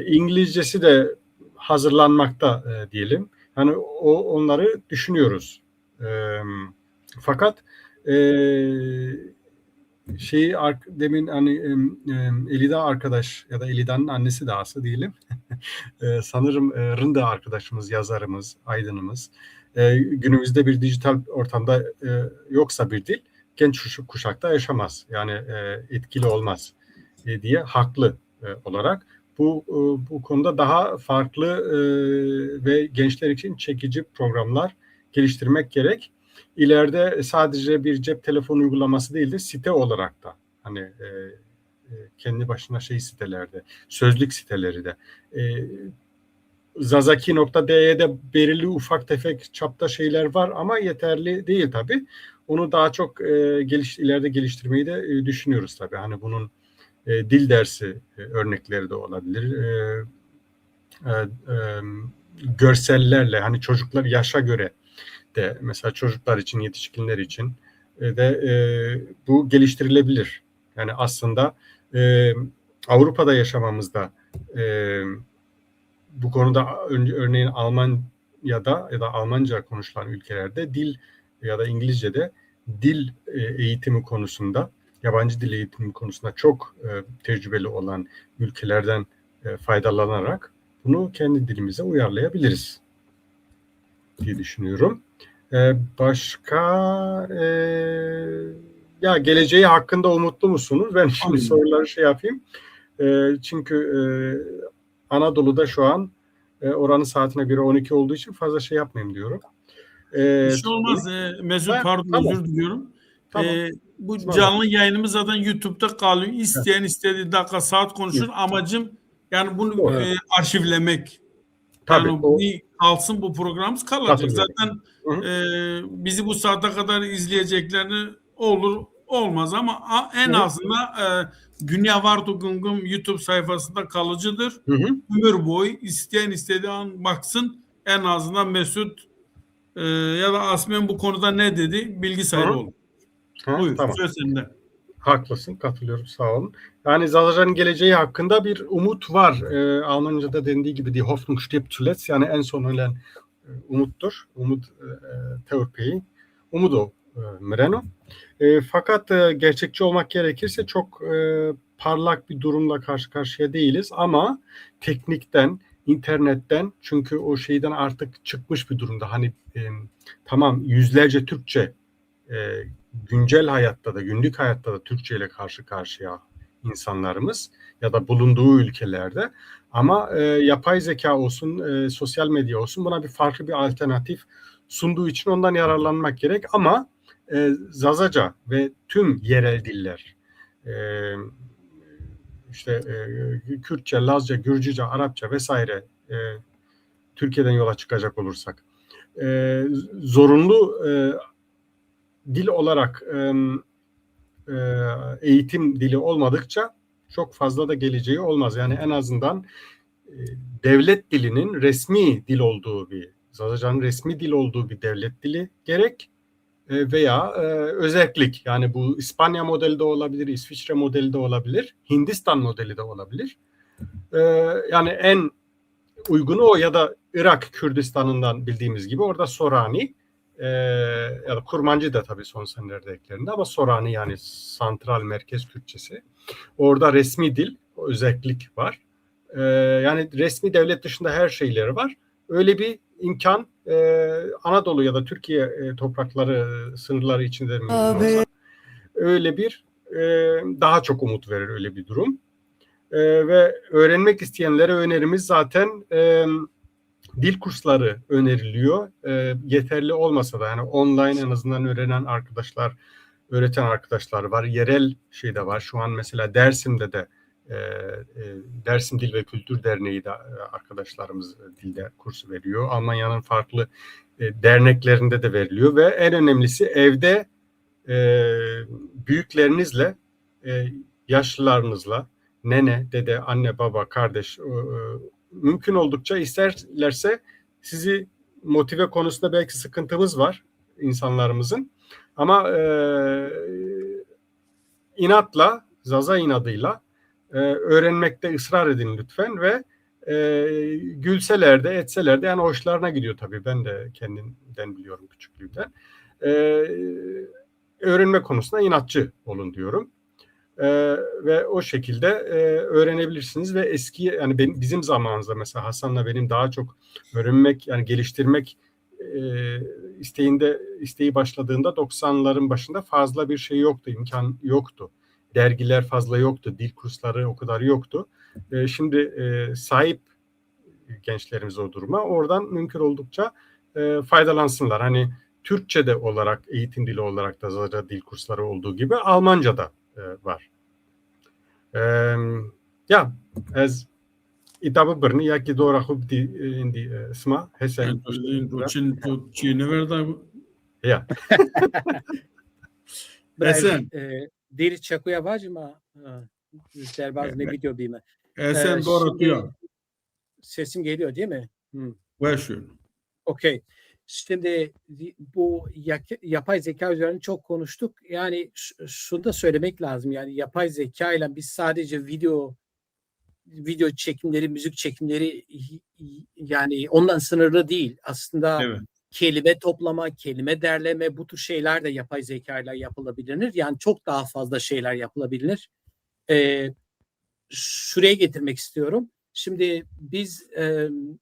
İngilizcesi de hazırlanmakta diyelim. Yani onları düşünüyoruz. Fakat demin hani Elida arkadaş ya da Elida'nın annesi de aslında diyelim. Sanırım Rında arkadaşımız, yazarımız, aydınımız. Günümüzde bir dijital ortamda yoksa bir dil genç kuşakta yaşamaz. Yani etkili olmaz diye haklı olarak. Bu konuda daha farklı ve gençler için çekici programlar geliştirmek gerek. İleride sadece bir cep telefonu uygulaması değil de site olarak da hani kendi başına sitelerde, sözlük siteleri de Zazaki.de'de belirli ufak tefek çapta şeyler var ama yeterli değil tabii. Onu daha çok ileride geliştirmeyi de düşünüyoruz tabii. Hani bunun dil dersi örnekleri de olabilir. Görsellerle hani çocuklar yaşa göre de mesela çocuklar için, yetişkinler için de bu geliştirilebilir. Yani aslında Avrupa'da yaşamamızda bu konuda örneğin Almanya'da ya da Almanca konuşulan ülkelerde dil ya da İngilizce'de dil eğitimi konusunda, yabancı dil eğitimi konusunda çok tecrübeli olan ülkelerden faydalanarak bunu kendi dilimize uyarlayabiliriz. diye düşünüyorum. Başka ya geleceği hakkında umutlu musunuz? Ben şimdi Anladım. soruları şey yapayım. Çünkü Anadolu'da şu an oranın saatine göre 12 olduğu için fazla şey yapmayayım diyorum. Bir şey olmaz. Mesut pardon, Tamam. özür diliyorum. Tamam. Bu Tamam. canlı yayınımız zaten YouTube'da kalıyor. İsteyen istediği dakika saat konuşur. Amacım yani bunu Doğru. arşivlemek. Tabii. Yani bir kalsın, bu programımız kalacak. Katılıyorum. Zaten Hı bizi bu saate kadar izleyeceklerini olur olmaz ama en azından Dünya Varto Gungum YouTube sayfasında kalıcıdır. Hı. Ömür boyu isteyen istediği an baksın. En azından Mesut ya da Asmen bu konuda ne dedi bilgi sahibi olur. Buyur. Tamam. Söz sende. Haklısın, katılıyorum, sağ olun. Yani Zazacan'ın geleceği hakkında bir umut var. Almanca'da dendiği gibi die Hoffnung stirbt zuletzt, yani en son ölen umuttur. Umut Teorpeyi. Umudo Mreno. Fakat gerçekçi olmak gerekirse çok parlak bir durumla karşı karşıya değiliz ama teknikten, internetten, çünkü o şeyden artık çıkmış bir durumda. Hani tamam, yüzlerce Türkçe güncel hayatta da, günlük hayatta da Türkçe ile karşı karşıya insanlarımız ya da bulunduğu ülkelerde, ama yapay zeka olsun, sosyal medya olsun, buna bir farklı bir alternatif sunduğu için ondan yararlanmak gerek. Ama Zazaca ve tüm yerel diller, işte Kürtçe, Lazca, Gürcüce, Arapça vesaire, Türkiye'den yola çıkacak olursak zorunlu dil olarak eğitim dili olmadıkça çok fazla da geleceği olmaz. Yani en azından devlet dilinin resmi dil olduğu bir, Zazacan'ın resmi dil olduğu bir devlet dili gerek veya özellik. Yani bu İspanya modeli de olabilir, İsviçre modeli de olabilir, Hindistan modeli de olabilir. Yani en uygunu o, ya da Irak Kürdistan'ından bildiğimiz gibi orada Sorani, ya da Kurmancı da tabii son senelerde eklerinde, ama Sorani yani santral merkez Kürtçesi. Orada resmi dil, özellik var. Yani resmi devlet dışında her şeyleri var. Öyle bir imkan Anadolu ya da Türkiye toprakları, sınırları içinde mümkün olsa, öyle bir daha çok umut verir öyle bir durum. Ve öğrenmek isteyenlere önerimiz zaten dil kursları öneriliyor. Yeterli olmasa da, yani online en azından öğreten arkadaşlar var. Yerel şey de var. Şu an mesela Dersim'de de Dersim Dil ve Kültür Derneği de arkadaşlarımız dilde kursu veriyor. Almanya'nın farklı derneklerinde de veriliyor ve en önemlisi evde büyüklerinizle, yaşlılarınızla, nene, dede, anne, baba, kardeş, mümkün oldukça, isterlerse sizi motive konusunda belki sıkıntımız var insanlarımızın, ama inatla, Zaza inadıyla öğrenmekte ısrar edin lütfen ve gülseler de etseler de, yani hoşlarına gidiyor tabii, ben de kendimden biliyorum küçüklüğümden, öğrenme konusunda inatçı olun diyorum. Ve o şekilde öğrenebilirsiniz ve eski, yani bizim zamanımızda mesela Hasan'la benim daha çok öğrenmek, yani geliştirmek isteği başladığında 90'ların başında fazla bir şey yoktu, imkan yoktu. Dergiler fazla yoktu, dil kursları o kadar yoktu. Şimdi sahip gençlerimiz o duruma, oradan mümkün oldukça faydalansınlar. Hani Türkçe'de olarak, eğitim dili olarak da Zaza dil kursları olduğu gibi Almanca'da var. Ja, as itabo brni, jaki do rahub indi sma, hesen. Ja. Esen. Diri çakuya vacıma derbaz ne gidiyor bime. Esen doğru diyor. Sesim geliyor değil mi? Başlıyor. Okey. Şimdi bu yapay zeka üzerine çok konuştuk. Yani şunu da söylemek lazım. Yani yapay zeka ile biz sadece video çekimleri, müzik çekimleri, yani ondan sınırlı değil. Aslında evet, kelime toplama, kelime derleme, bu tür şeyler de yapay zeka ile yapılabilir. Yani çok daha fazla şeyler yapılabilir. Şuraya getirmek istiyorum. Şimdi biz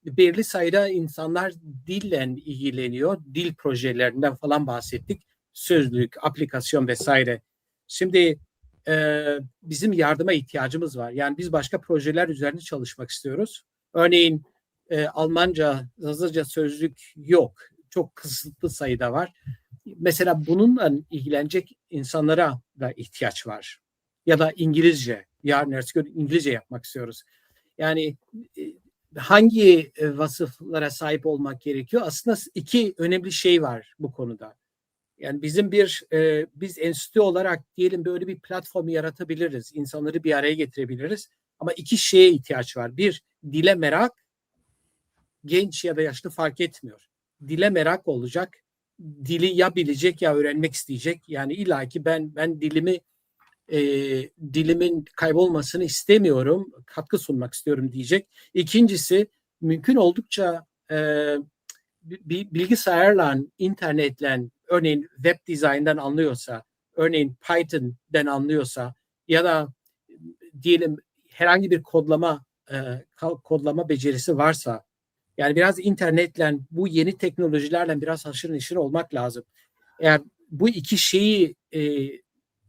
belirli sayıda insanlar dille ilgileniyor. Dil projelerinden falan bahsettik. Sözlük, aplikasyon vesaire. Şimdi bizim yardıma ihtiyacımız var. Yani biz başka projeler üzerinde çalışmak istiyoruz. Örneğin Almanca, Zazaca sözlük yok. Çok kısıtlı sayıda var. Mesela bununla ilgilenecek insanlara da ihtiyaç var. Ya da İngilizce. Yarın ertesi gün İngilizce yapmak istiyoruz. Yani hangi vasıflara sahip olmak gerekiyor? Aslında iki önemli şey var bu konuda. Yani biz enstitü olarak diyelim böyle bir platformu yaratabiliriz. İnsanları bir araya getirebiliriz. Ama iki şeye ihtiyaç var. Bir, dile merak. Genç ya da yaşlı fark etmiyor. Dile merak olacak. Dili ya bilecek ya öğrenmek isteyecek. Yani illaki ben dilimin kaybolmasını istemiyorum, katkı sunmak istiyorum diyecek. İkincisi, mümkün oldukça bilgisayarla, internetle, örneğin web dizayndan anlıyorsa, örneğin Python'den anlıyorsa ya da diyelim herhangi bir kodlama becerisi varsa, yani biraz internetle, bu yeni teknolojilerle biraz haşır neşir olmak lazım. Eğer bu iki şeyi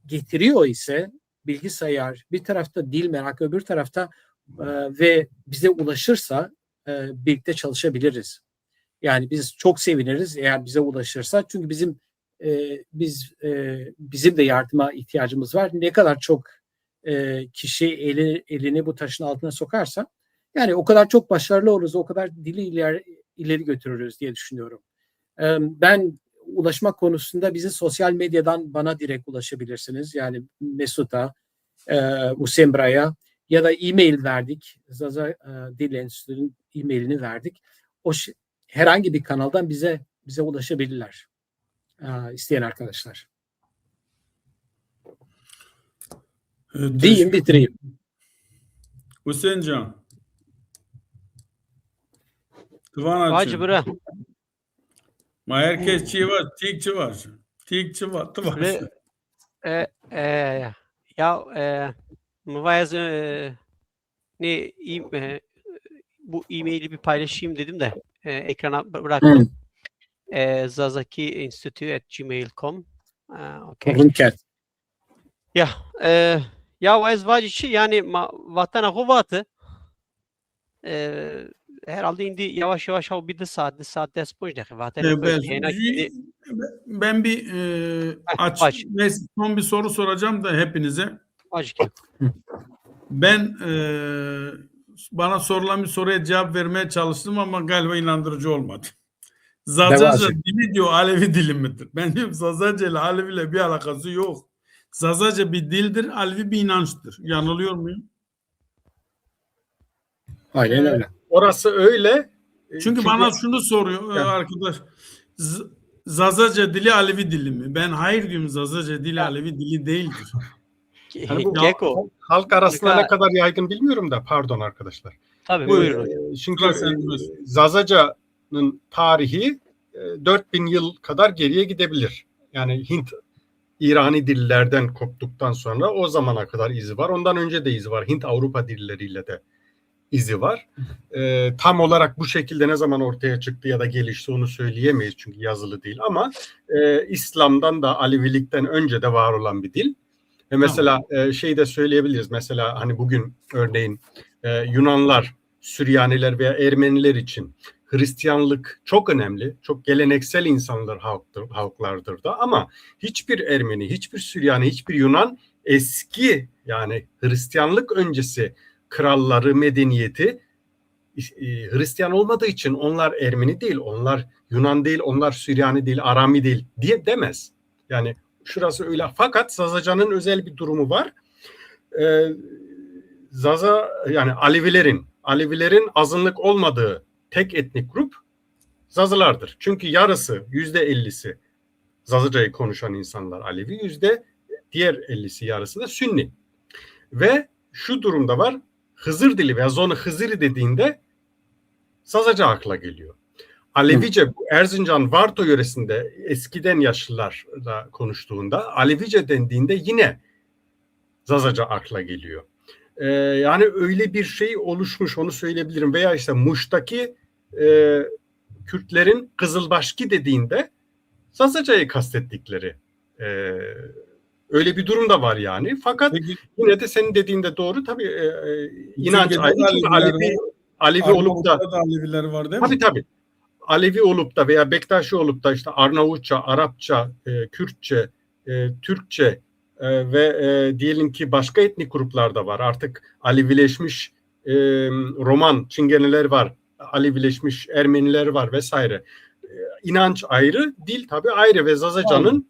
getiriyor ise bilgisayar, bir tarafta dil merakı, öbür tarafta ve bize ulaşırsa birlikte çalışabiliriz. Yani biz çok seviniriz eğer bize ulaşırsa. Çünkü bizim de yardıma ihtiyacımız var. Ne kadar çok kişi elini bu taşın altına sokarsa, yani o kadar çok başarılı oluruz, o kadar dili ileri götürürüz diye düşünüyorum. Ben ulaşmak konusunda bizi sosyal medyadan bana direkt ulaşabilirsiniz. Yani Mesut'a, Usembra'ya ya da e-mail verdik. Zaza Dil Enstitüsü'nün e-mailini verdik. Herhangi bir kanaldan bize ulaşabilirler. İsteyen arkadaşlar. Diyeyim, bitireyim. Hüseyincan. Tıvan Vacı açın. bura. Ma herkes çiğ var, tikçi var. Tikçi var, tıvan. Ya Muvayaz bu e-maili bir paylaşayım dedim de ekrana bıraktım. zazaki.institute@gmail.com. Okay. Ya Vayaz Vacı yani vatana huvatı herhalde indi yavaş yavaş o bir de saat despojda vatana ben bir son bir soru soracağım da hepinize. Ben bana sorulan bir soruya cevap vermeye çalıştım ama galiba inandırıcı olmadı. Zazaca dili diyor Alevi dili midir? Ben diyorum Zazaca ile Alevi ile bir alakası yok. Zazaca bir dildir, Alevi bir inançtır. Yanılıyor muyum? Aynen öyle. Orası öyle. Çünkü bana şunu soruyor arkadaş. Zazaca dili Alevi dili mi? Ben hayır diyorum, Zazaca dili Alevi dili değildir. Yani bu halk arasında ne kadar yaygın bilmiyorum da, pardon arkadaşlar. Tabii buyurun. Çünkü Zazaca'nın tarihi 4000 yıl kadar geriye gidebilir. Yani Hint İrani dillerden koptuktan sonra o zamana kadar izi var. Ondan önce de izi var. Hint Avrupa dilleriyle de izi var. Tam olarak bu şekilde ne zaman ortaya çıktı ya da gelişti onu söyleyemeyiz çünkü yazılı değil, ama İslam'dan da Alevilikten önce de var olan bir dil. Mesela şey de söyleyebiliriz. Mesela hani bugün örneğin Yunanlar, Süryaniler veya Ermeniler için Hristiyanlık çok önemli. Çok geleneksel insanlar, halklardır da, ama hiçbir Ermeni, hiçbir Süryani, hiçbir Yunan eski, yani Hristiyanlık öncesi kralları, medeniyeti Hristiyan olmadığı için onlar Ermeni değil, onlar Yunan değil, onlar Süryani değil, Arami değil diye demez. Yani şurası öyle. Fakat Zazaca'nın özel bir durumu var. Zaza, yani Alevilerin azınlık olmadığı tek etnik grup Zazalardır. Çünkü yarısı, %50'si Zazaca'yı konuşan insanlar Alevi, diğer 50'si, yarısı da Sünni. Ve şu durumda var, Hızır dili veya Zonu Hızırı dediğinde Zazaca akla geliyor. Alevice, bu Erzincan Varto yöresinde eskiden yaşlılar da konuştuğunda Alevice dendiğinde yine Zazaca akla geliyor. Yani öyle bir şey oluşmuş, onu söyleyebilirim. Veya işte Muş'taki Kürtlerin Kızılbaşki dediğinde Zazaca'yı kastettikleri öyle bir durum da var yani. Fakat Peki yine de senin dediğinde doğru tabii inanç Türkiye'de ayrı. de Çünkü Aleviler var. Alevi olup da Arnavut'ta da Aleviler var değil mi? tabii Alevi olup da veya Bektaşi olup da işte Arnavutça, Arapça, Kürtçe, Türkçe ve diyelim ki başka etnik gruplar da var. Artık Alevileşmiş Roman Çingeneler var, Alevileşmiş Ermeniler var vesaire. İnanç ayrı, dil tabii ayrı ve Zazaca'nın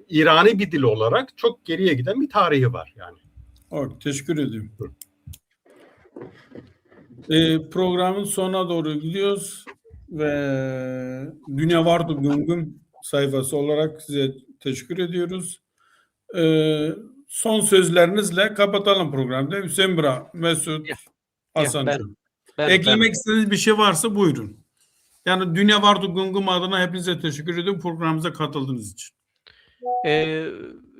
İrani bir dil olarak çok geriye giden bir tarihi var yani. Evet, teşekkür ediyorum. Programın sonuna doğru gidiyoruz ve Dünya Vardı Güngüm sayfası olarak size teşekkür ediyoruz. Son sözlerinizle kapatalım programda. Hüseyin Bra, Mesut, Hasan. Eklemek istediğiniz bir şey varsa buyurun. Yani Dünya Vardı Güngüm adına hepinize teşekkür ediyorum programımıza katıldığınız için.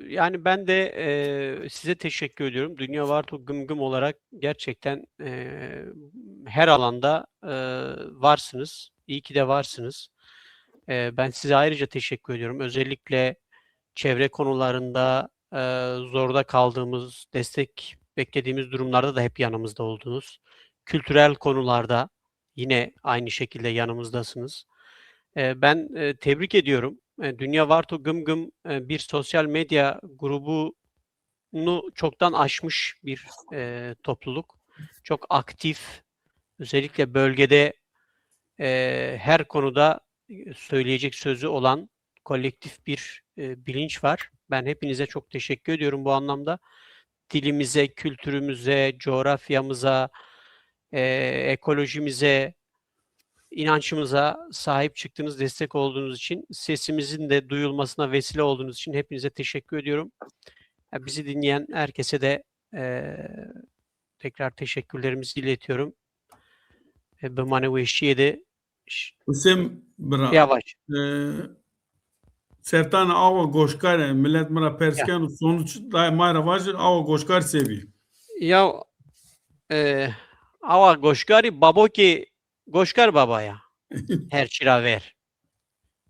Yani ben de size teşekkür ediyorum. Dünya Varto Gımgım olarak gerçekten her alanda varsınız. İyi ki de varsınız. Ben size ayrıca teşekkür ediyorum. Özellikle çevre konularında zorda kaldığımız, destek beklediğimiz durumlarda da hep yanımızda oldunuz. Kültürel konularda yine aynı şekilde yanımızdasınız. Ben tebrik ediyorum. Dünya Varto Gımgım bir sosyal medya grubunu çoktan aşmış bir topluluk. Çok aktif, özellikle bölgede her konuda söyleyecek sözü olan kolektif bir bilinç var. Ben hepinize çok teşekkür ediyorum bu anlamda. Dilimize, kültürümüze, coğrafyamıza, ekolojimize, İnançımıza sahip çıktığınız, destek olduğunuz için, sesimizin de duyulmasına vesile olduğunuz için hepinize teşekkür ediyorum. Bizi dinleyen herkese de tekrar teşekkürlerimizi iletiyorum. Bımane ve işçiydi. Hüseyin Bra. Yavaş. Sertan ava goşkar millet mara persken sonuç da mara var ava goşkar sevi. Ya ava goşkari baboki goşkar babaya. Her çira ver.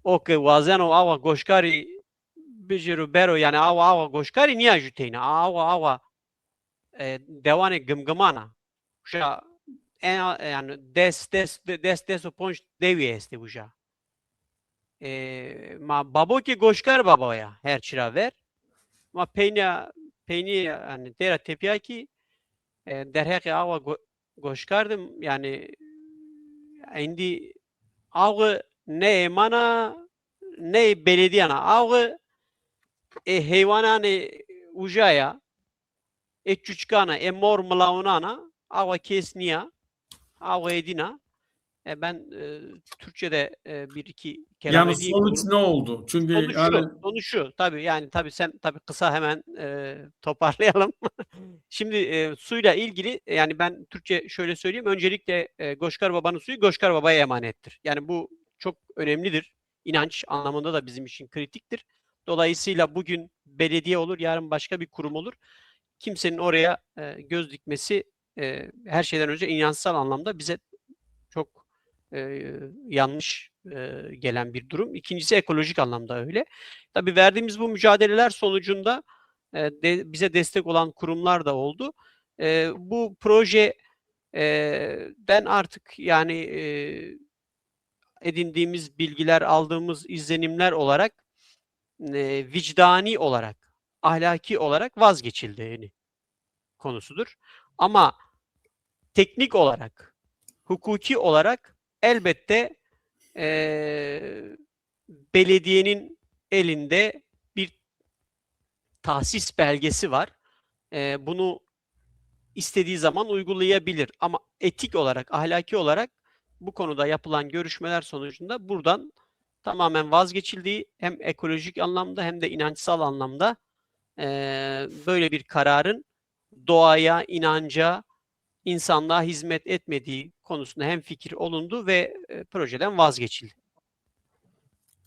O ke wazeno ava goşkari bijiru bero yani ava goşkari niye ajuteyna ava devane gımgımana. Şa yani des o ponç devi este buja. Ma baboki goşkar babaya her çira ver. Ma peyni yani tera tepyaki derheki ava goşkardım yani indi avı ne mana ne belediyana avı heyvanane ujaya çuçkana mor mlaunana ava kesniya ava edina ben Türkçe'de bir iki kelime Yani sonuç ne oldu? Çünkü sonuç şu tabii yani sen kısa hemen toparlayalım. Şimdi suyla ilgili yani ben Türkçe şöyle söyleyeyim. Öncelikle Goşkar Baba'nın suyu Goşkar Baba'ya emanettir. Yani bu çok önemlidir. İnanç anlamında da bizim için kritiktir. Dolayısıyla bugün belediye olur, yarın başka bir kurum olur. Kimsenin oraya göz dikmesi her şeyden önce inançsal anlamda bize çok yanlış gelen bir durum. İkincisi ekolojik anlamda öyle. Tabii verdiğimiz bu mücadeleler sonucunda bize destek olan kurumlar da oldu. Bu projeden artık yani edindiğimiz bilgiler, aldığımız izlenimler olarak vicdani olarak, ahlaki olarak vazgeçildiğini konusudur. Ama teknik olarak, hukuki olarak elbette belediyenin elinde bir tahsis belgesi var. Bunu istediği zaman uygulayabilir. Ama etik olarak, ahlaki olarak bu konuda yapılan görüşmeler sonucunda buradan tamamen vazgeçildiği hem ekolojik anlamda hem de inançsal anlamda böyle bir kararın doğaya, inanca, insanlığa hizmet etmediği konusunda hemfikir olundu ve projeden vazgeçildi.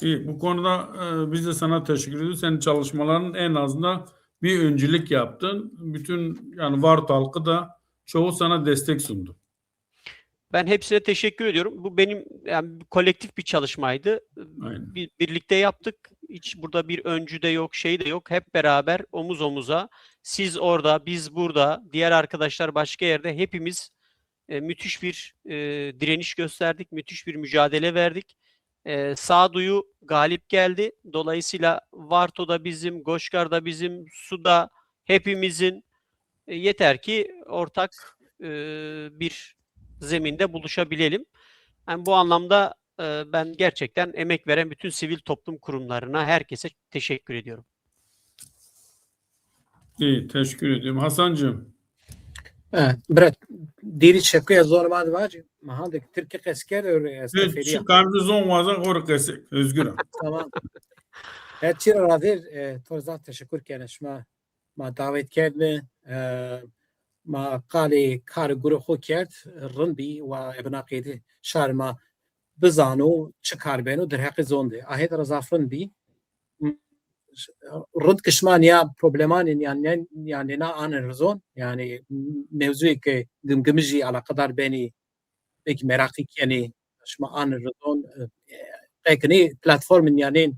İyi, bu konuda biz de sana teşekkür ediyoruz. Senin çalışmaların en azından bir öncülük yaptın. Bütün yani Vart halkı da çoğu sana destek sundu. Ben hepsine teşekkür ediyorum. Bu benim yani kolektif bir çalışmaydı. Aynen. Birlikte yaptık. Hiç burada bir öncü de yok, şey de yok. Hep beraber omuz omuza. Siz orada, biz burada, diğer arkadaşlar başka yerde hepimiz müthiş bir direniş gösterdik. Müthiş bir mücadele verdik. Sağduyu galip geldi. Dolayısıyla Varto da bizim, Goşgar da bizim, Suda hepimizin. Yeter ki ortak bir zeminde buluşabilelim. Yani bu anlamda ben gerçekten emek veren bütün sivil toplum kurumlarına, herkese teşekkür ediyorum. İyi, teşekkür ediyorum. Hasancığım. برات دیری شکوی زور بعد واجی ما هندک ترکی قسکر و استفریه Şu karnınızın vazan oruk kesik. Özgürüm. tamam. Evet çira radir torzat teşekkür kene şma ma davet kerdme ma qali kar guru xo kerd rınbi ve ebnaqidi şarma bizano çıkar beno der haqi zonde ahed razafrın bi رد کشمان یا پروبلمان yani ne anırızon yani mevzuyu ki gımgımıcı alakadar beni peki meraklı yani şma anırızon peki platformun yani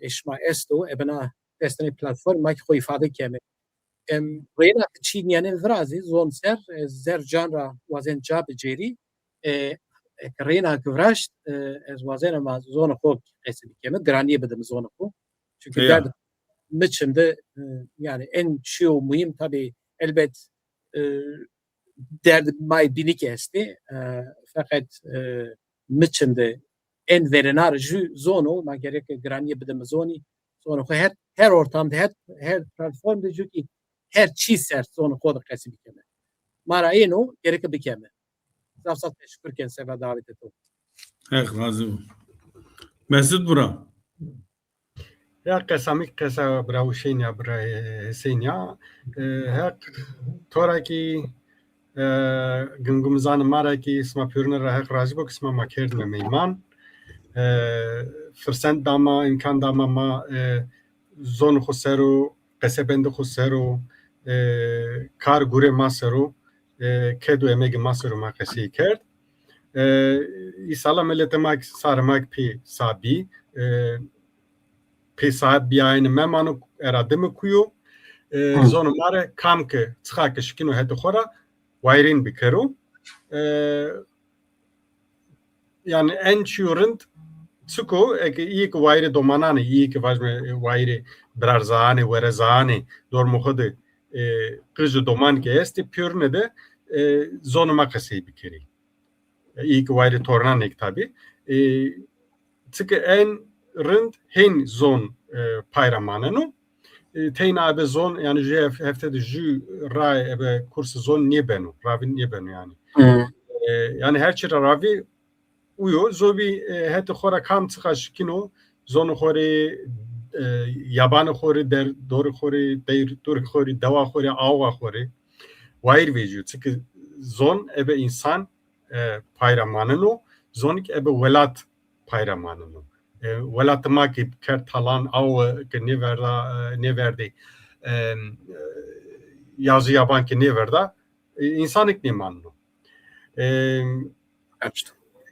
işma esto ebna destani platform ma ki koy ifade kemi reyna çin yani vrazi zon zer janra wazen jab jeri reyna gvraş ez wazen ama zon xo qesbi kemi graniye bedim zon xo çünkü Ya. biçimde yani en mühim tabii elbet derdi may binik esti fakat biçimde en verinar zonu ma gerek graniye bedim zoni zonu her ortamda her platformda çünkü her çizer zonu kodu qesbi kemi mara eno gerek bikemi zafsat teşekkür ken seva davet eto Hek lazım. Mesut Buram. Ya qesami qesa brawşin ya bra Hüseyin ya hek toraki gımgımzan maraki isma pürner hek razı bu kısma makerdme meyman fırsat dama imkan dama ma zon khusero qesebend khusero kar gure masero kedu emegi masero ma qesi kerd isala milletemak sarmak pi sabi pesad biayne memanu eradim kuyu zonu mare kamke tsaka shkino heto khora wayrin bikeru yani en şurund tsuko ek ilk wayre domanani ilk vajme wayre brarzani werezani dormo khode qıjı doman ke esti pürne de zonu makasi bikeri ilk wayre tornanek tabi tsuke en rınd hen zon payramanını teyn abi zon yani haftada ju ray ebe kursu zon niye benu ravi niye benu yani yani her çira ravi uyo zobi hete khora kam tıkaş kino zonu khori yabanı khori der doğru khori der doğru khori dava khori awa khori wayr veju çünkü zon ebe insan payramanını zonik ebe velat payramanını ولاتما کی کرتالان او که ne verdi yazı yaban ki ne verdi insanlık ne manno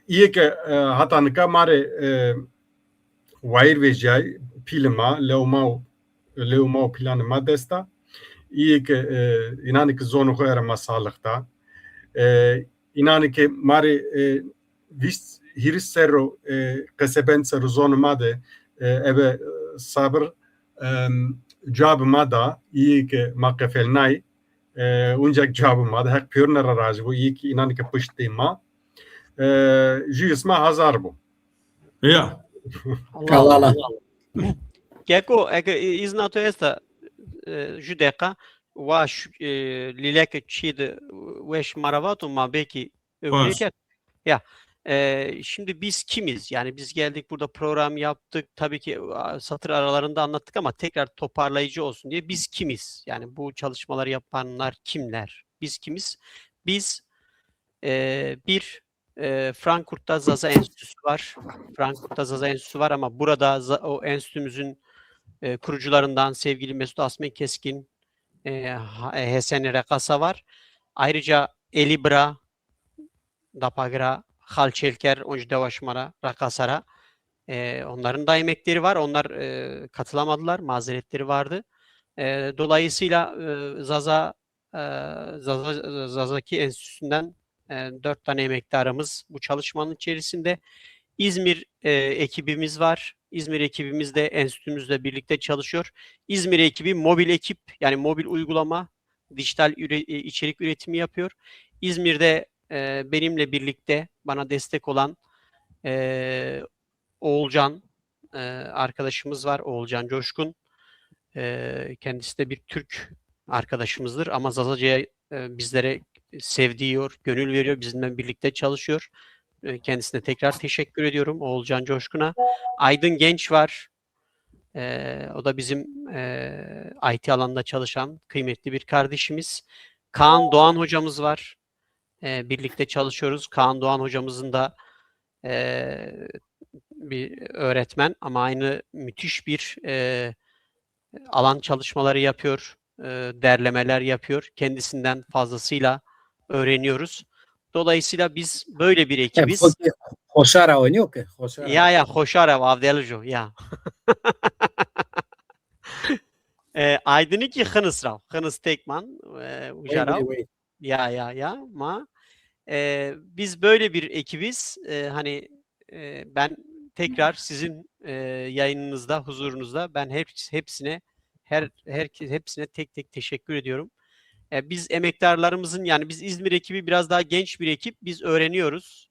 iyi ki hatanıka mare wayr vejay pilma leuma planı madesta iyi ki inanı ki zonu koyar masallıkta inanı ki mare vist hirisero qeseben ser zonu made ebe sabr job mada iyi ki maqfelnay uncak job mada hak pürner aracı bu iyi ki inan ki pıştıyma jisma hazar bu Ya. Allah Geko iznato esta judeka vaş lilek çid veş maravatu ma beki övreket ya. Şimdi biz kimiz? Yani biz geldik burada program yaptık. Tabii ki satır aralarında anlattık ama tekrar toparlayıcı olsun diye biz kimiz? Yani bu çalışmaları yapanlar kimler? Biz kimiz? Biz Frankfurt'ta Zaza Enstitüsü var. Frankfurt'ta Zaza Enstitüsü var ama burada o enstitümüzün kurucularından sevgili Mesut Asmen Keskin, Hesen Rekasa var. Ayrıca Elibra, Dapagra, Halçelker, Oncu Devaşmara, Rakasara. Onların da emekleri var. Onlar katılamadılar. Mazeretleri vardı. Dolayısıyla Zazaki Enstitüsü'nden 4 tane emektarımız bu çalışmanın içerisinde. İzmir ekibimiz var. İzmir ekibimiz de enstitümüzle birlikte çalışıyor. İzmir ekibi mobil ekip, yani mobil uygulama, dijital içerik üretimi yapıyor. İzmir'de benimle birlikte bana destek olan Oğulcan arkadaşımız var. Oğulcan Coşkun. Kendisi de bir Türk arkadaşımızdır ama Zazaca'ya bizlere sevdiyor, gönül veriyor, bizimle birlikte çalışıyor. Kendisine tekrar teşekkür ediyorum Oğulcan Coşkun'a. Aydın Genç var. O da bizim IT alanında çalışan kıymetli bir kardeşimiz. Kaan Doğan hocamız var. Birlikte çalışıyoruz. Kaan Doğan hocamızın da bir öğretmen ama aynı müthiş bir alan çalışmaları yapıyor, derlemeler yapıyor. Kendisinden fazlasıyla öğreniyoruz. Dolayısıyla biz böyle bir ekibiz. Hoşara oynuyor ki. Hoşara. Ya hoşara avdelucu ya. Aydın ki Hınısrav. Hınıs Tekman Ujarav. Ya ma. Biz böyle bir ekibiz. Hani ben tekrar sizin yayınınızda, huzurunuzda ben hepsine hepsine tek tek teşekkür ediyorum. Biz emektarlarımızın, yani biz İzmir ekibi biraz daha genç bir ekip. Biz öğreniyoruz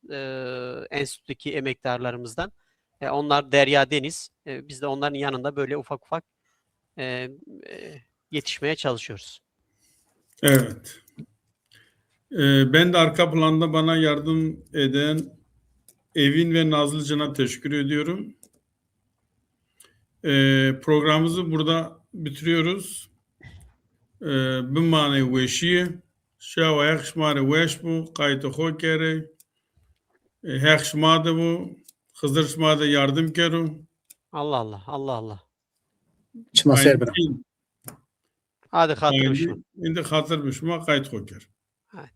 enstitüdeki emektarlarımızdan. Onlar derya deniz. Biz de onların yanında böyle ufak ufak yetişmeye çalışıyoruz. Evet. Ben de arka planda bana yardım eden Evin ve Nazlıcan'a teşekkür ediyorum. Programımızı burada bitiriyoruz. Bimane weşiye şava yakşmare weş bu kayıtı ho kere hekşmade bu hızırşmade yardım keru. Allah. Çımaser bırak. Hadi hatırmışım. Şimdi hatırmışım kayıt ho ker. Hadi.